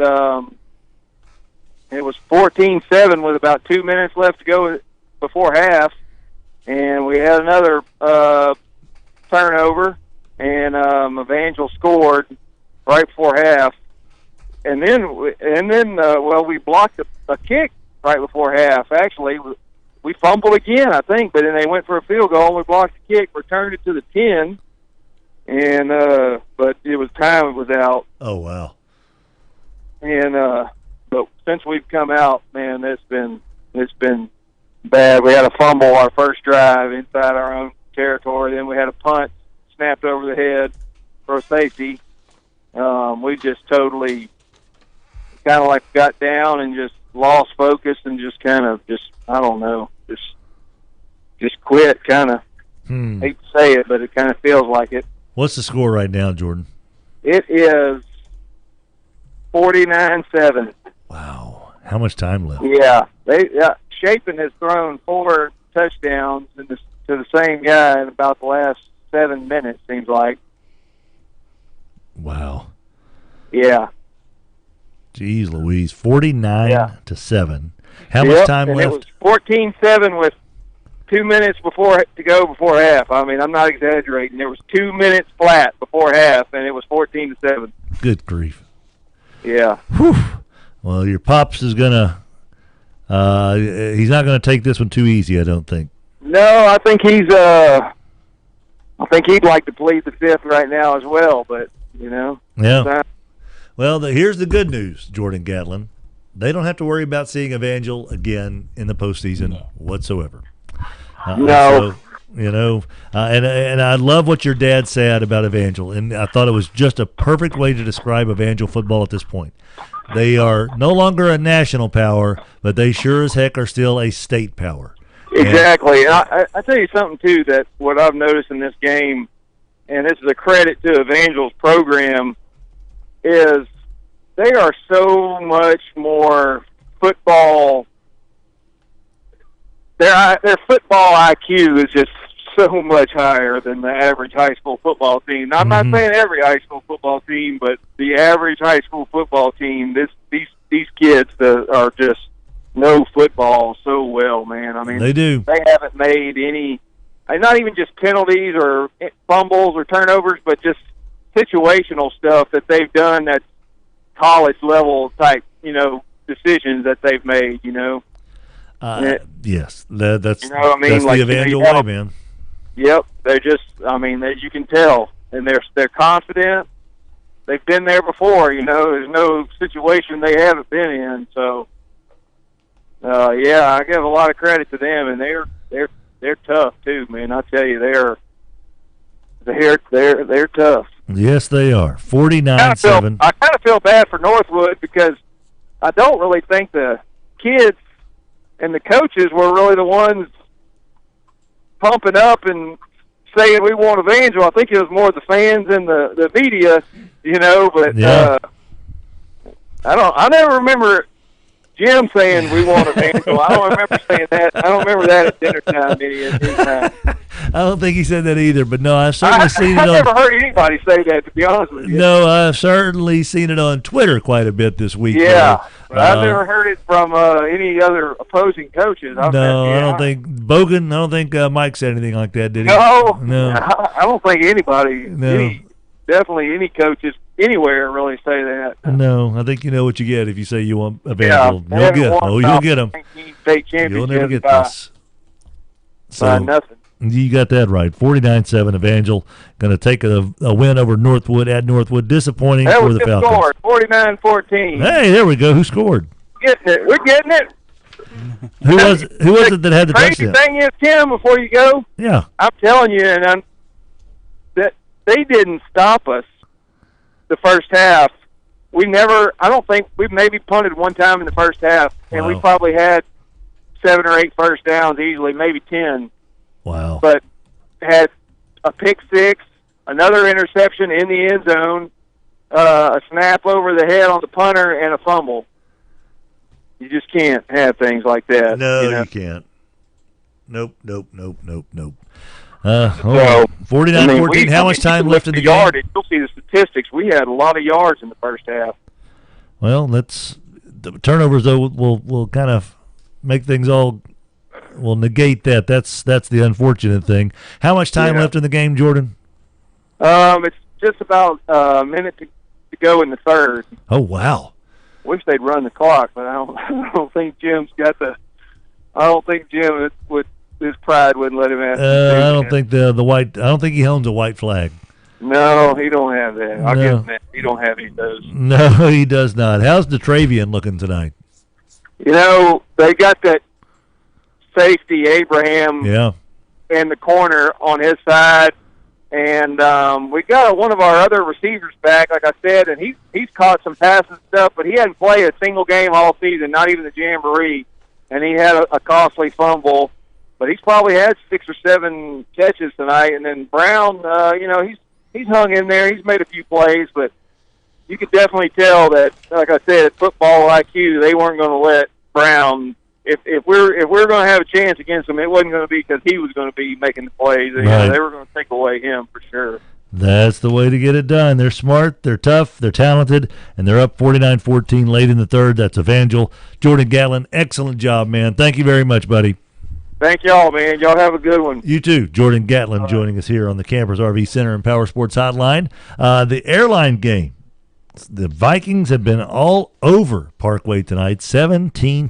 it was 14-7 with about 2 minutes left to go before half. And we had another turnover, and Evangel scored right before half. And then we blocked a kick right before half. Actually, we fumbled again, I think, but then they went for a field goal. We blocked the kick, returned it to the 10, and but it was time it was out. Oh wow! And but since we've come out, man, it's been bad. We had a fumble our first drive inside our own territory. Then we had a punt snapped over the head for a safety. We just totally kind of like got down and just lost focus and just kind of I don't know, just quit, kind of. Hate to say it, but it kind of feels like it. What's the score right now, Jordan? It is 49-7. Wow. How much time left? Yeah. Chapin has thrown 4 touchdowns to the same guy in about the last 7 minutes, seems like. Wow. Yeah. Jeez Louise, 49-7. How much time and left? It was 14-7 with 2 minutes to go before half. I mean, I'm not exaggerating. There was 2 minutes flat before half, and it was 14-7. Good grief. Yeah. Whew. Well, your pops is gonna. He's not gonna take this one too easy, I don't think. No, I think he's. I think he'd like to plead the 5th right now as well, but you know. Yeah. Well, here's the good news, Jordan Gatlin. They don't have to worry about seeing Evangel again in the postseason whatsoever. No. So, and I love what your dad said about Evangel, and I thought it was just a perfect way to describe Evangel football at this point. They are no longer a national power, but they sure as heck are still a state power. Exactly. And I tell you something, too, that what I've noticed in this game, and this is a credit to Evangel's program, is they are so much more football. Their football IQ is just so much higher than the average high school football team. Now, I'm not saying every high school football team, but the average high school football team, these kids are just know football so well, man. I mean, they do. They haven't made any, not even just penalties or fumbles or turnovers, but just situational stuff that they've done that's college level type, decisions that they've made, Yes, that's, you know what I mean? That's like, the Evangel way, man. Yep, they're just, as you can tell, and they're confident. They've been there before, there's no situation they haven't been in. So, I give a lot of credit to them, and they're tough too, man. I tell you, they're tough. Yes, they are. 49-7. I kind of feel bad for Northwood because I don't really think the kids and the coaches were really the ones pumping up and saying we want Evangel. I think it was more the fans and the media, But yeah. I never remember Jim saying we want Evangel. I don't remember saying that. I don't remember that at dinner time any time. I don't think he said that either, but no, I've certainly seen it on. I've never heard anybody say that, to be honest with you. No, I've certainly seen it on Twitter quite a bit this week. Yeah, but I've never heard it from any other opposing coaches. I don't think Bogan. I don't think Mike said anything like that, did he? No. I don't think anybody. No. Definitely any coaches anywhere really say that. No, I think you know what you get if you say you want Evangel. You'll get them. You'll never get this. So nothing. You got that right. 49-7. Evangel going to take a win over Northwood at Northwood. Disappointing for the Falcons. Scored 49-14. Hey, there we go. Who scored? getting it. We're getting it. Who was it that had the crazy touchdown? thing is, Tim, before you go, Yeah. I'm telling you, that they didn't stop us the first half. I don't think we've maybe punted one time in the first half, and we probably had 7 or 8 first downs easily, maybe 10. Wow. But had a pick six, another interception in the end zone, a snap over the head on the punter, and a fumble. You just can't have things like that. No, you know? you can't. Nope. 49-14. How much time left in the game? Yardage. You'll see the statistics. We had a lot of yards in the first half. Well, the turnovers though will kind of make things all. Will negate that. That's the unfortunate thing. How much time left in the game, Jordan? It's just about a minute to go in the third. Oh wow! Wish they'd run the clock, but I don't think Jim's got the. I don't think Jim would. His pride wouldn't let him have. I don't think the white. I don't think he owns a white flag. No, he don't have that. I'll No. give him that. He don't have any of those. No, he does not. How's DeTravian looking tonight? You know, they got that safety Abraham Yeah. in the corner on his side, and we got one of our other receivers back, like I said, and he's caught some passes and stuff, but he hadn't played a single game all season, not even the Jamboree, and he had a costly fumble. But he's probably had 6 or 7 catches tonight. And then Brown, he's hung in there. He's made a few plays, but you could definitely tell that, like I said, football IQ, they weren't going to let Brown. If we're going to have a chance against him, it wasn't going to be because he was going to be making the plays. You know, they were going to take away him for sure. That's the way to get it done. They're smart, they're tough, they're talented, and they're up 49-14 late in the third. That's Evangel. Jordan Gatlin, excellent job, man. Thank you very much, buddy. Thank y'all, man. Y'all have a good one. You too. Jordan Gatlin joining us here on the Campers RV Center and Power Sports Hotline. The airline game. The Vikings have been all over Parkway tonight, 17-0.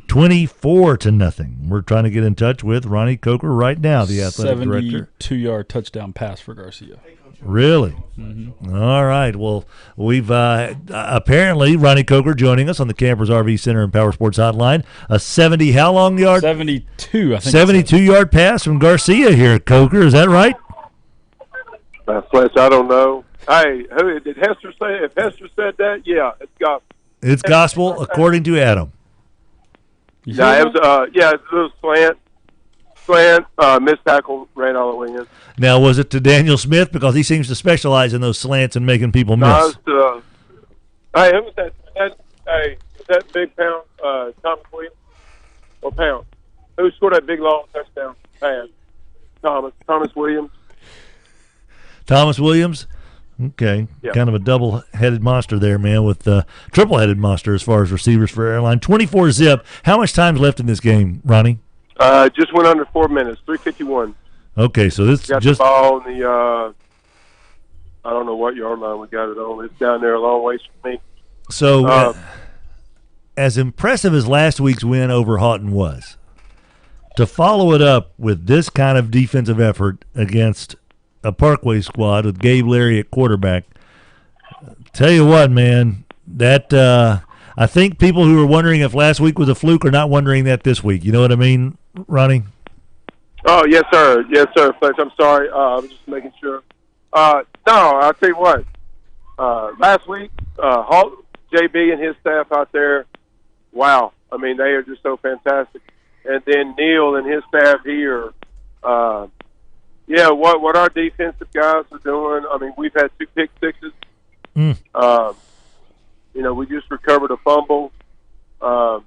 24-0. We're trying to get in touch with Ronnie Coker right now, the athletic director. 72-yard touchdown pass for Garcia. Really? Mm-hmm. All right. Well, we've apparently Ronnie Coker joining us on the Campers RV Center and Power Sports Hotline. A 70 how long yard? 72, I think. 72-yard pass from Garcia here, Coker. Is that right? Fletch, I don't know. Hey, who did Hester say? If Hester said that, yeah, it's gospel. It's gospel according to Adam. Yeah, it was. It's a little slant, missed tackle, ran all the way in. Now, was it to Daniel Smith? Because he seems to specialize in those slants and making people miss. No, it was hey, who was that? Was that big pound, Thomas Williams? Or pound? Who scored that big long touchdown pass? Thomas Williams. Thomas Williams? Okay. Yeah. Kind of a double-headed monster there, man, with triple-headed monster as far as receivers for airline. 24-zip. How much time's left in this game, Ronnie? Just went under 4 minutes, 3:51. Okay, so this got just the ball in the I don't know what yard line we got it on. It's down there a long ways from me. So, as impressive as last week's win over Houghton was, to follow it up with this kind of defensive effort against a Parkway squad with Gabe Leary at quarterback, tell you what, man, that I think people who were wondering if last week was a fluke are not wondering that this week. You know what I mean, Ronnie? Oh, yes, sir. Yes, sir, Fletch. I'm sorry. I was just making sure. No, I'll tell you what. Last week, JB and his staff out there, wow. I mean, they are just so fantastic. And then Neil and his staff here, what our defensive guys are doing. I mean, we've had 2 pick sixes. We just recovered a fumble. And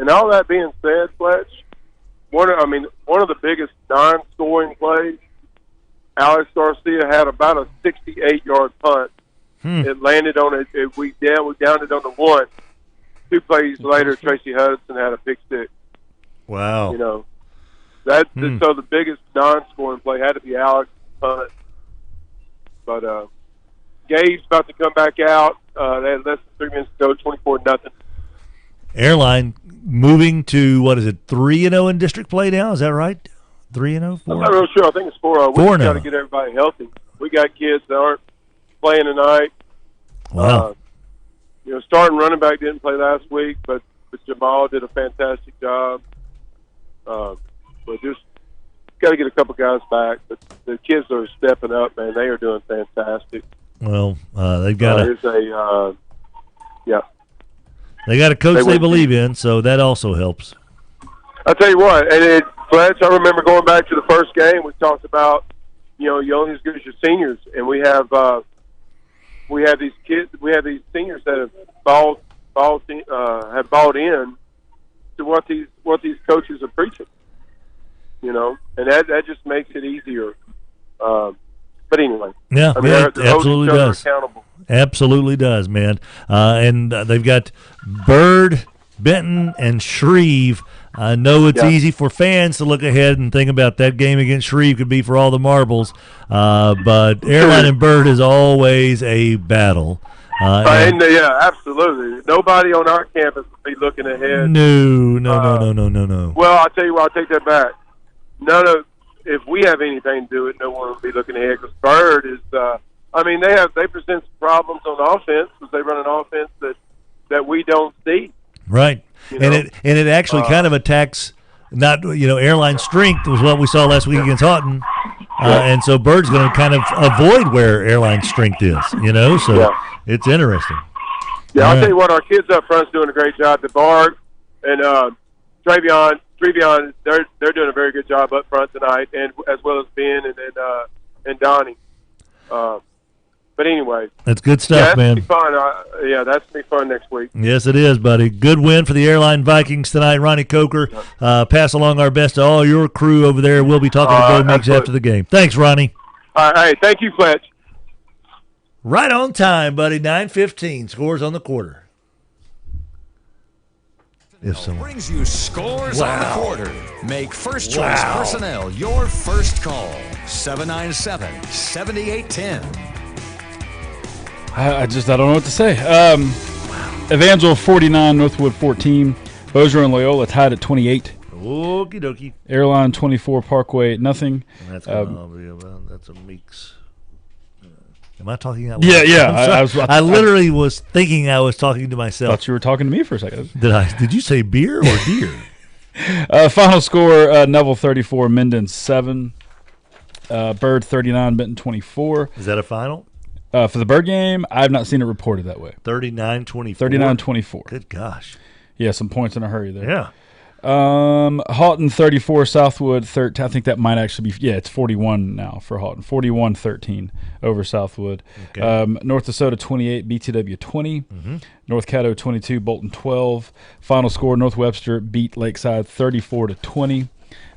all that being said, Fletch, one of the biggest non-scoring plays, Alex Garcia had about a 68-yard punt. It landed on it. We downed it on the 1. 2 plays later, Tracy Hudson had a pick six. Wow. So the biggest non-scoring play had to be Alex punt. But Gabe's about to come back out. They had less than 3 minutes to go, 24-0. Airline moving to, 3-0 in district play now? Is that right? 3-0? I'm not real sure. I think it's 4-0. We just got to get everybody healthy. We got kids that aren't playing tonight. Wow. starting running back didn't play last week, but Jamal did a fantastic job. But just got to get a couple guys back. But the kids are stepping up, man. They are doing fantastic. Well, they've got They got a coach they believe in, so that also helps. I'll tell you what, and Fletch, I remember going back to the first game. We talked about, you're only as good as your seniors, and we have these kids, we have these seniors that have bought in to what these coaches are preaching. And that just makes it easier. But anyway, yeah, it absolutely does. Accountable. Absolutely does, man. And they've got Bird, Benton, and Shreve. I know it's easy for fans to look ahead and think about that game against Shreve could be for all the marbles, but Airline and Bird is always a battle. Absolutely. Nobody on our campus will be looking ahead. No. Well, I'll tell you what, I'll take that back. If we have anything to do with it, no one will be looking ahead because Bird is. They present some problems on offense because they run an offense that we don't see. Right, and it actually kind of attacks Airline strength was what we saw last week against Houghton, and so Bird's going to kind of avoid where Airline strength is. So it's interesting. Yeah, I'll tell you what, our kids up front's doing a great job. The Bard and Trevion, they're doing a very good job up front tonight, and as well as Ben and Donnie. But anyway, that's good stuff, man. That's fun. That's gonna be fun next week. Yes, it is, buddy. Good win for the Airline Vikings tonight. Ronnie Coker, pass along our best to all your crew over there. We'll be talking to Bo Mix after the game. Thanks, Ronnie. All right, thank you, Fletch. Right on time, buddy. 9:15 scores on the quarter. If someone brings you scores on the quarter. Make First Choice Personnel your first call. 797-7810. I don't know what to say. Evangel 49, Northwood 14. Bossier and Loyola tied at 28. Okie dokie. Airline 24, Parkway nothing. That's a Meeks. Am I talking out loud? Yeah. I literally was thinking I was talking to myself. Thought you were talking to me for a second. Did you say beer or deer? Final score: Neville 34, Minden 7. Bird 39, Benton 24. Is that a final? For the Bird game, I've not seen it reported that way. 39-24. 39-24. Good gosh. Yeah, some points in a hurry there. Yeah. Houghton 34, Southwood 13. I think that might actually be, it's 41 now for Houghton. 41-13 over Southwood. Okay. North Dakota 28, BTW 20. Mm-hmm. North Caddo 22, Bolton 12. Final score: North Webster beat Lakeside 34-20.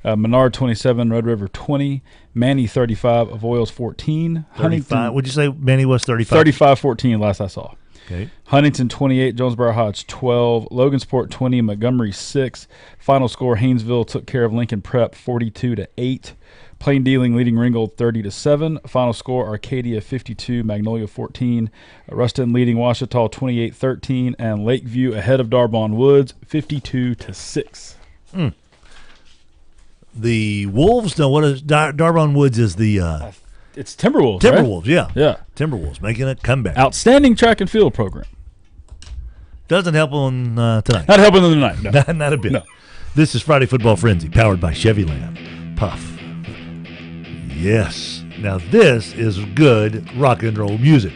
Menard 27, Red River 20. Manny 35, Avoyles 14. 35. Would you say Manny was 35? 35-14 last I saw. Okay. Huntington 28, Jonesboro Hodge 12, Logansport 20, Montgomery 6. Final score: Haynesville took care of Lincoln Prep 42-8. Plain Dealing leading Ringgold 30-7. Final score: Arcadia 52, Magnolia 14. Ruston leading Ouachita 28-13, and Lakeview ahead of Darbon Woods 52-6. The Wolves. No, what is Darbon Woods is the. It's Timberwolves. Timberwolves, right? Yeah. Timberwolves making a comeback. Outstanding track and field program. Doesn't help on tonight. Not helping them tonight. No. Not a bit. No. This is Friday Football Frenzy, powered by Chevyland. Puff. Yes. Now this is good rock and roll music.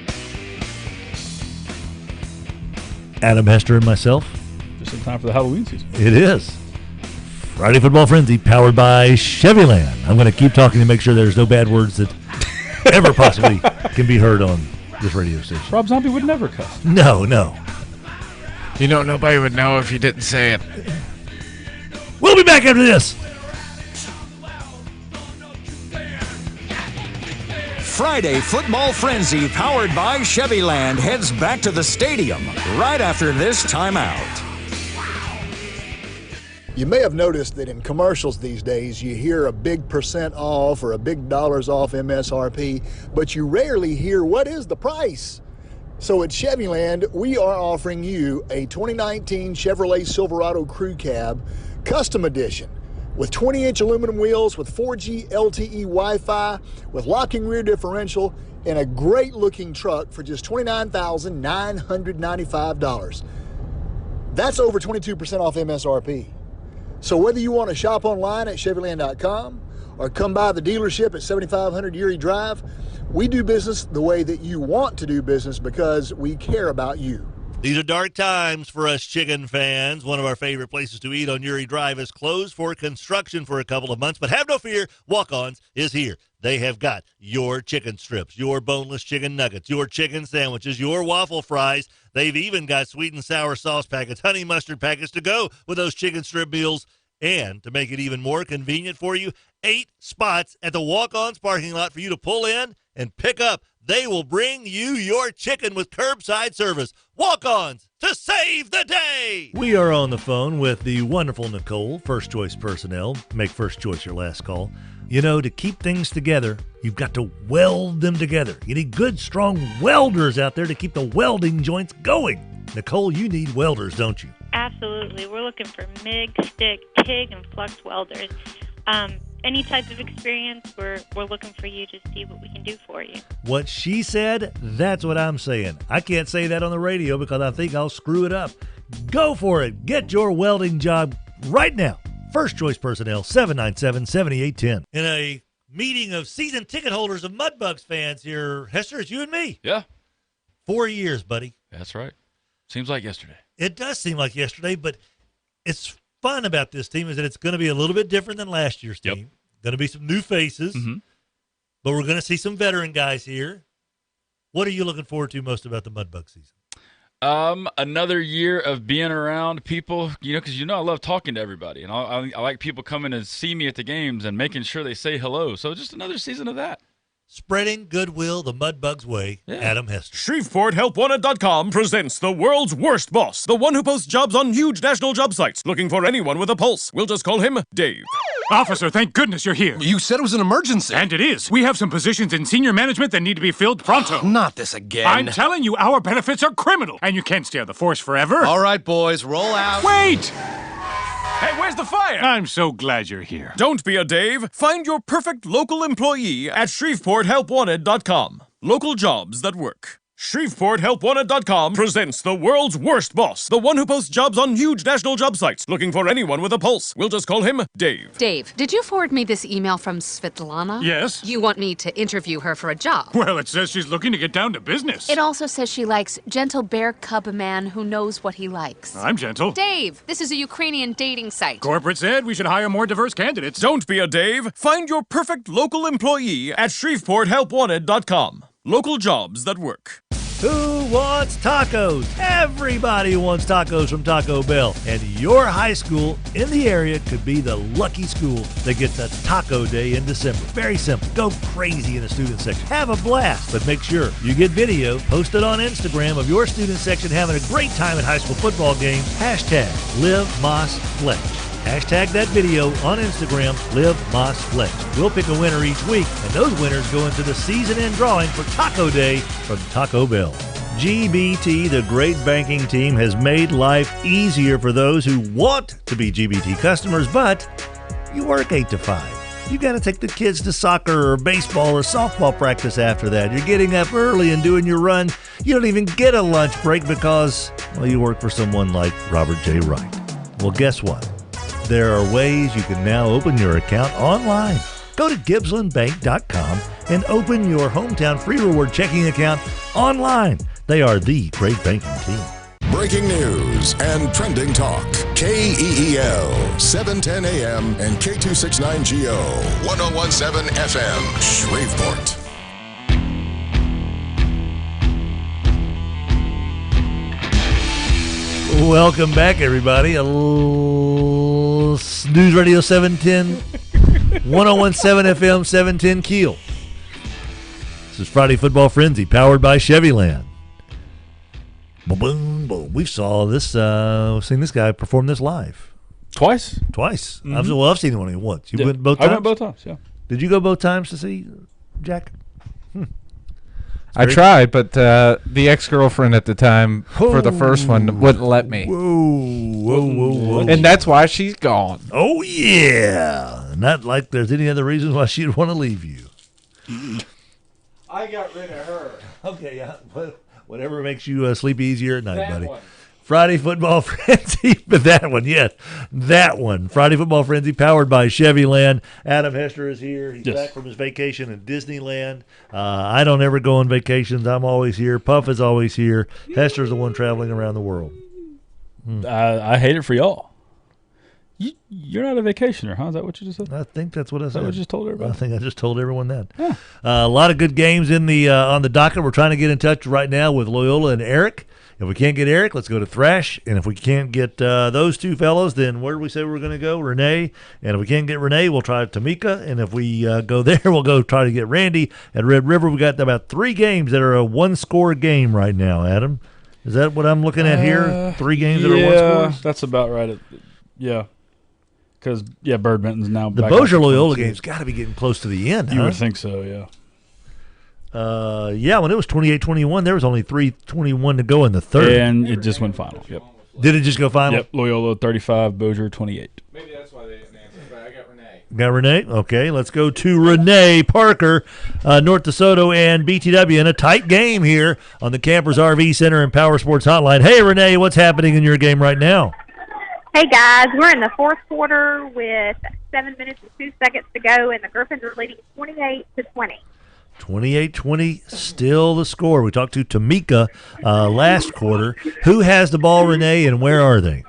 Adam Hester and myself. Just in time for the Halloween season. It is. Friday Football Frenzy, powered by Chevyland. I'm going to keep talking to make sure there's no bad words that ever possibly can be heard on this radio station. Rob Zombie would never cuss. No. Nobody would know if you didn't say it. We'll be back after this. Friday Football Frenzy, powered by Chevyland, heads back to the stadium right after this timeout. You may have noticed that in commercials these days you hear a big % off or a big dollars off MSRP, but you rarely hear what is the price. So at Chevyland, we are offering you a 2019 Chevrolet Silverado Crew Cab Custom Edition. with 20-inch aluminum wheels, with 4G LTE Wi-Fi, with locking rear differential, and a great-looking truck for just $29,995. That's over 22% off MSRP. So whether you want to shop online at Chevyland.com or come by the dealership at 7500 Erie Drive, we do business the way that you want to do business because we care about you. These are dark times for us chicken fans. One of our favorite places to eat on Uri Drive is closed for construction for a couple of months, but have no fear, Walk-Ons is here. They have got your chicken strips, your boneless chicken nuggets, your chicken sandwiches, your waffle fries. They've even got sweet and sour sauce packets, honey mustard packets to go with those chicken strip meals. And to make it even more convenient for you, 8 spots at the Walk-Ons parking lot for you to pull in and pick up. They will bring you your chicken with curbside service. Walk-Ons to save the day. We are on the phone with the wonderful Nicole, First Choice Personnel. Make First Choice your last call. You know, to keep things together, you've got to weld them together. You need good, strong welders out there to keep the welding joints going. Nicole, you need welders, don't you? Absolutely. We're looking for MIG, stick, TIG, and flux welders. Any type of experience, we're looking for you to see what we can do for you. What she said, that's what I'm saying. I can't say that on the radio because I think I'll screw it up. Go for it. Get your welding job right now. First Choice Personnel, 797-7810. In a meeting of season ticket holders of Mudbugs fans here, Hester, it's you and me. Yeah. 4 years, buddy. That's right. Seems like yesterday. It does seem like yesterday, but it's fun about this team is that it's going to be a little bit different than last year's team. Yep. Going to be some new faces, but we're going to see some veteran guys here. What are you looking forward to most about the Mudbug season? Another year of being around people, because I love talking to everybody, and I like people coming to see me at the games and making sure they say hello. So just another season of that. Spreading goodwill the Mudbugs way, Adam Hester. ShreveportHelpWanted.com presents the world's worst boss, the one who posts jobs on huge national job sites, looking for anyone with a pulse. We'll just call him Dave. Officer, thank goodness you're here. You said it was an emergency. And it is. We have some positions in senior management that need to be filled pronto. Not this again. I'm telling you, our benefits are criminal, and you can't stay on the force forever. All right, boys, roll out. Wait! Hey, where's the fire? I'm so glad you're here. Don't be a Dave. Find your perfect local employee at ShreveportHelpWanted.com. Local jobs that work. ShreveportHelpWanted.com presents the world's worst boss, the one who posts jobs on huge national job sites, looking for anyone with a pulse. We'll just call him Dave. Dave, did you forward me this email from Svetlana? Yes. You want me to interview her for a job? Well, it says she's looking to get down to business. It also says she likes gentle bear cub man who knows what he likes. I'm gentle. Dave, this is a Ukrainian dating site. Corporate said we should hire more diverse candidates. Don't be a Dave. Find your perfect local employee at ShreveportHelpWanted.com. Local jobs that work. Who wants tacos? Everybody wants tacos from Taco Bell. And your high school in the area could be the lucky school that gets a taco day in December. Very simple. Go crazy in the student section. Have a blast. But make sure you get video posted on Instagram of your student section having a great time at high school football game. #LiveMossFletch. Hashtag that video on Instagram, LiveMossFletch. We'll pick a winner each week, and those winners go into the season-end drawing for Taco Day from Taco Bell. GBT, the great banking team, has made life easier for those who want to be GBT customers, but you work 8 to 5. You got to take the kids to soccer or baseball or softball practice after that. You're getting up early and doing your run. You don't even get a lunch break because, well, you work for someone like Robert J. Wright. Well, guess what? There are ways you can now open your account online. Go to GippslandBank.com and open your hometown free reward checking account online. They are the great banking team. Breaking news and trending talk. KEEL, 710 AM and K269GO, 1017 FM, Shreveport. Welcome back, everybody. News Radio 710, 1017 FM, 710 Keel. This is Friday Football Frenzy, powered by Chevyland. Boom, boom, boom. We've seen this guy perform this live. Twice? Twice. Mm-hmm. I've seen him only once. You went both times? I went both times, yeah. Did you go both times to see Jack? I tried, but the ex-girlfriend at the time for the first one wouldn't let me. Whoa. And that's why she's gone. Oh, yeah. Not like there's any other reasons why she'd want to leave you. I got rid of her. Okay, yeah. Whatever makes you sleep easier at night, That buddy. one. Friday Football Frenzy, but that one, yes, that one. Friday Football Frenzy, powered by Chevyland. Adam Hester is here. He's back from his vacation in Disneyland. I don't ever go on vacations. I'm always here. Puff is always here. Hester's the one traveling around the world. I hate it for y'all. You're not a vacationer, huh? Is that what you just said? I think that's what I said. Is that what you just told everybody? I think I just told everyone that. A lot of good games in the on the docket. We're trying to get in touch right now with Loyola and Eric. If we can't get Eric, let's go to Thrash. And if we can't get those two fellows, then where did we say we were going to go? Renee. And if we can't get Renee, we'll try Tamika. And if we go there, we'll go try to get Randy. At Red River, we got about 3 games that are a one-score game right now, Adam. Is that what I'm looking at here? 3 games that are one scores? That's about right. Yeah. Because, Bird Benton's now the back. The Bossier Loyola game's got to be getting close to the end, You huh? would think so, yeah. When it was 28-21, there was only 3:21 to go in the third. And it just went final, yep. Did it just go final? Yep, Loyola 35, Bossier 28. Maybe that's why they didn't answer, but I got Renee. Got Renee? Okay, let's go to Renee Parker, North DeSoto and BTW in a tight game here on the Campers RV Center and Power Sports Hotline. Hey, Renee, what's happening in your game right now? Hey, guys, we're in the fourth quarter with 7 minutes and 2 seconds to go, and the Griffins are leading 28-20. 28-20, still the score. We talked to Tamika last quarter. Who has the ball, Renee, and where are they?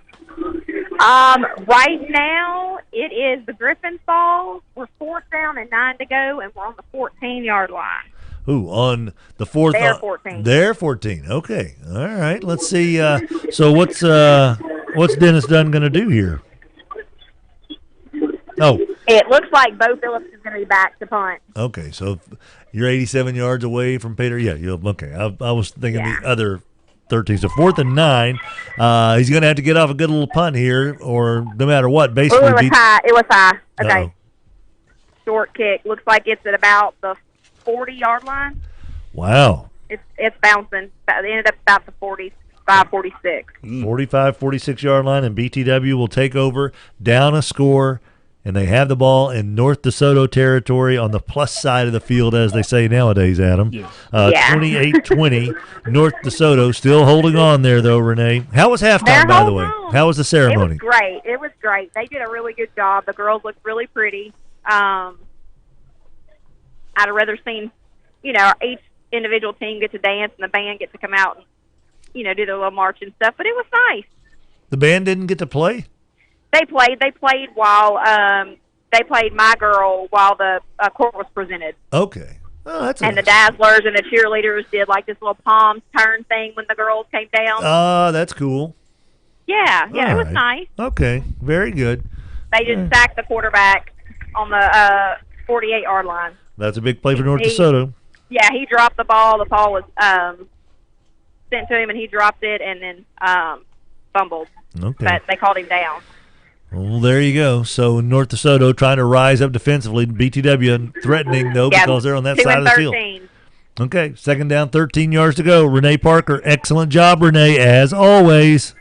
Right now, it is the Griffins' ball. We're 4th down and 9 to go, and we're on the 14-yard line. Ooh, on the 4th. They're 14. They're 14. Okay. All right. Let's see. So what's Dennis Dunn going to do here? Oh. It looks like Bo Phillips is going to be back to punt. Okay. So you're 87 yards away from Peter. Yeah. Okay. I was thinking the other 13. So 4th and 9. He's going to have to get off a good little punt here, or no matter what, basically. Ooh, it was high. Okay. Uh-oh. Short kick. Looks like it's at about the 40-yard line. Wow. It's bouncing. It ended up about the 45, 46. 45, 46-yard line, and BTW will take over, down a score, and they have the ball in North DeSoto territory on the plus side of the field, as they say nowadays, Adam. Yeah. 28-20, North DeSoto still holding on there, though, Renee. How was halftime, by the way? How was the ceremony? It was great. They did a really good job. The girls looked really pretty. I'd have rather seen, each individual team get to dance and the band get to come out and, do their little march and stuff. But it was nice. The band didn't get to play? They played while they played My Girl while the court was presented. Okay. Oh, that's and the Dazzlers and the cheerleaders did like this little palms turn thing when the girls came down. That's cool. Yeah, All it was right. nice. Okay, very good. They just sacked the quarterback on the 48-yard line. That's a big play for North DeSoto. Yeah, he dropped the ball. The ball was sent to him, and he dropped it and then fumbled. Okay. But they called him down. Well, there you go. So North DeSoto trying to rise up defensively. BTW threatening, though, because they're on that side of the field. Okay, 2nd down, 13 yards to go. Renee Parker, excellent job, Renee, as always.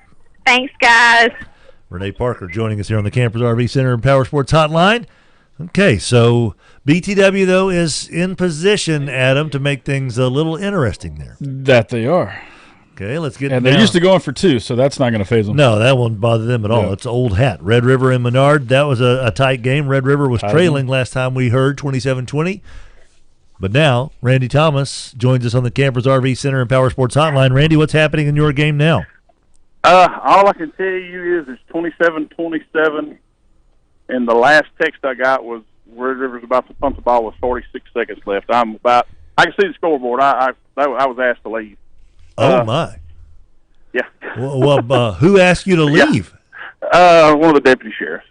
Thanks, guys. Renee Parker joining us here on the Campers RV Center and Power Sports Hotline. Okay, so BTW, though, is in position, Adam, to make things a little interesting there. That they are. Okay, let's get And they're used to going for 2, so that's not going to phase them. No, that won't bother them at all. Yeah. It's old hat. Red River and Menard, that was a tight game. Red River was trailing last time we heard, 27-20. But now, Randy Thomas joins us on the Campers RV Center and Power Sports Hotline. Randy, what's happening in your game now? All I can tell you is it's 27-27, and the last text I got was Red River's about to punt the ball with 46 seconds left. I can see the scoreboard. I was asked to leave. Oh, my. Yeah. Well, who asked you to leave? One of the deputy sheriffs.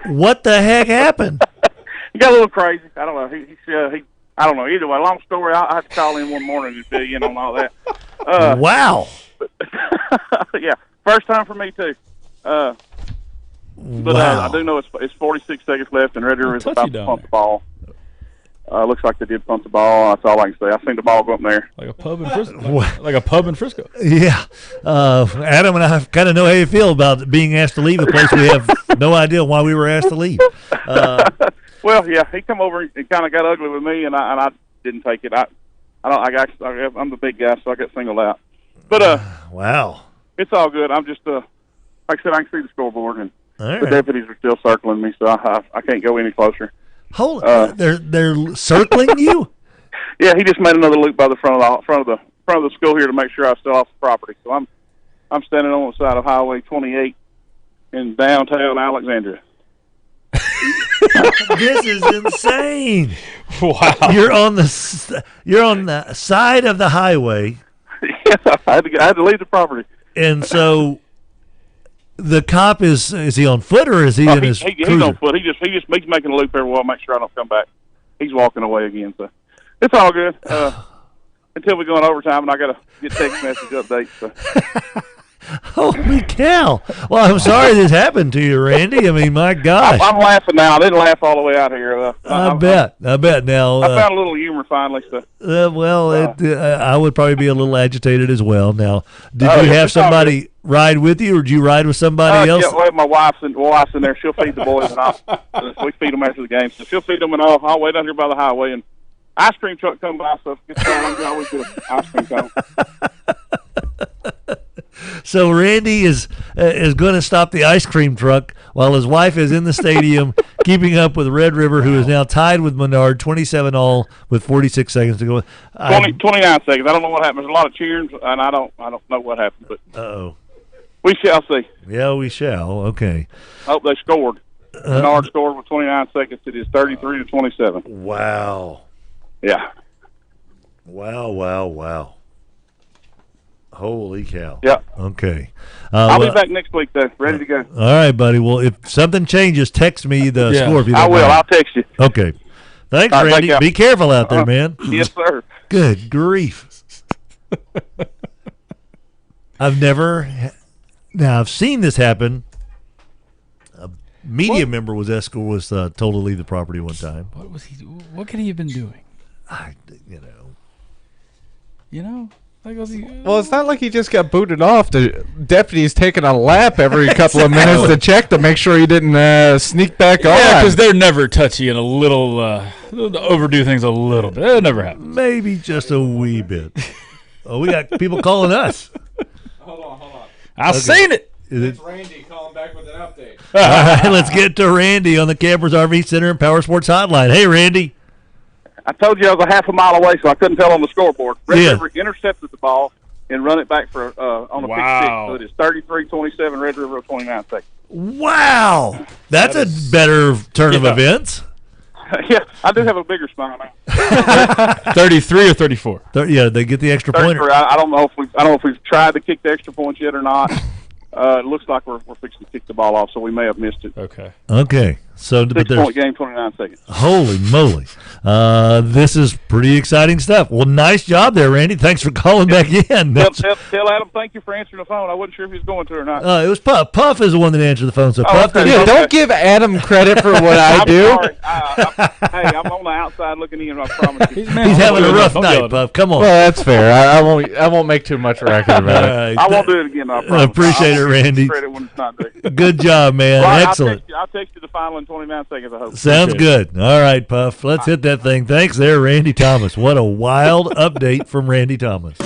What the heck happened? He got a little crazy. I don't know. He I don't know. Either way, long story. I had to call in one morning to fill you in on all that. Wow. Yeah, first time for me too. But wow. I do know it's 46 seconds left, and Red River is about to pump the ball. Looks like they did punt the ball. That's all I can say. I seen the ball go up there. Like a pub in Frisco. Like a pub in Frisco. Yeah. Adam and I kind of know how you feel about being asked to leave a place we have no idea why we were asked to leave. Well, yeah, he come over and kind of got ugly with me, and I didn't take it. I'm the big guy, so I got singled out. But wow, it's all good. I'm just like I said, I can see the scoreboard, and right. The deputies are still circling me, so I can't go any closer. Hold on, they're circling you? Yeah, he just made another loop by the front of the school here to make sure I was still off the property. So I'm standing on the side of Highway 28 in downtown Alexandria. This is insane. Wow. You're on the side of the highway. Yeah, I had to leave the property. And so the cop is he on foot or is he in his he's cruiser? on foot. He's making a loop every while, make sure I don't come back. He's walking away again, so it's all good. Until we go in overtime and I gotta get text message updates. So. Holy cow! Well, I'm sorry this happened to you, Randy. I mean, my gosh. I'm laughing now. I didn't laugh all the way out here. I bet. Now, I found a little humor finally. So. I would probably be a little agitated as well. Now, did you have somebody ride with you, or did you ride with somebody else? Yeah, well, my wife's in there. She'll feed the boys, and we feed them after the game. So she'll feed them, and I'll wait out here by the highway, and ice cream truck come by, so I always get an ice cream cone. So Randy is going to stop the ice cream truck while his wife is in the stadium keeping up with Red River, who is now tied with Menard, 27-all with 46 seconds to go. 29 seconds. I don't know what happened. There's a lot of cheering, and I don't know what happened. But we shall see. Yeah, we shall. Okay. I hope they scored. Menard scored with 29 seconds. It is 33-27. Wow. Yeah. Wow. Holy cow. Yeah. Okay. I'll be back next week, though. Ready to go. All right, buddy. Well, if something changes, text me the score. If you I don't will. mind. I'll text you. Okay. Thanks, All right, Randy. thank you. Be careful out there, man. Yes, sir. Good grief. I've seen this happen. A media member was told to leave the property one time. What could he have been doing? You know? Well, it's not like he just got booted off. The deputy's taking a lap every couple of minutes to check to make sure he didn't sneak back on. Yeah, because they're never touchy and a little overdo things a little bit. It never happens. Maybe just a wee bit. Oh, we got people calling us. Hold on. I've seen it. It's Randy calling back with an update. All right, let's get to Randy on the Campers RV Center and Power Sports Hotline. Hey, Randy. I told you I was a half a mile away, so I couldn't tell on the scoreboard. Red River intercepted the ball and run it back for on a pick six. So it is 33-27, Red River 29 seconds. Wow. That's a better turn of events. Yeah, I do have a bigger smile now. 33 or 34? Yeah, they get the extra point. I don't know if we've tried to kick the extra points yet or not. It looks like we're fixing to kick the ball off, so we may have missed it. Okay. So, but 6-point game, 29 seconds. Holy moly. This is pretty exciting stuff. Well, nice job there, Randy. Thanks for calling back in. Tell Adam thank you for answering the phone. I wasn't sure if he was going to or not. It was Puff. Puff is the one that answered the phone. So Puff. Yeah, don't give Adam credit for what I do. Sorry. I'm on the outside looking in. I promise you. He's having a rough night, Puff. Come on. Well, that's fair. I won't make too much racket about it. I won't do it again. I promise. I appreciate it, Randy. Credit when it's not due. Good job, man. Well, Excellent. I'll text you the final in 29 seconds, I hope. Sounds good. All right, Puff. Let's hit that thing. Thanks there, Randy Thomas. What a wild update from Randy Thomas.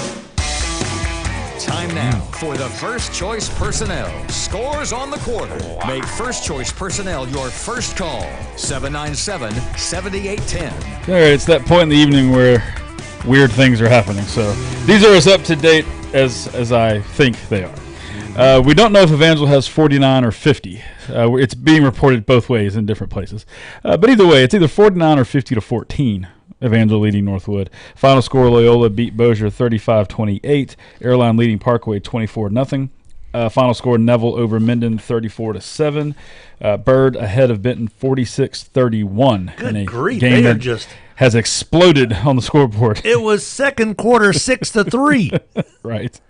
Time now for the First Choice Personnel. Scores on the quarter. Make First Choice Personnel your first call. 797-7810. All right, it's that point in the evening where weird things are happening. So these are as up to date as I think they are. We don't know if Evangel has 49 or 50. It's being reported both ways in different places. But either way, it's either 49 or 50-14. Evangel leading Northwood. Final score, Loyola beat Bossier 35-28. Airline leading Parkway 24-0. Final score, Neville over Minden 34-7. Byrd ahead of Benton 46-31. Good grief. Game They are that just has exploded on the scoreboard. It was second quarter 6-3. Right.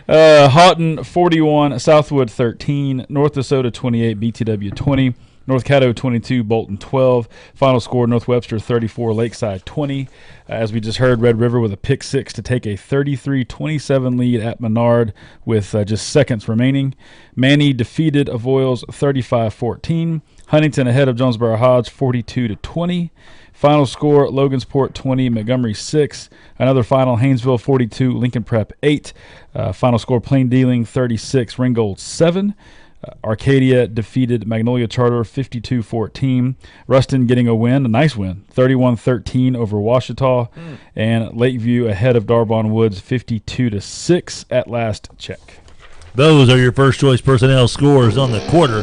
Houghton 41, Southwood 13, North Dakota 28, BTW 20, North Caddo 22, Bolton 12. Final score, North Webster 34, Lakeside 20. As we just heard, Red River with a pick six to take a 33-27 lead at Menard with just seconds remaining. Manny defeated Avoyelles 35-14. Huntington ahead of Jonesboro Hodge 42-20. Final score, Logansport 20, Montgomery 6. Another final, Haynesville 42, Lincoln Prep 8. Final score, Plain Dealing 36, Ringgold 7. Arcadia defeated Magnolia Charter 52-14. Ruston getting a win, a nice win, 31-13 over Washita. And Lakeview ahead of Darbon Woods 52-6 at last check. Those are your first choice personnel scores on the quarter.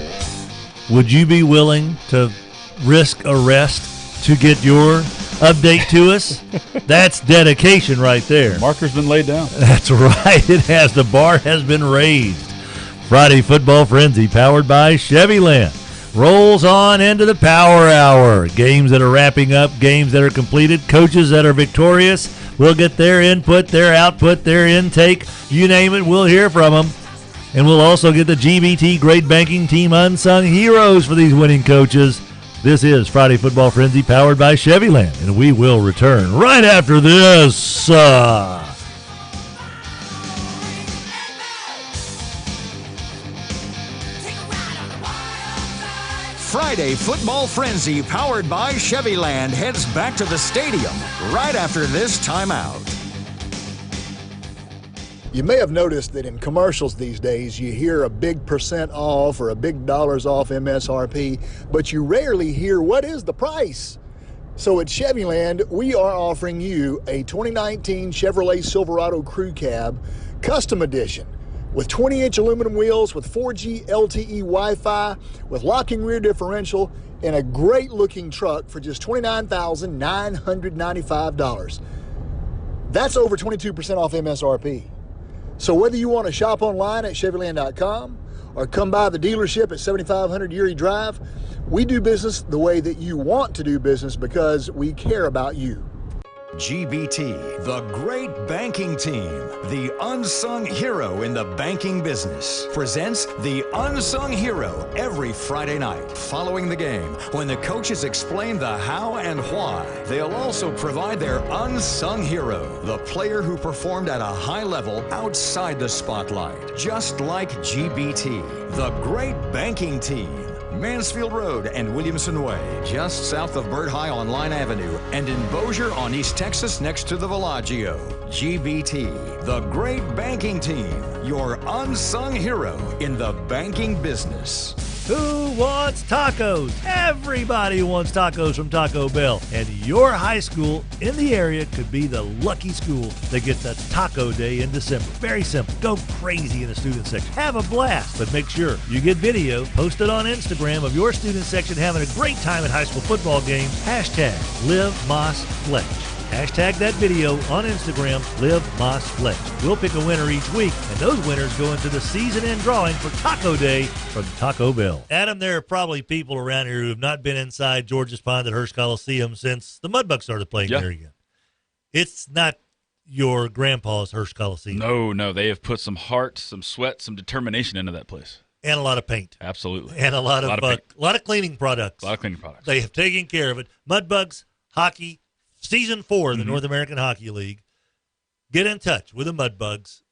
Would you be willing to risk arrest to get your update to us? That's dedication right there. Marker's been laid down. That's right. It has. The bar has been raised. Friday Football Frenzy, powered by Chevyland, rolls on into the Power Hour. Games that are wrapping up, games that are completed, coaches that are victorious. We'll get their input, their output, their intake. You name it, we'll hear from them. And we'll also get the GBT Great Banking Team unsung heroes for these winning coaches. This is Friday Football Frenzy, powered by Chevyland, and we will return right after this. Friday Football Frenzy, powered by Chevyland, heads back to the stadium right after this timeout. You may have noticed that in commercials these days, you hear a big percent off or a big dollars off MSRP, but you rarely hear what is the price. So at Chevyland, we are offering you a 2019 Chevrolet Silverado Crew Cab Custom Edition with 20-inch aluminum wheels, with 4G LTE Wi-Fi, with locking rear differential, and a great-looking truck for just $29,995. That's over 22% off MSRP. So whether you want to shop online at Chevyland.com or come by the dealership at 7500 Erie Drive, we do business the way that you want to do business because we care about you. GBT, the great banking team, the unsung hero in the banking business, presents the Unsung Hero every Friday night following the game. When the coaches explain the how and why, they'll also provide their unsung hero, the player who performed at a high level outside the spotlight, just like GBT, the great banking team. Mansfield Road and Williamson Way, just south of Bird High on Line Avenue, and in Bossier on East Texas next to the Villaggio. GBT, the great banking team, your unsung hero in the banking business. Who wants tacos? Everybody wants tacos from Taco Bell. And your high school in the area could be the lucky school that gets a taco day in December. Very simple. Go crazy in the student section. Have a blast. But make sure you get video posted on Instagram of your student section having a great time at high school football games. Hashtag #LiveMossFletch. Hashtag that video on Instagram, #LiveMossFletch. We'll pick a winner each week, and those winners go into the season-end drawing for Taco Day from Taco Bell. Adam, there are probably people around here who have not been inside George's Pond at Hearst Coliseum since the Mudbucks started playing there again. It's not your grandpa's Hearst Coliseum. No, they have put some heart, some sweat, some determination into that place. And a lot of paint. Absolutely. And a lot of cleaning products. A lot of cleaning products. They have taken care of it. Mudbugs, hockey, Season 4 of the North American Hockey League. Get in touch with the Mudbugs.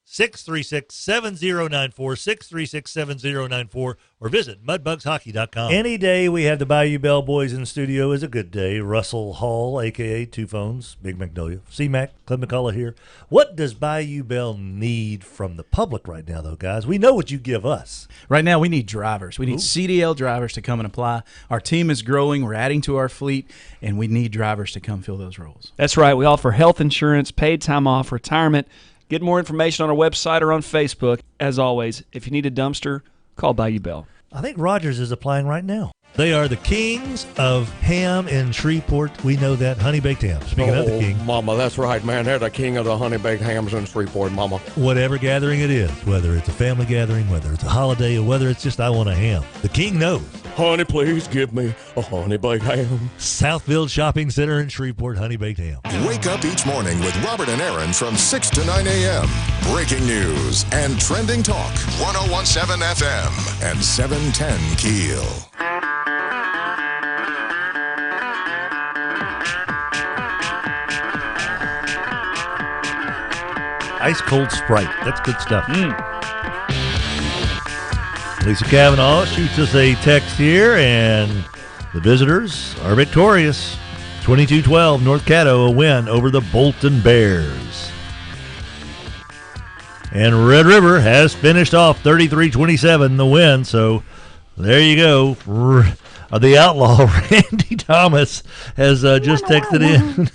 636-7094, 636-7094, or visit mudbugshockey.com. Any day we have the Bayou Bell boys in the studio is a good day. Russell Hall, a.k.a. Two Phones, Big Magnolia, C-Mac, Clint McCullough here. What does Bayou Bell need from the public right now, though, guys? We know what you give us. Right now we need drivers. We need CDL drivers to come and apply. Our team is growing. We're adding to our fleet, and we need drivers to come fill those roles. That's right. We offer health insurance, paid time off, retirement. Get more information on our website or on Facebook. As always, if you need a dumpster, call Bayou Bell. I think Rogers is applying right now. They are the kings of ham in Shreveport. We know that. Honey baked ham. Speaking of the king. Mama, that's right, man. They're the king of the honey baked hams in Shreveport, Mama. Whatever gathering it is, whether it's a family gathering, whether it's a holiday, or whether it's just I want a ham, the king knows. Honey, please give me a honey baked ham. Southfield Shopping Center in Shreveport, honey baked ham. Wake up each morning with Robert and Aaron from 6 to 9 a.m. Breaking news and trending talk. 101.7 FM and 710 Keel. Ice cold Sprite. That's good stuff. Lisa Cavanaugh shoots us a text here, and the visitors are victorious. 22-12, North Caddo, a win over the Bolton Bears. And Red River has finished off 33-27, the win. So there you go. The outlaw, Randy Thomas, has just texted in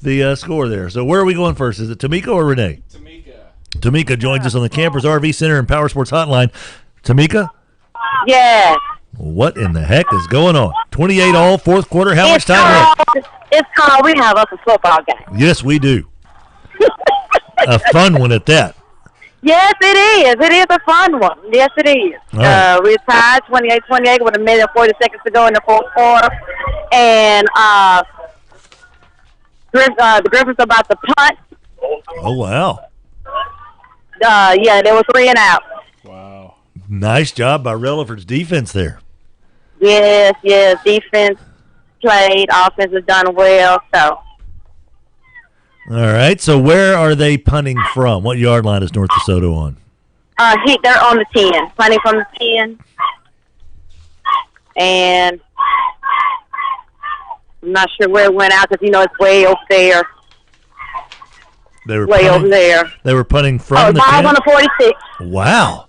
the score there. So where are we going first? Is it Tamika or Renee? Tamika joins us on the Campers RV Center and Power Sports Hotline. Tamika? Yes. What in the heck is going on? 28 all, fourth quarter. How much time left? It's called We Have Us a Football Game. Yes, we do. A fun one at that. Yes, it is. It is a fun one. Yes, it is. Right. We're tied 28-28 with a minute and 40 seconds to go in the fourth quarter. And the Griffins are about to punt. Oh, wow. Yeah, there was 3 and out. Wow. Nice job by Relaford's defense there. Yes. Defense played. Offense has done well. So. All right. So where are they punting from? What yard line is North DeSoto on? They're on the 10. Punting from the 10. And I'm not sure where it went out because, it's way over there. They were way over there. They were punting from the 10? On the 46. Wow.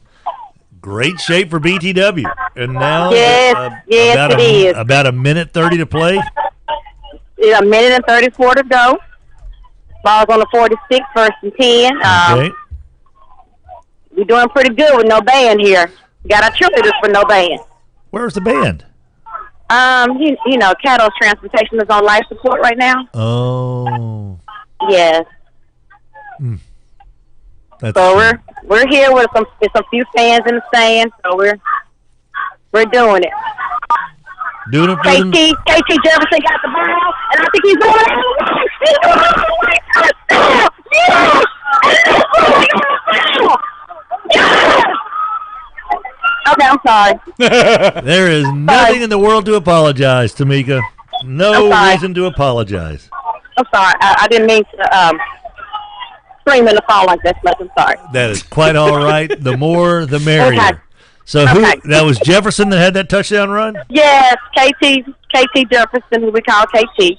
Great shape for BTW. And now about a minute 30 to play. Yeah, a minute and 34 to go. Ball's on the 46, first and 10. Okay. We're doing pretty good with no band here. Got our cheerleaders for no band. Where's the band? Cattle's transportation is on life support right now. Oh. Yes. So we're here with some few fans in the stands, so we're doing it. Doing it for them. KT Jefferson got the ball, and I think he's Okay, I'm sorry. There is nothing in the world to apologize, Tamika. No reason to apologize. I'm sorry. I didn't mean to scream in the phone like this much. I'm sorry. That is quite all right. The more, the merrier. Okay. So that was Jefferson that had that touchdown run? Yes, KT Jefferson, who we call KT.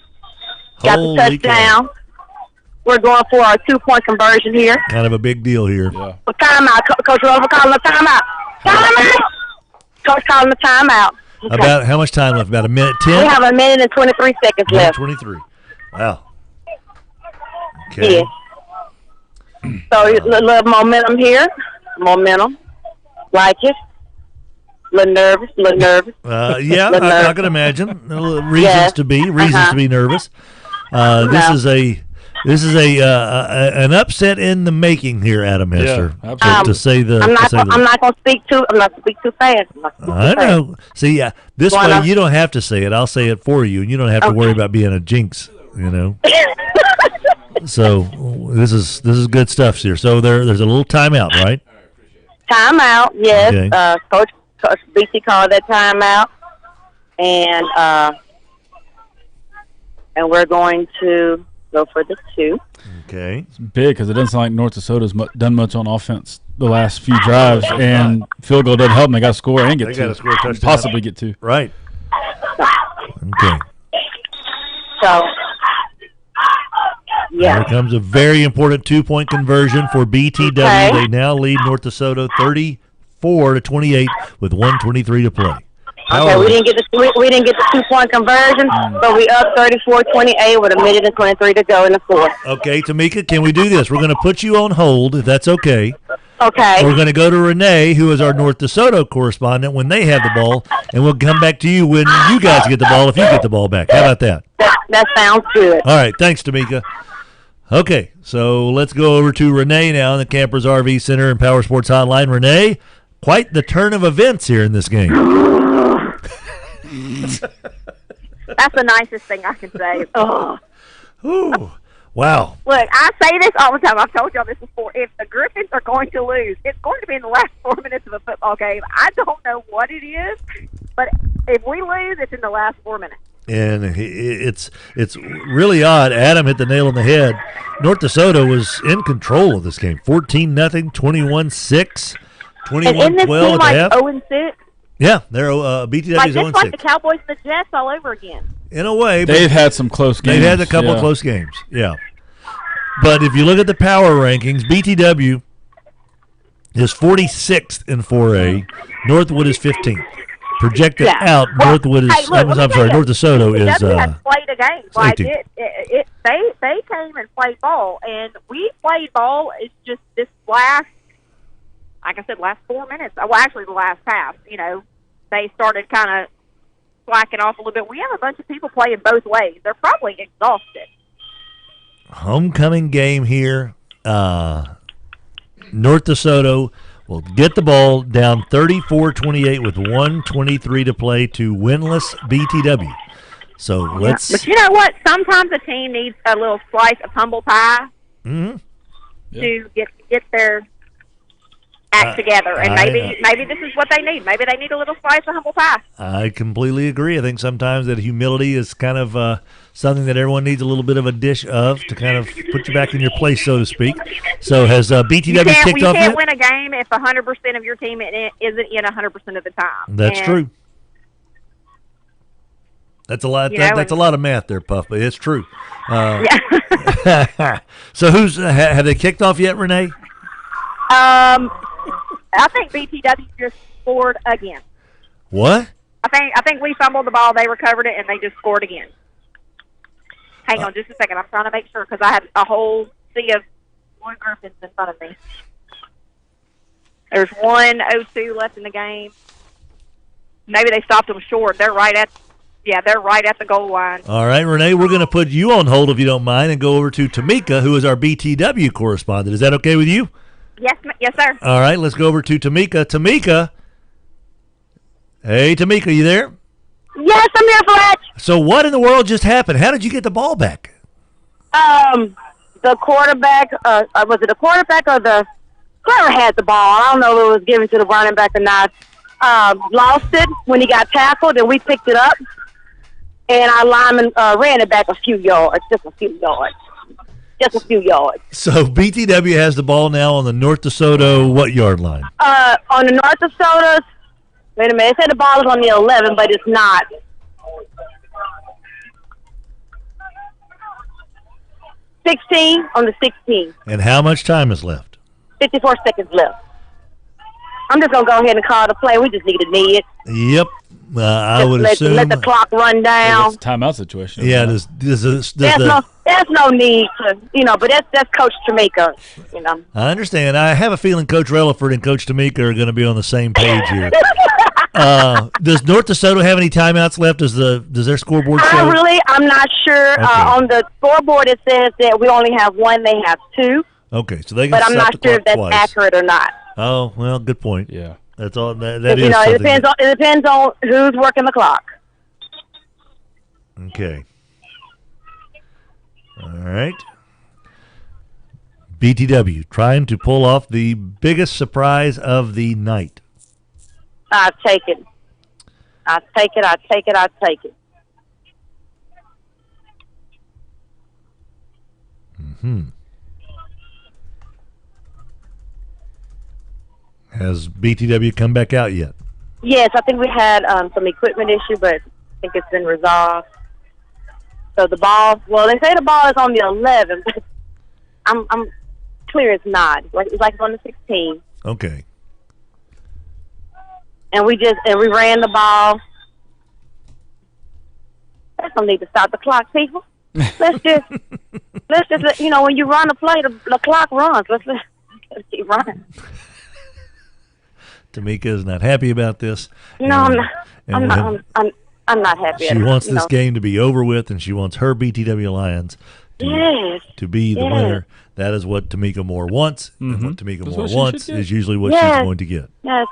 Got the touchdown. We're going for our 2-point conversion here. Kind of a big deal here. Yeah. Well, timeout. Coach Rover calling a timeout. Coach calling a timeout. Okay. About how much time left? About a minute 10? We have a minute and 23 seconds left. 23. Wow. Okay. Yeah. So a little momentum here. Momentum. Like it. A little nervous. Yeah, I can imagine. Reasons to be nervous. This is an upset in the making here, Adam Hester. Yeah, absolutely. I'm not going to speak too fast. I know. See, this way you don't have to say it. I'll say it for you, and you don't have to worry about being a jinx. So this is good stuff here. So there's a little timeout, right? Timeout, yes. Okay. Coach BC called that timeout, and we're going to go for the 2. Okay. It's big because it doesn't sound like North DeSoto's done much on offense the last few drives, and field goal doesn't help them. They got to score and get 2. They got to score a touchdown. Possibly get 2. Right. Okay. So, yeah. Here comes a very important 2-point conversion for BTW. Okay. They now lead North DeSoto 34-28 with 1:23 to play. Okay, we didn't get the 2-point conversion, but we up 34-28 with a minute and 23 to go in the fourth. Okay, Tamika, can we do this? We're going to put you on hold, if that's okay. Okay. We're going to go to Renee, who is our North DeSoto correspondent, when they have the ball, and we'll come back to you when you guys get the ball, if you get the ball back. How about that? That sounds good. All right, thanks, Tamika. Okay, so let's go over to Renee now in the Campers RV Center and Power Sports Hotline. Renee, quite the turn of events here in this game. That's the nicest thing I can say. Oh. Ooh, wow. Look, I say this all the time. I've told y'all this before. If the Griffins are going to lose, it's going to be in the last 4 minutes of a football game. I don't know what it is, but if we lose, it's in the last 4 minutes. And it's really odd. Adam hit the nail on the head. North DeSoto was in control of this game. 14-0, 21-6, 21-12 and this team at like half. 0-6. Yeah, they're BTW's Like 0-6. it's like the Cowboys and the Jets all over again. In a way. They've had some close games. They've had a couple of close games, yeah. But if you look at the power rankings, BTW is 46th in 4A. Northwood is 15th. Projected out, Northwood is. Hey, look, I'm sorry, North DeSoto is. BTW has played a game. Like 18th. they came and played ball, and we played ball. It's just this last, like I said, last 4 minutes. Well, actually, the last half. You know, they started kind of slacking off a little bit. We have a bunch of people playing both ways. They're probably exhausted. Homecoming game here. North DeSoto will get the ball down 34-28 with 1:23 to play to winless BTW. So let's. But you know what? Sometimes a team needs a little slice of humble pie to get their act together, and maybe this is what they need. Maybe they need a little slice of humble pie. I completely agree. I think sometimes that humility is kind of something that everyone needs a little bit of a dish of to kind of put you back in your place, so to speak. So has BTW kicked off yet? You can't win a game if 100% of your team isn't in 100% of the time. That's true. That's a lot. That's a lot of math there, Puff, but it's true. Yeah. So have they kicked off yet, Renee? I think BTW just scored again. What? I think we fumbled the ball, they recovered it, and they just scored again. Hang on just a second. I'm trying to make sure because I have a whole sea of Blue Griffins in front of me. There's 1:02 left in the game. Maybe they stopped them short. They're right at the goal line. All right, Renee, we're going to put you on hold if you don't mind and go over to Tamika, who is our BTW correspondent. Is that okay with you? Yes, sir. All right, let's go over to Tamika. Tamika. Hey, Tamika, you there? Yes, I'm here, Fletch. So what in the world just happened? How did you get the ball back? The quarterback, was it the quarterback or whoever had the ball? I don't know if it was given to the running back or not. Lost it when he got tackled, and we picked it up. And our lineman ran it back a few yards, just a few yards. So BTW has the ball now on the North DeSoto what yard line? On the North DeSoto, wait a minute, they said the ball is on the 11, but it's not. 16 on the 16. And how much time is left? 54 seconds left. I'm just going to go ahead and call the play. We just need a knee it. Yep. I would assume. Let the clock run down. It's a timeout situation. Yeah, there's no need to, but that's Coach Tamika, I understand. I have a feeling Coach Relaford and Coach Tamika are going to be on the same page here. Does North DeSoto have any timeouts left? Does their scoreboard show? I'm not sure. Okay. On the scoreboard, it says that we only have one. They have two. Okay, so they can. But I'm stop not the sure if clock that's twice. accurate or not. Oh well, good point. Yeah, that's all. That is. It depends on who's working the clock. Okay. All right. BTW trying to pull off the biggest surprise of the night. I take it. Mm-hmm. Has BTW come back out yet? Yes, I think we had some equipment issue, but I think it's been resolved. So the ball, they say the ball is on the 11, but I'm clear it's not. It's like it's on the 16. Okay. And we ran the ball. There's no need to stop the clock, people. Let's just when you run a play, the clock runs. Let's keep running. Tamika is not happy about this. No, I'm not happy. She wants this game to be over with, and she wants her BTW Lions to be the winner. That is what Tamika Moore wants, and what Tamika Moore wants is usually what she's going to get. Yes.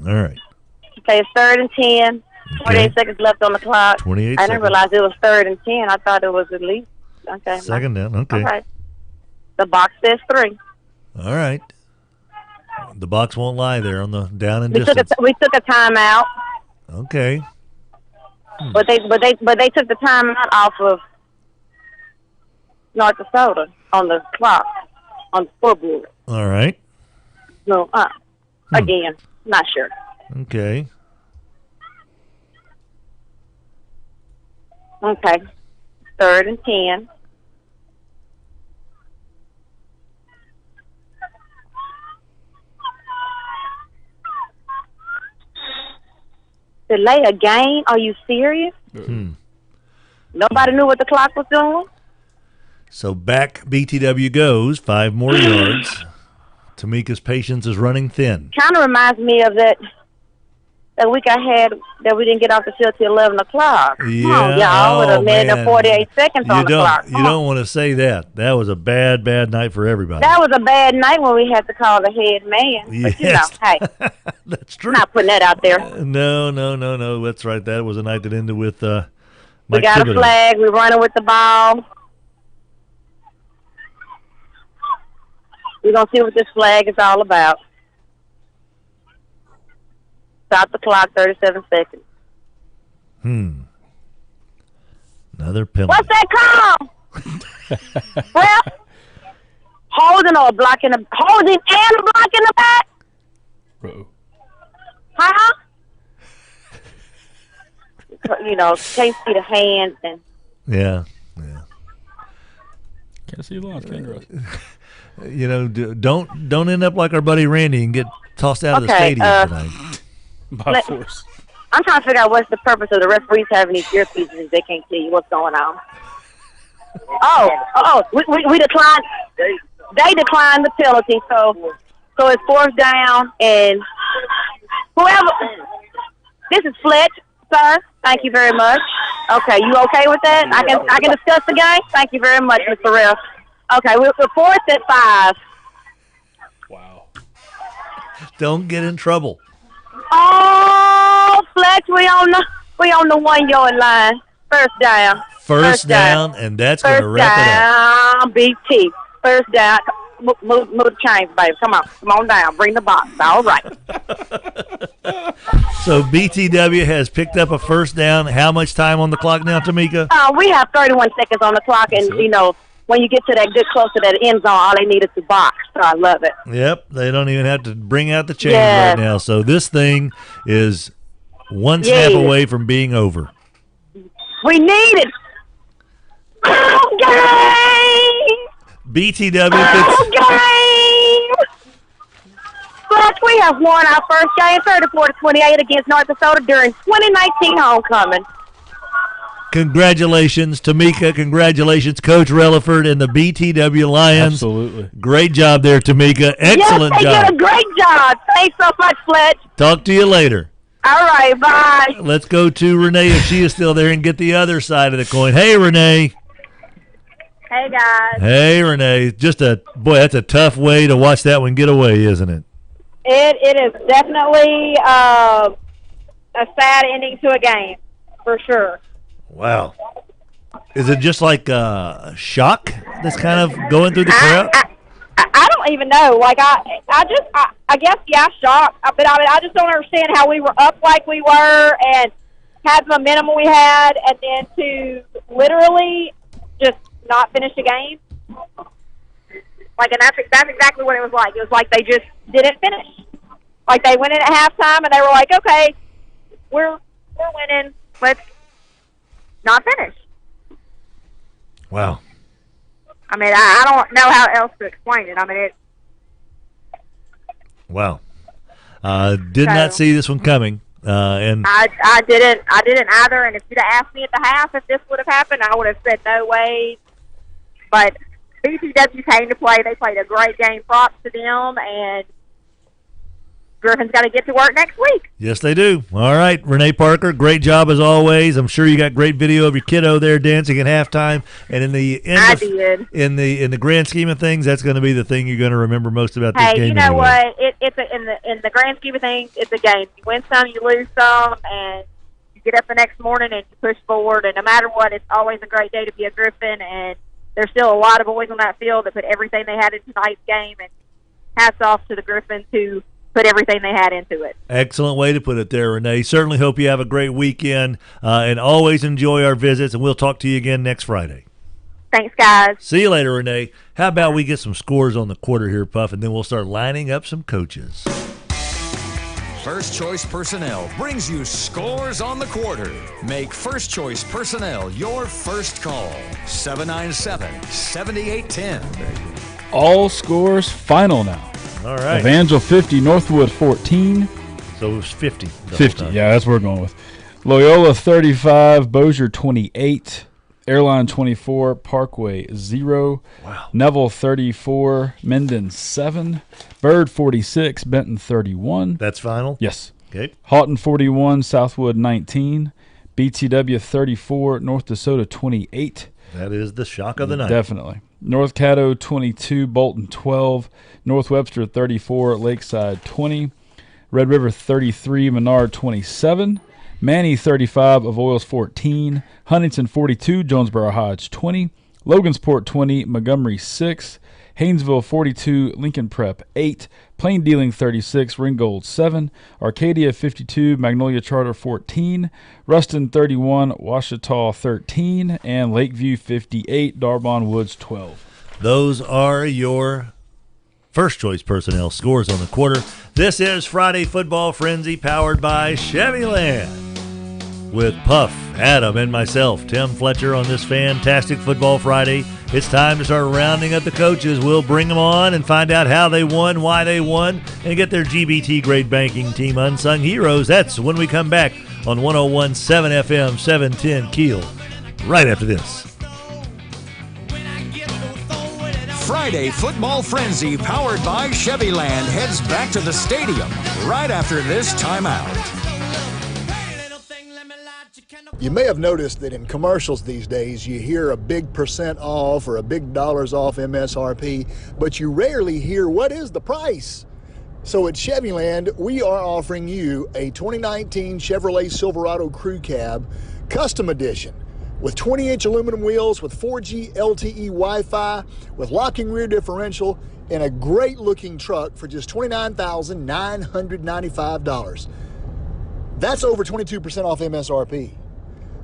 All right. Okay, it's 3rd and 10. 28 seconds left on the clock. 28 I didn't realize it was 3rd and 10. I thought it was at least. Okay. Second down. Okay. All right. The box says 3. All right. The box won't lie there on the down and distance. We took a timeout. Okay. But they took the time out off of North Dakota on the clock, on the scoreboard. All right. So, again, not sure. Okay. Okay. 3rd and 10. Delay a game? Are you serious? Nobody knew what the clock was doing? So back BTW goes, 5 more yards. Tamika's patience is running thin. Kind of reminds me of that week I had that we didn't get off the field till 11 o'clock. Yeah. Come on, y'all, with a minute and 48 seconds on the clock. You don't want to say that. That was a bad night for everybody. That was a bad night when we had to call the head man. But, Yes. hey. That's true. Not putting that out there. No. That's right. That was a night that ended with We Mike got Thibodeau. a flag. We're running with the ball. We're going to see what this flag is all about. Stop the clock, 37 seconds. Another penalty. What's that call? Well, holding or blocking holding and blocking the back? Huh? You know, can't see the hands and Yeah. Can't see lines, can you? You know, don't end up like our buddy Randy and get tossed out of the Okay, stadium tonight. By force. I'm trying to figure out what's the purpose of the referees having these earpieces if they can't see what's going on. We declined. They declined the penalty, so it's 4th down, and whoever. This is Fletch, sir. Thank you very much. Okay, you okay with that? I can discuss the game. Thank you very much, Mr. Ref. Okay, we're 4th at 5. Don't get in trouble. Oh, Fletch, we on the 1 yard line. First down. First down, and that's going to wrap it up. BT. First down. Move the chains, baby. Come on down. Bring the box. All right. So BTW has picked up a first down. How much time on the clock now, Tamika? We have 31 seconds on the clock, and you know, when you get to that good close to that end zone, all they need is the box. So I love it. Yep, they don't even have to bring out the chains right now. So this thing is one snap away from being over. We need it. BTW But we have won our first game 34-28 against North Dakota during 2019 homecoming. Congratulations, Tamika. Congratulations, Coach Relaford and the BTW Lions. Absolutely. Great job there, Tamika. Excellent job. job. Did a great job. Thanks so much, Fletch. Talk to you later. All right, bye. Let's go to Renee if she is still there and get the other side of the coin. Hey, Renee. Hey, guys. Hey, Renee. That's a tough way to watch that one get away, isn't it? It is definitely a sad ending to a game, for sure. Wow. Is it just like shock that's kind of going through the crowd? I don't even know. Like I guess shocked. But I just don't understand how we were up like we were and had the momentum we had, and then to literally just not finish the game. Like, and that's exactly what it was like. It was like they just didn't finish. Like they went in at halftime and they were like, "Okay, we're winning. Let's not finish." Wow. I mean, I don't know how else to explain it. I mean, Wow. Did not see this one coming. And I didn't either. And if you'd have asked me at the half if this would have happened, I would have said no way. But BTW came to play. They played a great game. Props to them. And Griffin's got to get to work next week. yes, they do. All right, Renee Parker, great job as always. I'm sure you got great video of your kiddo there dancing at halftime. And in the end, in the grand scheme of things, that's going to be the thing you're going to remember most about this game. Hey, you know anyway. what? In the grand scheme of things, it's a game. You win some, you lose some, and you get up the next morning and you push forward. And no matter what, it's always a great day to be a Griffin. And there's still a lot of boys on that field that put everything they had in tonight's game. And hats off to the Griffins who put everything they had into it. Excellent way to put it there, Renee. Certainly hope you have a great weekend and always enjoy our visits, and we'll talk to you again next Friday. Thanks, guys. See you later, Renee. How about we get some scores on the quarter here, Puff, and then we'll start lining up some coaches. First Choice Personnel brings you scores on the quarter. Make First Choice Personnel your first call. 797-7810. All scores final now. All right. Evangel 50, Northwood 14. So it was 50. 50, yeah, that's what we're going with. Loyola 35, Bossier 28, Airline 24, Parkway 0. Wow. Neville 34, Minden 7, Bird 46, Benton 31. That's final? Yes. Okay. Houghton 41, Southwood 19, BTW 34, North DeSoto 28. That is the shock of the night. Definitely. North Caddo 22, Bolton 12, North Webster 34, Lakeside 20, Red River 33, Menard 27, Manny 35, Avoyles 14, Huntington 42, Jonesboro Hodge 20, Logansport 20, Montgomery 6, Haynesville 42, Lincoln Prep 8, Plain Dealing 36, Ringgold 7, Arcadia 52, Magnolia Charter 14, Ruston 31, Ouachita 13, and Lakeview 58, Darbon Woods 12. Those are your First Choice Personnel scores on the quarter. This is Friday Football Frenzy powered by Chevyland. With Puff, Adam, and myself, Tim Fletcher, on this fantastic Football Friday. It's time to start rounding up the coaches. We'll bring them on and find out how they won, why they won, and get their GBT Grade Banking Team Unsung Heroes. That's when we come back on 101.7 FM, 710 Keel, right after this. Friday Football Frenzy powered by Chevyland heads back to the stadium right after this timeout. You may have noticed that in commercials these days you hear a big percent off or a big dollars off MSRP, but you rarely hear what is the price. So at Chevyland, we are offering you a 2019 Chevrolet Silverado Crew Cab Custom Edition with 20-inch aluminum wheels with 4G LTE Wi-Fi with locking rear differential and a great-looking truck for just $29,995. That's over 22% off MSRP.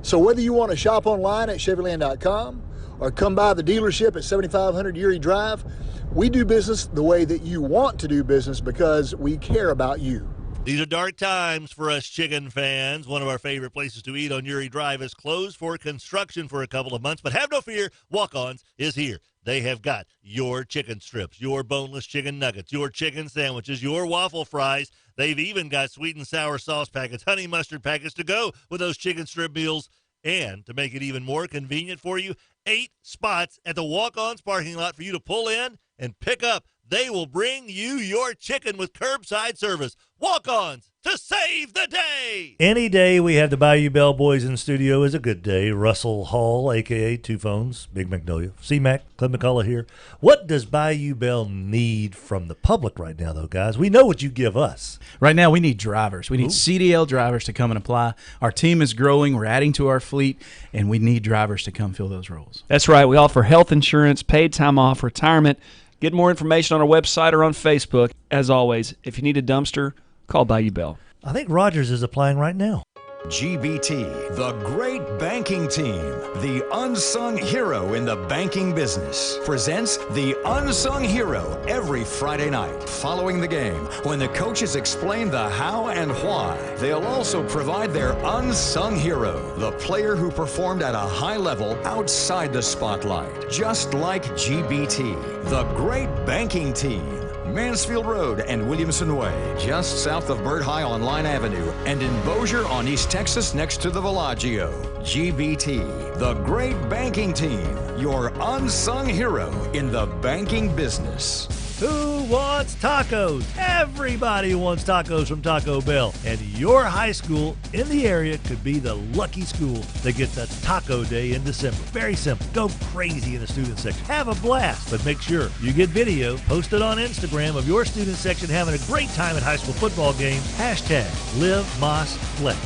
So whether you want to shop online at Chevyland.com or come by the dealership at 7500 Erie Drive, we do business the way that you want to do business because we care about you. These are dark times for us chicken fans. One of our favorite places to eat on Erie Drive is closed for construction for a couple of months, but have no fear, Walk-Ons is here. They have got your chicken strips, your boneless chicken nuggets, your chicken sandwiches, your waffle fries. They've even got sweet and sour sauce packets, honey mustard packets to go with those chicken strip meals. And to make it even more convenient for you, 8 spots at the Walk-Ons parking lot for you to pull in and pick up. They will bring you your chicken with curbside service. Walk-Ons to save the day. Any day we have the Bayou Bell Boys in studio is a good day. Russell Hall, a.k.a. Two Phones, Big Magnolia, C-Mac, Clint McCullough here. What does Bayou Bell need from the public right now, though, guys? We know what you give us. Right now we need drivers. We need CDL drivers to come and apply. Our team is growing. We're adding to our fleet, and we need drivers to come fill those roles. That's right. We offer health insurance, paid time off, retirement. Get more information on our website or on Facebook. As always, if you need a dumpster, call Bayou Bell. I think Rogers is applying right now. GBT, the great banking team, the unsung hero in the banking business, presents the Unsung Hero every Friday night following the game when the coaches explain the how and why. They'll also provide their unsung hero, the player who performed at a high level outside the spotlight, just like GBT, the great banking team. Mansfield Road and Williamson Way, just south of Bird High on Line Avenue, and in Bossier on East Texas next to the Villaggio. GBT, the great banking team, your unsung hero in the banking business. Who wants tacos? Everybody wants tacos from Taco Bell. And your high school in the area could be the lucky school that gets a taco day in December. Very simple. Go crazy in the student section. Have a blast. But make sure you get video posted on Instagram of your student section having a great time at high school football games. #LiveMossFletch.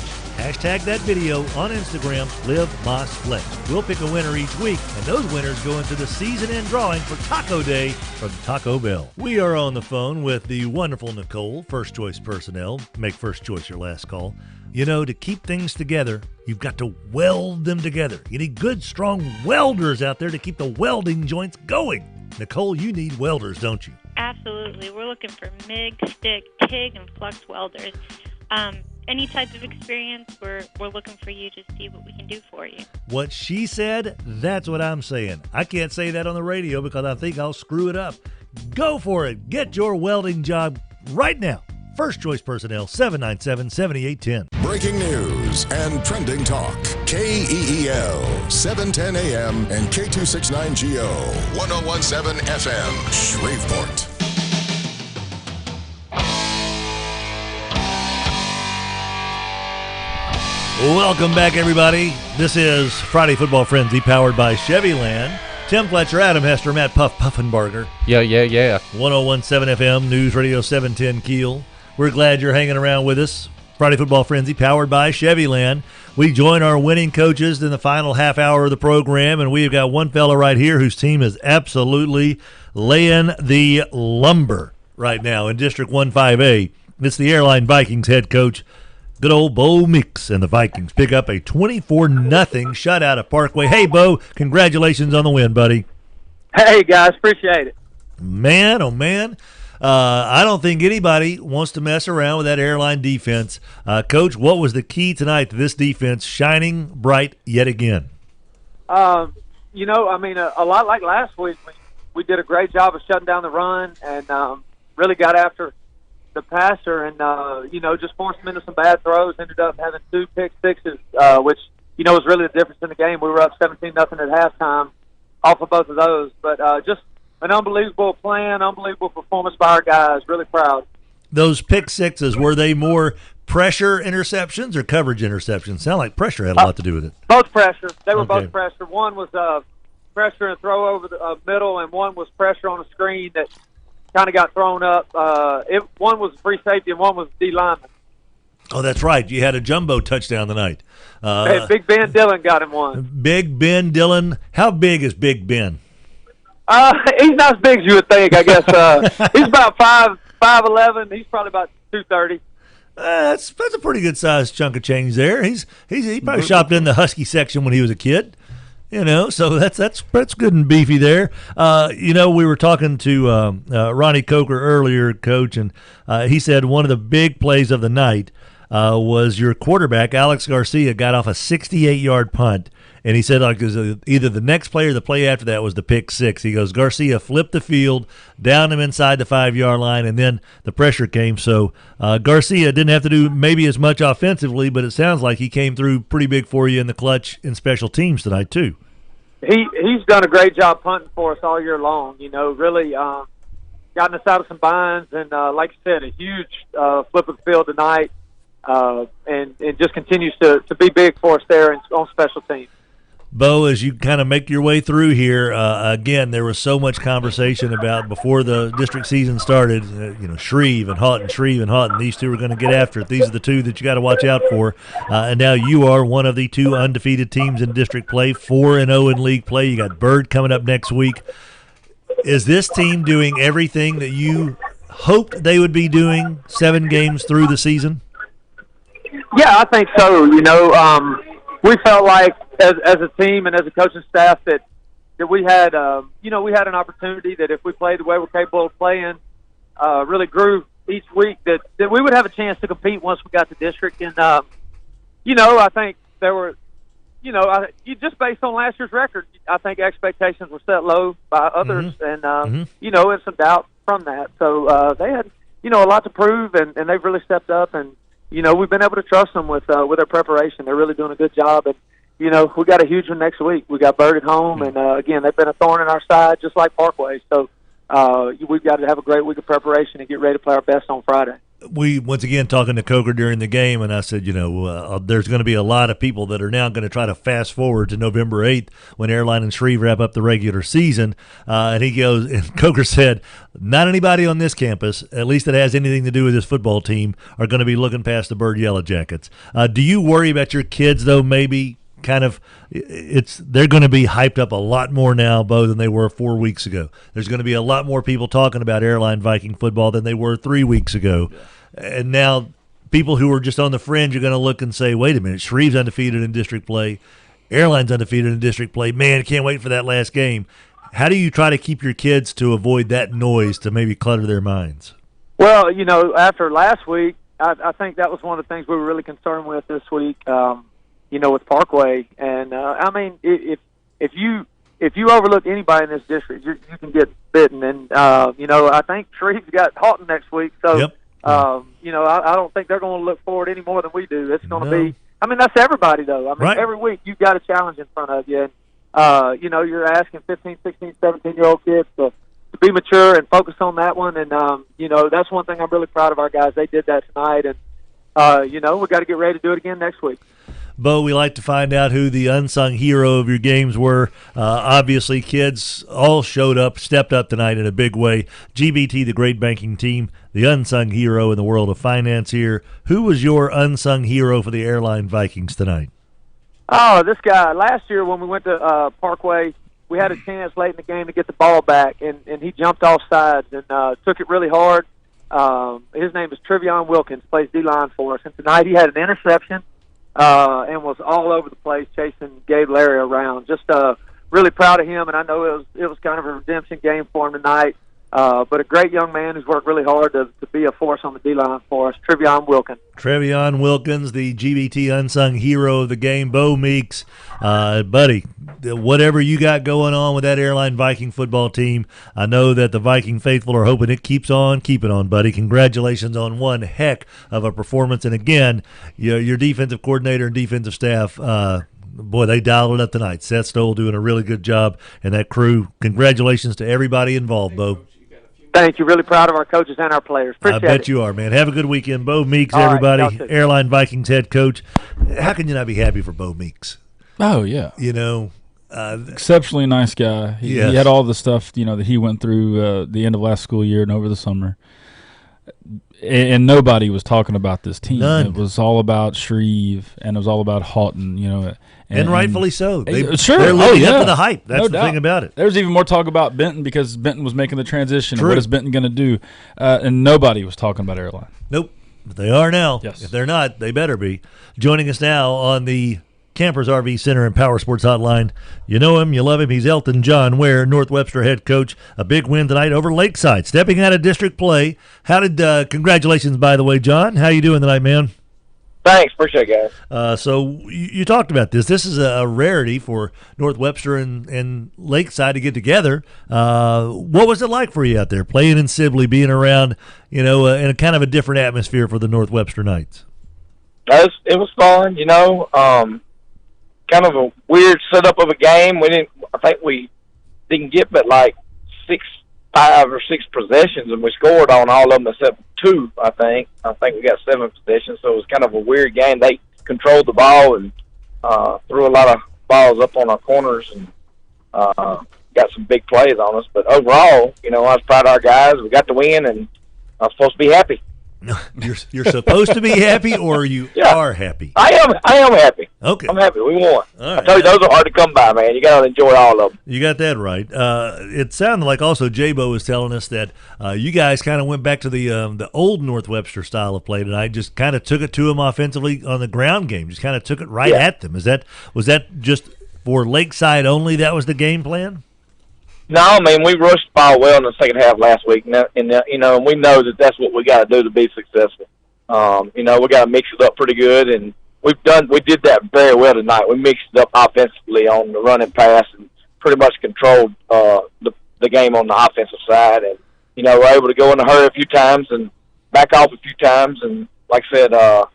Hashtag that video on Instagram, Live Moss Flex. We'll pick a winner each week, and those winners go into the season-end drawing for Taco Day from Taco Bell. We are on the phone with the wonderful Nicole, First Choice Personnel. Make First Choice your last call. You know, to keep things together, you've got to weld them together. You need good, strong welders out there to keep the welding joints going. Nicole, you need welders, don't you? Absolutely. We're looking for MIG, stick, TIG, and flux welders. Any type of experience, we're looking for you to see what we can do for you. What she said, that's what I'm saying. I can't say that on the radio because I think I'll screw it up. Go for it. Get your welding job right now. First Choice Personnel, 797-7810. Breaking news and trending talk. KEEL, 710 AM and K269GO, 1017 FM, Shreveport. Welcome back, everybody. This is Friday Football Frenzy, powered by Chevyland. Tim Fletcher, Adam Hester, Matt Puffenbarger. Yeah. 1017 FM, News Radio 710 Keel. We're glad you're hanging around with us. Friday Football Frenzy, powered by Chevyland. We join our winning coaches in the final half hour of the program, and we've got one fella right here whose team is absolutely laying the lumber right now in District 15A. It's the Airline Vikings head coach, good old Bo Meeks, and the Vikings pick up a 24-0 shutout at Parkway. Hey, Bo, congratulations on the win, buddy. Hey, guys, appreciate it. Man, oh, man. I don't think anybody wants to mess around with that Airline defense. Coach, what was the key tonight to this defense shining bright yet again? A lot like last week, we did a great job of shutting down the run and really got after the passer and, just forced him into some bad throws, ended up having 2 pick sixes, which, was really the difference in the game. We were up 17-0 at halftime off of both of those. But just an unbelievable plan, unbelievable performance by our guys. Really proud. Those pick sixes, were they more pressure interceptions or coverage interceptions? Sound like pressure had a lot to do with it. Both pressure. They were both pressure. One was pressure and throw over the middle, and one was pressure on a screen that kind of got thrown up. One was free safety and one was D lineman. Oh, that's right. You had a jumbo touchdown tonight. Big Ben Dillon got him one. Big Ben Dillon. How big is Big Ben? He's not as big as you would think, I guess. He's about 5'11". He's probably about 230. That's a pretty good sized chunk of change there. He probably shopped in the Husky section when he was a kid. So that's good and beefy there. We were talking to Ronnie Coker earlier, Coach, and he said one of the big plays of the night was your quarterback, Alex Garcia, got off a 68-yard punt. And he said either the next play or the play after that was the pick six. He goes, Garcia flipped the field, downed him inside the 5-yard line, and then the pressure came. So Garcia didn't have to do maybe as much offensively, but it sounds like he came through pretty big for you in the clutch in special teams tonight too. He's done a great job punting for us all year long. Really gotten us out of some binds, and like I said, a huge flip of the field tonight, and just continues to be big for us there on special teams. Bo, as you kind of make your way through here, again, there was so much conversation about before the district season started, Shreve and Houghton. These two are going to get after it. These are the two that you got to watch out for. And now you are one of the 2 undefeated teams in district play, 4-0 in league play. You got Bird coming up next week. Is this team doing everything that you hoped they would be doing 7 games through the season? Yeah, I think so. We felt like as a team and as a coaching staff that we had, we had an opportunity that if we played the way we're capable of playing, really grew each week, that we would have a chance to compete once we got to district. And, I think there were, just based on last year's record, I think expectations were set low by others and, and some doubt from that. So they had, a lot to prove, and they've really stepped up, and, we've been able to trust them with their preparation. They're really doing a good job. And, we got a huge one next week. We got Bird at home, and, again, they've been a thorn in our side, just like Parkway. So we've got to have a great week of preparation and get ready to play our best on Friday. we once again talking to Coker during the game, and I said, there's going to be a lot of people that are now going to try to fast forward to November 8th when Airline and Shreve wrap up the regular season. And he goes, and Coker said, not anybody on this campus, at least that has anything to do with this football team, are going to be looking past the Bird Yellow Jackets. Do you worry about your kids, though, maybe? They're going to be hyped up a lot more now, Bo, than they were 4 weeks ago. There's going to be a lot more people talking about Airline Viking football than they were 3 weeks ago. Yeah. And now people who are just on the fringe are going to look and say, wait a minute, Shreve's undefeated in district play. Airline's undefeated in district play. Man, can't wait for that last game. How do you try to keep your kids to avoid that noise to maybe clutter their minds? Well, after last week, I think that was one of the things we were really concerned with this week. With Parkway, and if you overlook anybody in this district, you can get bitten. And I think Shreve's got Houghton next week, so yep. I don't think they're going to look forward any more than we do. It's going to be. That's everybody though. Right. Every week you've got a challenge in front of you, and you're asking 15, 16, 17-year-old kids to be mature and focus on that one. And that's one thing I'm really proud of our guys. They did that tonight, and we got to get ready to do it again next week. Bo, we like to find out who the unsung hero of your games were. Obviously, kids all showed up, stepped up tonight in a big way. GBT, the great banking team, the unsung hero in the world of finance here. Who was your unsung hero for the Airline Vikings tonight? Oh, this guy. Last year when we went to Parkway, we had a chance late in the game to get the ball back, and he jumped off sides and took it really hard. His name is Trevion Wilkins, plays D-line for us. And tonight he had an interception. And was all over the place chasing Gabe Larry around. Just really proud of him, and I know it was kind of a redemption game for him tonight. But a great young man who's worked really hard to be a force on the D-line for us, Trevion Wilkins. Trevion Wilkins, the GBT unsung hero of the game. Bo Meeks, buddy, whatever you got going on with that Airline Viking football team, I know that the Viking faithful are hoping it keeps on keeping on, buddy. Congratulations on one heck of a performance. And again, your defensive coordinator and defensive staff, boy, they dialed it up tonight. Seth Stoll doing a really good job, and that crew. Congratulations to everybody involved, Bo. Thank you. Really proud of our coaches and our players. Appreciate it. I bet you are, man. Have a good weekend. Bo Meeks, All everybody. right, Airline Vikings head coach. How can you not be happy for Bo Meeks? Oh, yeah. Exceptionally nice guy. He yes. had all the stuff, that he went through the end of last school year and over the summer. And nobody was talking about this team. None. It was all about Shreve, and it was all about Houghton, and rightfully so. Sure. They're living up to the hype. That's the thing about it. There was even more talk about Benton because Benton was making the transition. True. What is Benton going to do? And nobody was talking about Airline. Nope. But they are now. Yes. If they're not, they better be. Joining us now on the Campers RV Center and Power Sports Hotline. You know him, you love him. He's Elton John Ware, North Webster head coach. A big win tonight over Lakeside, stepping out of district play. Congratulations, by the way, John. How you doing tonight, man? Thanks. Appreciate it, guys. So you talked about this. This is a rarity for North Webster and Lakeside to get together. What was it like for you out there, playing in Sibley, being around, in a kind of a different atmosphere for the North Webster Knights? It was fun, kind of a weird setup of a game. I think we didn't get but like 5 or 6 possessions, and we scored on all of them except 2. I think we got 7 possessions, so it was kind of a weird game. They controlled the ball and threw a lot of balls up on our corners and got some big plays on us. But overall, I was proud of our guys. We got the win, and I was supposed to be happy. You're supposed to be happy, or you are happy? I am happy. Okay. I'm happy. We won. Right. I tell you, those are hard to come by, man. You got to enjoy all of them. You got that right. It sounded like also J-Bo was telling us that you guys kind of went back to the old North Webster style of play tonight, just kind of took it to them offensively on the ground game, just kind of took it right at them. Was that just for Lakeside only? That was the game plan? No, I mean, we rushed the ball well in the second half last week, and we know that that's what we got to do to be successful. We got to mix it up pretty good, and we did that very well tonight. We mixed it up offensively on the run and pass, and pretty much controlled the game on the offensive side. And we're able to go in a hurry a few times and back off a few times, and like I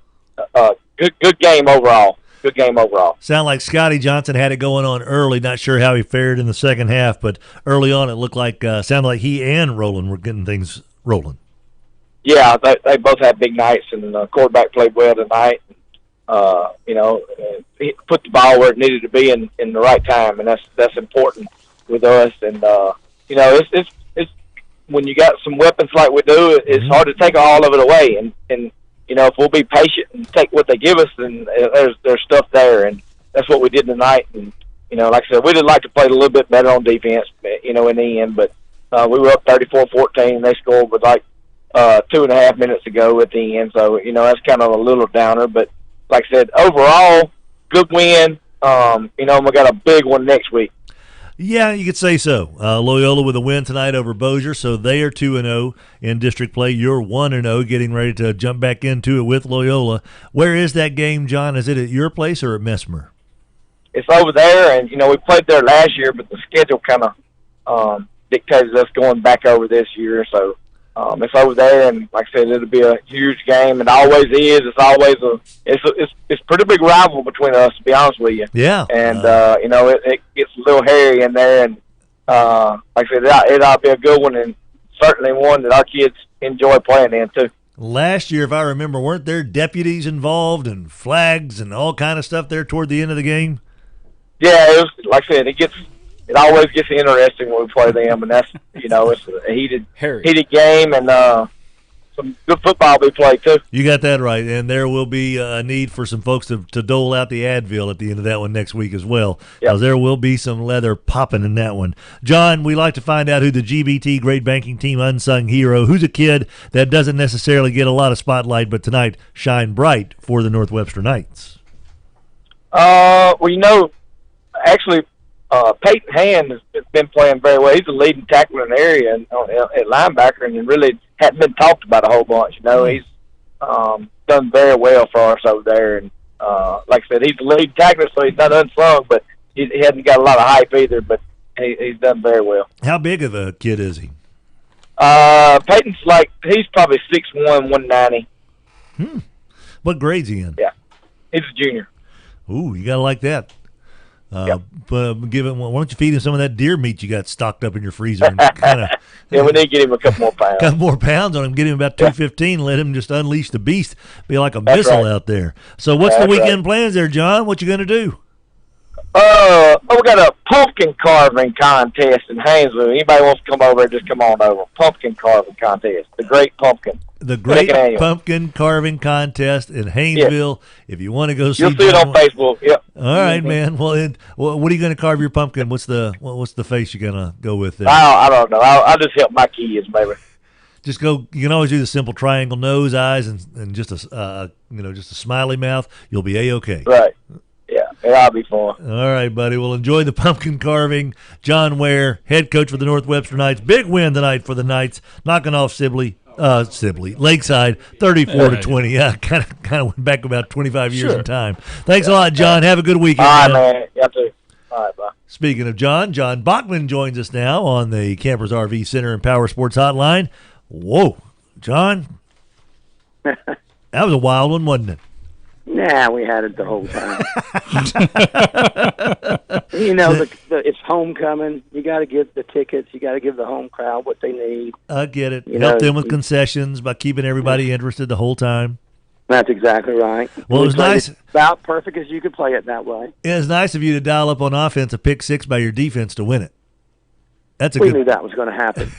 said, good game overall. Good game overall. Sound like Scotty Johnson had it going on early. Not sure how he fared in the second half, but early on it looked like sounded like he and Roland were getting things rolling. yeah, they both had big nights, and the quarterback played well tonight. He put the ball where it needed to be in the right time, and that's important with us. And it's when you got some weapons like we do, it's hard to take all of it away. And if we'll be patient and take what they give us, then there's stuff there, and that's what we did tonight. And like I said, we'd like to play a little bit better on defense, in the end, but we were up 34-14. They scored with 2.5 minutes ago at the end, so that's kind of a little downer. But like I said, overall, good win. We got a big one next week. Yeah, you could say so. Loyola with a win tonight over Bossier, so they are 2-0 in district play. You're 1-0, getting ready to jump back into it with Loyola. Where is that game, John? Is it at your place or at Mesmer? It's over there, and we played there last year, but the schedule kind of dictated us going back over this year. So it's over there, and like I said, it'll be a huge game. It always is. It's always it's pretty big rival between us, to be honest with you. Yeah. And it gets a little hairy in there, and like I said, it ought to be a good one, and certainly one that our kids enjoy playing in too. Last year, if I remember, weren't there deputies involved and flags and all kind of stuff there toward the end of the game? Yeah, it was, like I said, it always gets interesting when we play them, and that's it's a heated game, and some good football we play too. You got that right, and there will be a need for some folks to dole out the Advil at the end of that one next week as well, because there will be some leather popping in that one. John, we like to find out who the GBT Great Banking Team unsung hero, who's a kid that doesn't necessarily get a lot of spotlight, but tonight shine bright for the North Webster Knights. Actually, Peyton Hand has been playing very well. He's the leading tackler in the area and at linebacker, and really hadn't been talked about a whole bunch. He's done very well for us over there. And like I said, he's the lead tackler, so he's not unsung, but he hasn't got a lot of hype either. But he's done very well. How big of a kid is he? Peyton's he's probably 6'1", 190. What grade's he in? Yeah, he's a junior. Ooh, you gotta like that. But why don't you feed him some of that deer meat you got stocked up in your freezer? And we need to get him a couple more pounds. Couple more pounds on him. Get him about 215. Let him just unleash the beast. Be like a missile out there. So what's the weekend plans there, John? What you gonna do? We got a pumpkin carving contest in Haynesville. Anybody wants to come over, just come on over. Pumpkin carving contest. The Great Pumpkin. The Great Pumpkin Carving Contest in Haynesville. Yes. If you want to go see, you'll see it on Facebook. Yep. All right, man. Well, what are you going to carve your pumpkin? What's the face you're going to go with there? I don't know. I'll just help my kids, maybe. Just go. You can always do the simple triangle nose, eyes, and just a just a smiley mouth. You'll be a-okay. Right. Yeah, it'll be fun. All right, buddy. Well, enjoy the pumpkin carving. John Ware, head coach for the North Webster Knights. Big win tonight for the Knights, knocking off Sibley, Lakeside, 34-20. Yeah, kind of went back about 25 years in time. Thanks a lot, John. Have a good weekend. All right, man. You too. All right, bye. Speaking of John Bachman joins us now on the Campers RV Center and Power Sports Hotline. Whoa, John, that was a wild one, wasn't it? Nah, we had it the whole time. It's homecoming. You got to give the tickets. You got to give the home crowd what they need. I get it. Help them with concessions by keeping everybody interested the whole time. That's exactly right. Well, it was nice. About perfect as you could play it that way. It was nice of you to dial up on offense a pick six by your defense to win it. We knew that was going to happen.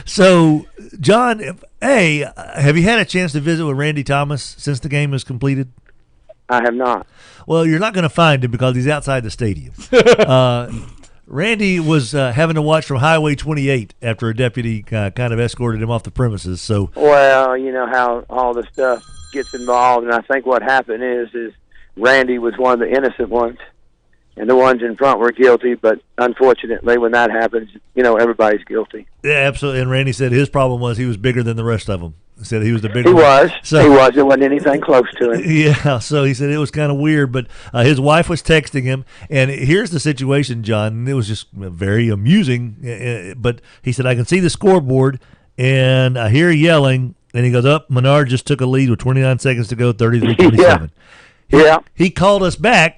So, John, have you had a chance to visit with Randy Thomas since the game was completed? I have not. Well, you're not going to find him because he's outside the stadium. Randy was having to watch from Highway 28 after a deputy kind of escorted him off the premises. So, well, you know how all this stuff gets involved, and I think what happened is Randy was one of the innocent ones. And the ones in front were guilty, but unfortunately, when that happens, everybody's guilty. Yeah, absolutely. And Randy said his problem was he was bigger than the rest of them. He said he was the bigger one. He was. So, he was. There wasn't anything close to him. Yeah, so he said it was kind of weird, but his wife was texting him. And here's the situation, John. And it was just very amusing. But he said, I can see the scoreboard, and I hear yelling. And he goes, Menard just took a lead with 29 seconds to go, 33-27. Yeah. He called us back.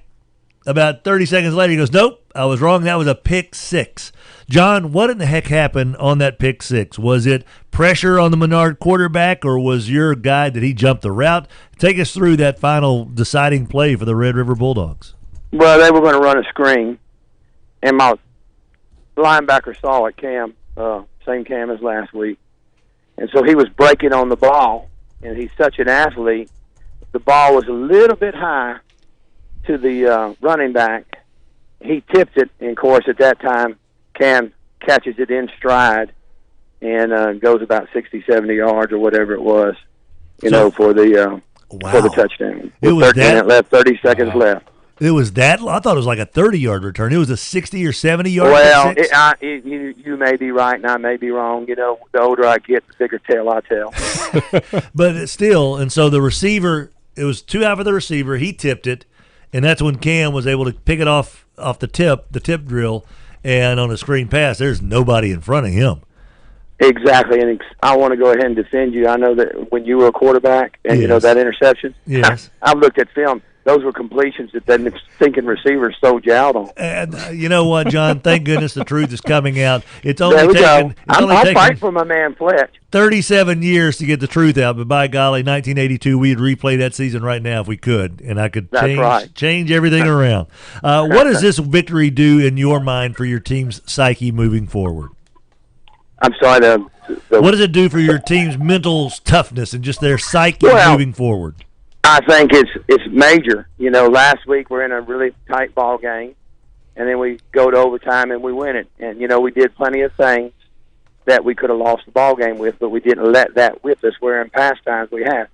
About 30 seconds later, he goes, nope, I was wrong. That was a pick six. John, what in the heck happened on that pick six? Was it pressure on the Menard quarterback, or was your guy, did he jump the route? Take us through that final deciding play for the Red River Bulldogs. Well, they were going to run a screen, and my linebacker saw it, Cam, same Cam as last week. And so he was breaking on the ball, and he's such an athlete. The ball was a little bit high to the running back. He tipped it, and, of course, at that time, Cam catches it in stride and goes about 60, 70 yards or whatever it was, for the touchdown. It was 13 minutes left, 30 seconds left. It was that? I thought it was like a 30-yard return. It was a 60 or 70-yard Well, you may be right and I may be wrong. The older I get, the bigger tale I tell. But still, and so the receiver, it was 2 out for the receiver. He tipped it, and that's when Cam was able to pick it off the tip drill, and on a screen pass, there's nobody in front of him. Exactly, and I want to go ahead and defend you. I know that when you were a quarterback and, that interception, yes. I've looked at film. Those were completions that the thinking receivers sold you out on. And you know what, John? Thank goodness the truth is coming out. It's only there we taken. go. I'll fight for my man Fletch. 37 years to get the truth out, but by golly, 1982, we'd replay that season right now if we could, and I could change everything around. What does this victory do in your mind for your team's psyche moving forward? I'm sorry. What does it do for your team's mental toughness and just their psyche moving forward? I think it's major. Last week we're in a really tight ball game, and then we go to overtime and we win it. And we did plenty of things that we could have lost the ball game with, but we didn't let that whip us. Where in past times we have.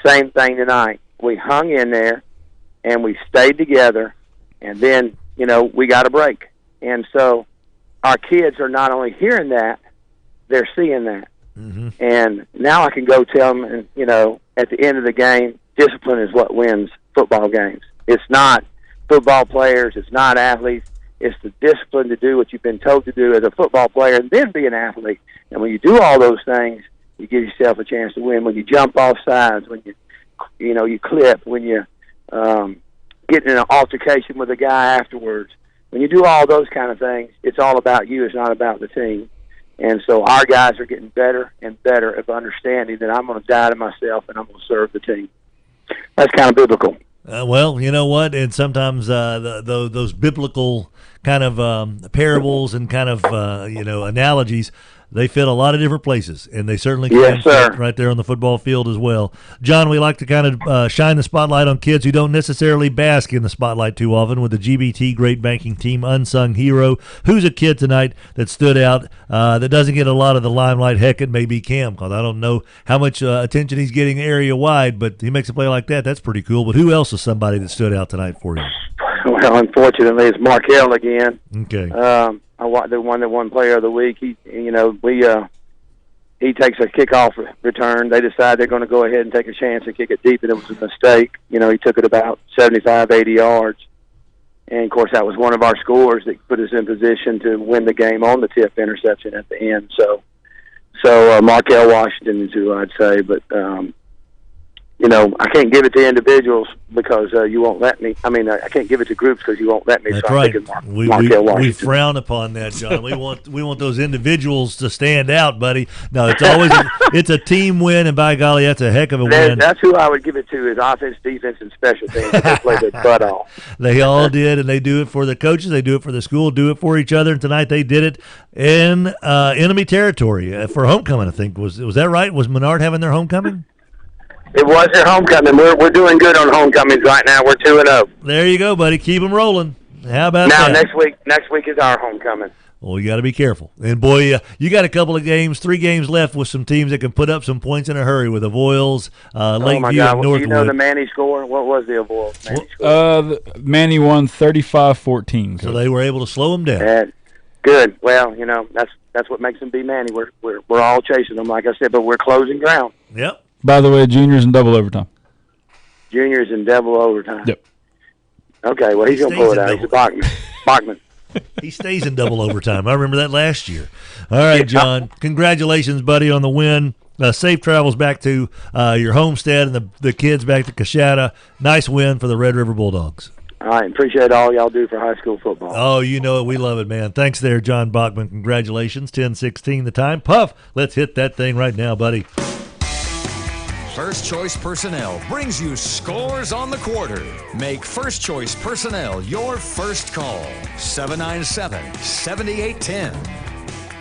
Same thing tonight. We hung in there, and we stayed together, and then we got a break. And so our kids are not only hearing that, they're seeing that. Mm-hmm. And now I can go tell them, at the end of the game, discipline is what wins football games. It's not football players. It's not athletes. It's the discipline to do what you've been told to do as a football player and then be an athlete. And when you do all those things, you give yourself a chance to win. When you jump off sides, when you clip, when you get in an altercation with a guy afterwards, when you do all those kind of things, it's all about you. It's not about the team. And so our guys are getting better and better at understanding that I'm going to die to myself and I'm going to serve the team. That's kind of biblical. Well, you know what? And sometimes those biblical kind of parables and kind of analogies, they fit a lot of different places, and they certainly can fit right there on the football field as well. John, we like to kind of shine the spotlight on kids who don't necessarily bask in the spotlight too often with the GBT Great Banking Team Unsung Hero. Who's a kid tonight that stood out that doesn't get a lot of the limelight? Heck, it may be Cam, because I don't know how much attention he's getting area-wide, but he makes a play like that. That's pretty cool. But who else is somebody that stood out tonight for you? Well, unfortunately, it's Markel again. Okay. The one player of the week. He takes a kickoff return. They decide they're going to go ahead and take a chance and kick it deep, and it was a mistake. He took it about 75, 80 yards. And, of course, that was one of our scores that put us in position to win the game on the tip interception at the end. So Markel Washington is who I'd say. But, I can't give it to individuals because you won't let me. I can't give it to groups because you won't let me. That's so right. Markel Washington. We frown upon that, John. We want those individuals to stand out, buddy. No, it's always it's a team win, and by golly, that's a heck of a win. That's who I would give it to: is offense, defense, and special teams. They play their butt off. They all did, and they do it for the coaches. They do it for the school. Do it for each other. And tonight they did it in enemy territory for homecoming. I think was that right? Was Menard having their homecoming? It was their homecoming. We're doing good on homecomings right now. We're 2-0. There you go, buddy. Keep them rolling. How about that? Next week is our homecoming. Well, you got to be careful. And boy, you got a couple of games, 3 games left with some teams that can put up some points in a hurry with Avoyles, Lakeview, and Northwood. Do you know the Manny score? What was the Avoyles Manny score? Manny won 35-14. So they were able to slow them down. Good. Well, that's what makes them be Manny. We're all chasing them, like I said, but we're closing ground. Yep. By the way, juniors in double overtime. Juniors in double overtime. Yep. Okay, well, he's going to pull it out. He's a Bachman. He stays in double overtime. I remember that last year. All right, John. Congratulations, buddy, on the win. Safe travels back to your homestead and the kids back to Coshada. Nice win for the Red River Bulldogs. All right, appreciate all y'all do for high school football. Oh, you know it. We love it, man. Thanks there, John Bachman. Congratulations. 10-16 the time. Puff, let's hit that thing right now, buddy. First Choice Personnel brings you scores on the quarter. Make First Choice Personnel your first call. 797-7810.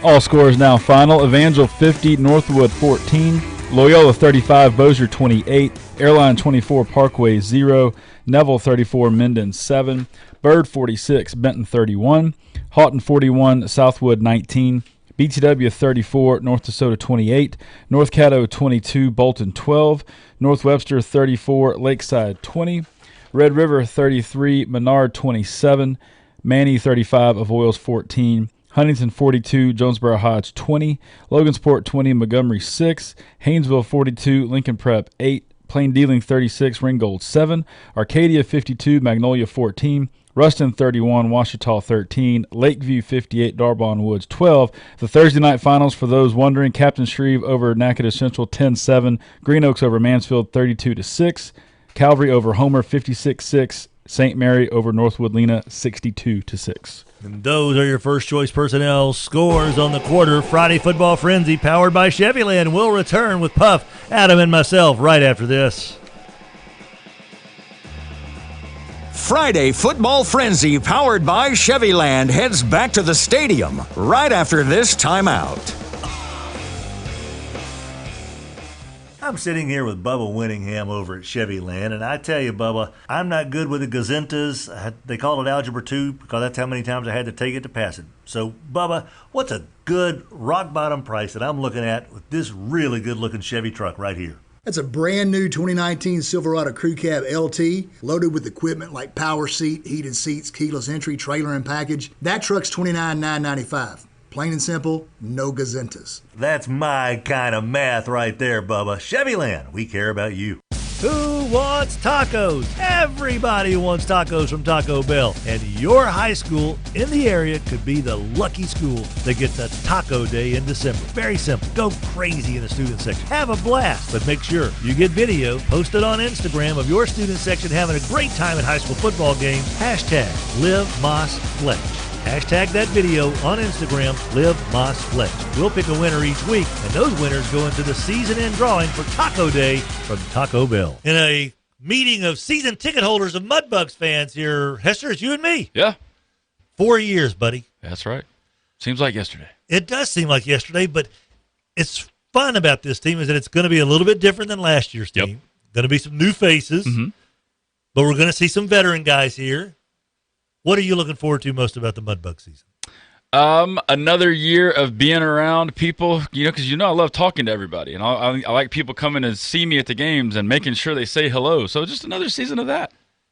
All scores now final. Evangel 50, Northwood 14, Loyola 35, Bossier 28, Airline 24, Parkway 0, Neville 34, Minden 7, Bird 46, Benton 31, Houghton 41, Southwood 19, BTW 34, North DeSoto 28, North Caddo 22, Bolton 12, North Webster 34, Lakeside 20, Red River 33, Menard 27, Manny 35, Avoyles 14, Huntington 42, Jonesboro Hodge 20, Logansport 20, Montgomery 6, Haynesville 42, Lincoln Prep 8, Plain Dealing 36, Ringgold 7, Arcadia 52, Magnolia 14, Ruston 31, Ouachita 13, Lakeview 58, Darbon Woods 12. The Thursday night finals, for those wondering, Captain Shreve over Natchitoches Central 10-7, Green Oaks over Mansfield 32-6, Calvary over Homer 56-6, St. Mary over Northwood Lena 62-6. And those are your First Choice Personnel scores on the quarter. Friday Football Frenzy, powered by Chevyland, will return with Puff, Adam, and myself right after this. Friday Football Frenzy, powered by Chevyland, heads back to the stadium right after this timeout. I'm sitting here with Bubba Winningham over at Chevyland, and I tell you, Bubba, I'm not good with the gazintas. They call it Algebra 2 because that's how many times I had to take it to pass it. So, Bubba, what's a good rock-bottom price that I'm looking at with this really good-looking Chevy truck right here? That's a brand new 2019 Silverado Crew Cab LT, loaded with equipment like power seat, heated seats, keyless entry, trailer and package. That truck's $29,995. Plain and simple, no gazintas. That's my kind of math right there, Bubba. Chevyland, we care about you. Who wants tacos? Everybody wants tacos from Taco Bell. And your high school in the area could be the lucky school that gets a taco day in December. Very simple. Go crazy in the student section. Have a blast, but make sure you get video posted on Instagram of your student section having a great time at high school football games. Hashtag #LiveMossFletch. Hashtag that video on Instagram, #LiveMossFletch. We'll pick a winner each week, and those winners go into the season-end drawing for Taco Day from Taco Bell. In a meeting of season ticket holders of Mudbugs fans here, Hester, it's you and me. Yeah. 4 years, buddy. That's right. Seems like yesterday. It does seem like yesterday, but it's fun about this team is that it's going to be a little bit different than last year's team. Going to be some new faces, but we're going to see some veteran guys here. What are you looking forward to most about the Mudbug season? Another year of being around people, because I love talking to everybody, and I like people coming to see me at the games and making sure they say hello. So just another season of that.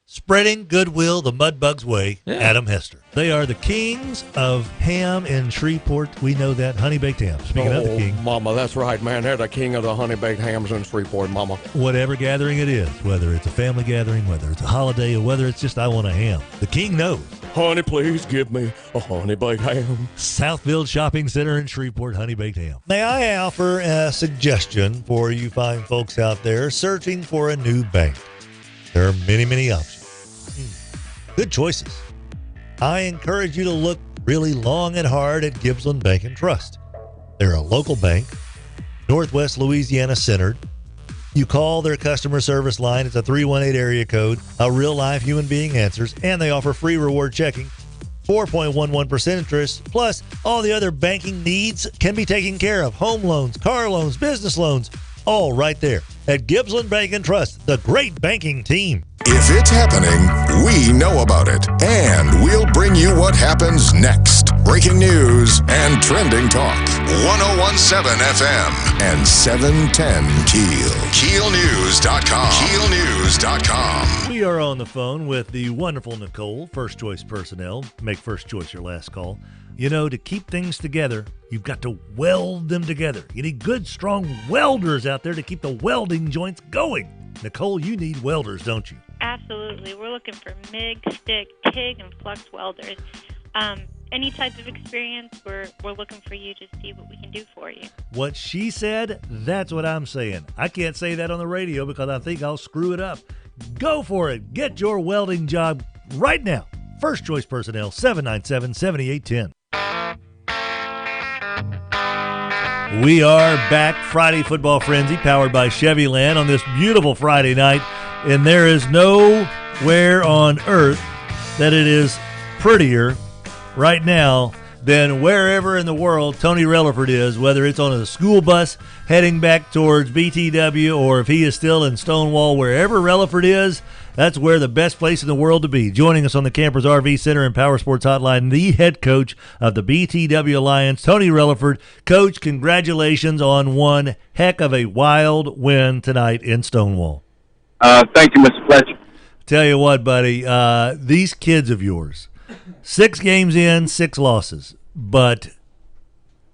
Spreading goodwill the Mudbugs way, Adam Hester. They are the kings of ham in Shreveport. We know that. Honey baked ham. Speaking of the king. Mama, that's right, man. They're the king of the honey baked hams in Shreveport, Mama. Whatever gathering it is, whether it's a family gathering, whether it's a holiday, or whether it's just I want a ham, the king knows. Honey, please give me a honey baked ham. Southfield Shopping Center in Shreveport, honey baked ham. May I offer a suggestion for you fine folks out there searching for a new bank? There are many, many options. Good choices. I encourage you to look really long and hard at Gibbsland Bank and Trust. They're a local bank, Northwest Louisiana centered. You call their customer service line. It's a 318 area code. A real-life human being answers, and they offer free reward checking, 4.11% interest, plus all the other banking needs can be taken care of. Home loans, car loans, business loans, all right there at Gibbsland Bank and Trust, the great banking team. If it's happening, we know about it. And we'll bring you what happens next. Breaking news and trending talk. 1017 FM and 710 Keel. KeelNews.com. KeelNews.com. We are on the phone with the wonderful Nicole, First Choice Personnel. Make First Choice your last call. To keep things together, you've got to weld them together. You need good, strong welders out there to keep the welding joints going. Nicole, you need welders, don't you? Absolutely. We're looking for MIG, stick, TIG, and flux welders. Any type of experience, we're looking for you to see what we can do for you. What she said, that's what I'm saying. I can't say that on the radio because I think I'll screw it up. Go for it. Get your welding job right now. First Choice Personnel, 797-7810. We are back, Friday Football Frenzy, powered by Chevyland on this beautiful Friday night. And there is nowhere on earth that it is prettier right now than wherever in the world Tony Relaford is, whether it's on a school bus heading back towards BTW or if he is still in Stonewall, wherever Relaford is, that's where the best place in the world to be. Joining us on the Campers RV Center and Power Sports Hotline, the head coach of the BTW Alliance, Tony Relaford. Coach, congratulations on one heck of a wild win tonight in Stonewall. Thank you, Mr. Fletcher. Tell you what, buddy, these kids of yours, 6 games in, 6 losses. But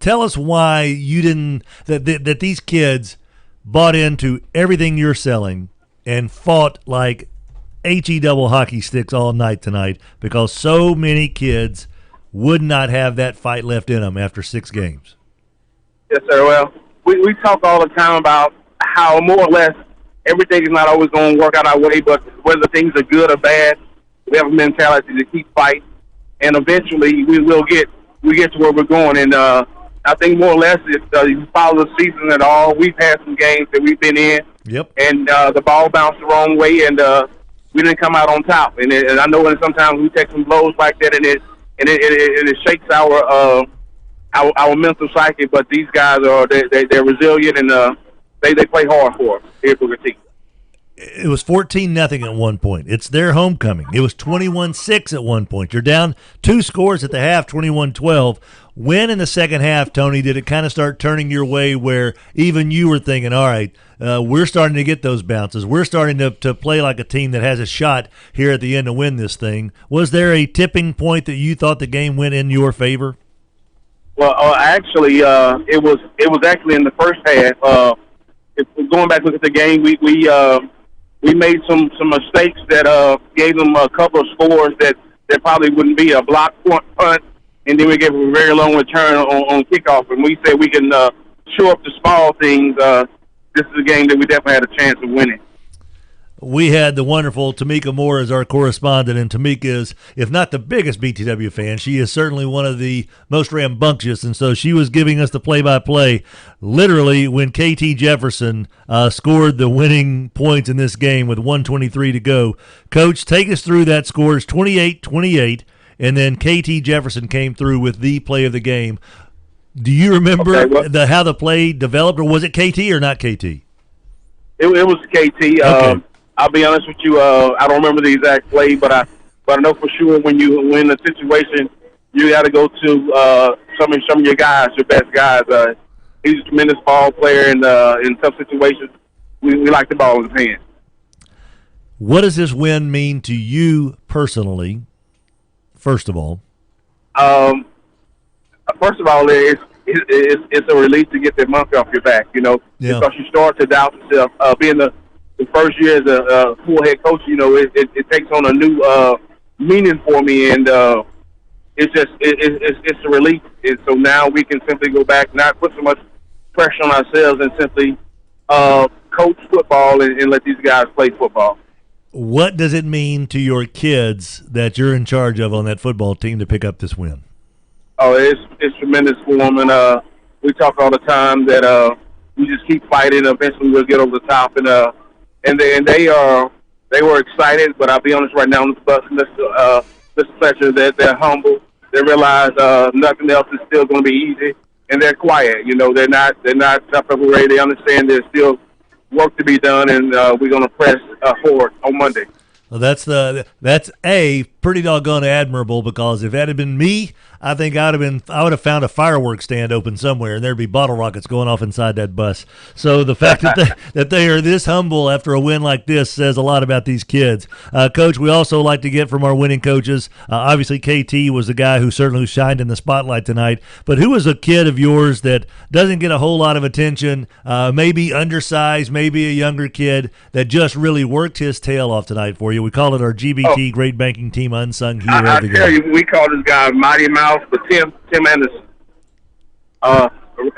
tell us why you didn't that these kids bought into everything you're selling and fought like HE double hockey sticks all night tonight, because so many kids would not have that fight left in them after 6 games. Yes, sir. Well, we talk all the time about how more or less everything is not always going to work out our way, but whether things are good or bad, we have a mentality to keep fighting, and eventually we get to where we're going. And I think more or less, if you follow the season at all, we've had some games that we've been in, and the ball bounced the wrong way, and we didn't come out on top. And I know that sometimes we take some blows like that, and it shakes our mental psyche. But these guys they're resilient, and they play hard for us here for the team. It was 14-0 at one point. It's their homecoming. It was 21-6 at one point. You're down 2 scores at the half, 21-12. When in the second half, Tony, did it kind of start turning your way where even you were thinking, all right, we're starting to get those bounces. We're starting to play like a team that has a shot here at the end to win this thing. Was there a tipping point that you thought the game went in your favor? Well, actually, it was actually in the first half. Going back look at the game, we made some mistakes that gave them a couple of scores that probably wouldn't be a block punt, and then we gave them a very long return on kickoff. And we said we can show up the small things. This is a game that we definitely had a chance of winning. We had the wonderful Tamika Moore as our correspondent, and Tamika is, if not the biggest BTW fan, she is certainly one of the most rambunctious, and so she was giving us the play-by-play literally when KT Jefferson scored the winning points in this game with 1:23 to go. Coach, take us through that score. It's 28-28, and then KT Jefferson came through with the play of the game. Do you remember how the play developed, or was it KT or not KT? It was KT. Okay. I'll be honest with you. I don't remember the exact play, but I know for sure when you win a situation, you got to go to some of your guys, your best guys. He's a tremendous ball player, and in tough situations, we like the ball in his hand. What does this win mean to you personally? First of all, it's a relief to get that monkey off your back. You know, because you start to doubt yourself. Being the first year as a full head coach, you know, it takes on a new meaning for me, and it's a relief. And so now we can simply go back, not put so much pressure on ourselves, and simply coach football and let these guys play football. What does it mean to your kids that you're in charge of on that football team to pick up this win? Oh, it's tremendous for them, and we talk all the time that we just keep fighting. Eventually, we'll get over the top, and they were excited. But I'll be honest, right now, Mr. Fletcher, they're humble. They realize nothing else is still going to be easy, and they're quiet. You know, they're not tough up already. They understand there's still work to be done, and we're going to press forward on Monday. Well, that's pretty doggone admirable, because if that had been me, I think I would have found a fireworks stand open somewhere, and there'd be bottle rockets going off inside that bus. So the fact that they are this humble after a win like this says a lot about these kids. Coach, we also like to get from our winning coaches. Obviously, KT was the guy who certainly shined in the spotlight tonight. But who was a kid of yours that doesn't get a whole lot of attention, maybe undersized, maybe a younger kid that just really worked his tail off tonight for you? We call it our GBT Great Banking Team Unsung Hero of the Game. I tell you, we call this guy Mighty Mouse, but Tim Anderson.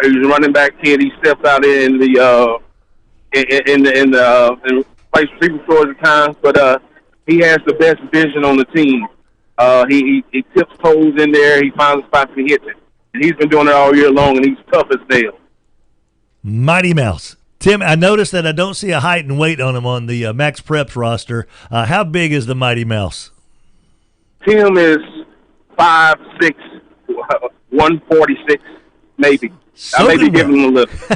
He's running back kid. He steps out in the place receiver stores at times, but he has the best vision on the team. He tips toes in there. He finds the spots and hits it. And he's been doing it all year long, and he's tough as nails. Mighty Mouse. Tim, I noticed that I don't see a height and weight on him on the Max Preps roster. How big is the Mighty Mouse? Tim is 5'6", 146, maybe. I may be giving him a lift.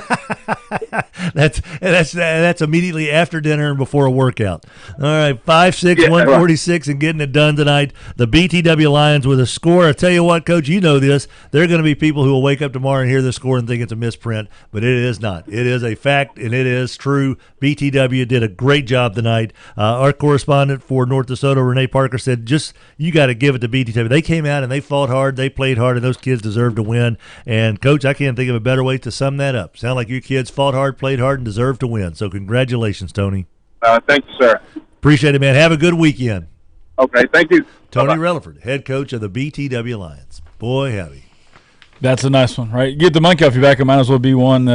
That's immediately after dinner and before a workout. All right, 5'6", 146, and getting it done tonight. The BTW Lions with a score. I tell you what, Coach, you know this. There are going to be people who will wake up tomorrow and hear the score and think it's a misprint, but it is not. It is a fact, and it is true. BTW did a great job tonight. Our correspondent for North DeSoto, Renee Parker, said, you got to give it to BTW. They came out and they fought hard, they played hard, and those kids deserve to win. And, Coach, I can't think of a better way to sum that up. Sound like your kids fought hard, played hard, and deserved to win. So congratulations, Tony. Thank you, sir. Appreciate it, man. Have a good weekend. Okay, thank you. Tony Bye-bye. Relaford, head coach of the BTW Lions. Boy, howdy. That's a nice one, right? Get the monkey off your back. It might as well be one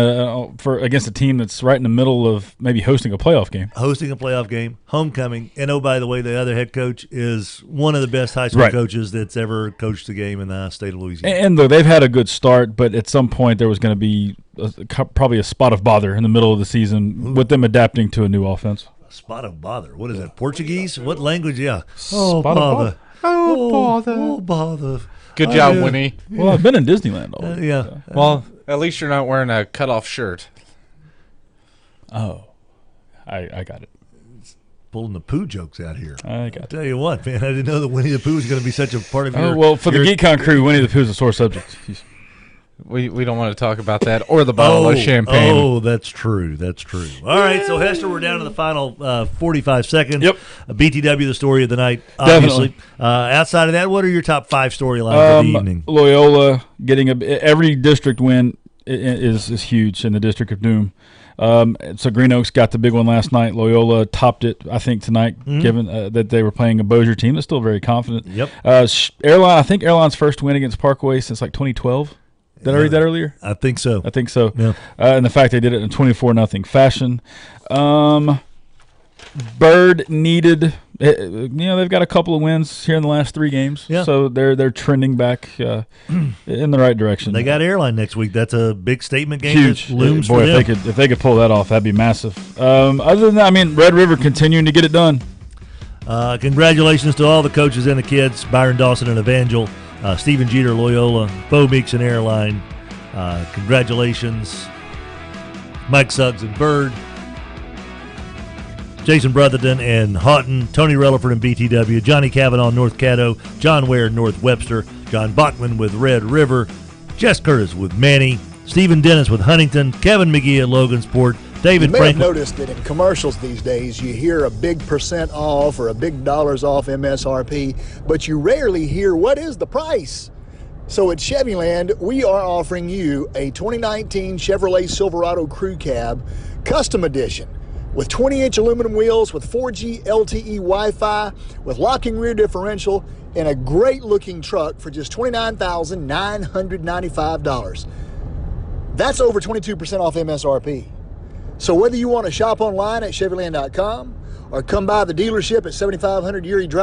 for against a team that's right in the middle of maybe hosting a playoff game. Hosting a playoff game, homecoming. And, oh, by the way, the other head coach is one of the best high school coaches that's ever coached a game in the state of Louisiana. And look, they've had a good start, but at some point there was going to be probably a spot of bother in the middle of the season with them adapting to a new offense. A spot of bother. What is that, Portuguese? What language? Yeah. Oh, bother. Oh, bother. Oh, bother. Good job, Winnie. Well, I've been in Disneyland all yeah. Well, at least you're not wearing a cutoff shirt. Oh, I got it. Pulling the Pooh jokes out here. I got it. Tell you what, man, I didn't know that Winnie the Pooh was going to be such a part of your... well, for the GeekCon crew, Winnie the Pooh is a sore subject. We don't want to talk about that or the bottle of champagne. Oh, that's true. That's true. All right, so Hester, we're down to the final 45 seconds. Yep. BTW, the story of the night, obviously. Outside of that, what are your top 5 storylines of the evening? Loyola getting every district win is huge in the District of Doom. So Green Oaks got the big one last night. Loyola topped it, I think, tonight, given that they were playing a Bossier team that's still very confident. Yep. I think Airline's first win against Parkway since like 2012. Did I read that earlier? I think so. Yeah. And the fact they did it in 24-0 fashion. Bird needed, they've got a couple of wins here in the last 3 games. Yeah. So they're trending back in the right direction. They got Airline next week. That's a big statement game. Huge. That looms Boy, for them. if they could pull that off, that'd be massive. Other than that, Red River continuing to get it done. Congratulations to all the coaches and the kids, Byron Dawson and Evangel, Stephen Jeter, Loyola, Bo Meeks and Airline. Congratulations, Mike Suggs and Bird, Jason Brotherton and Houghton, Tony Relaford and BTW, Johnny Cavanaugh, North Caddo, John Ware, North Webster, John Bachman with Red River, Jess Curtis with Manny, Stephen Dennis with Huntington, Kevin McGee at Logansport, David You may Franklin. have noticed that in commercials these days, you hear a big % off or a big dollars off MSRP, but you rarely hear what is the price. So at Chevyland, we are offering you a 2019 Chevrolet Silverado Crew Cab Custom Edition with 20-inch aluminum wheels with 4G LTE Wi-Fi with locking rear differential in a great-looking truck for just $29,995. That's over 22% off MSRP. So whether you want to shop online at Chevyland.com or come by the dealership at 7500 Erie Drive,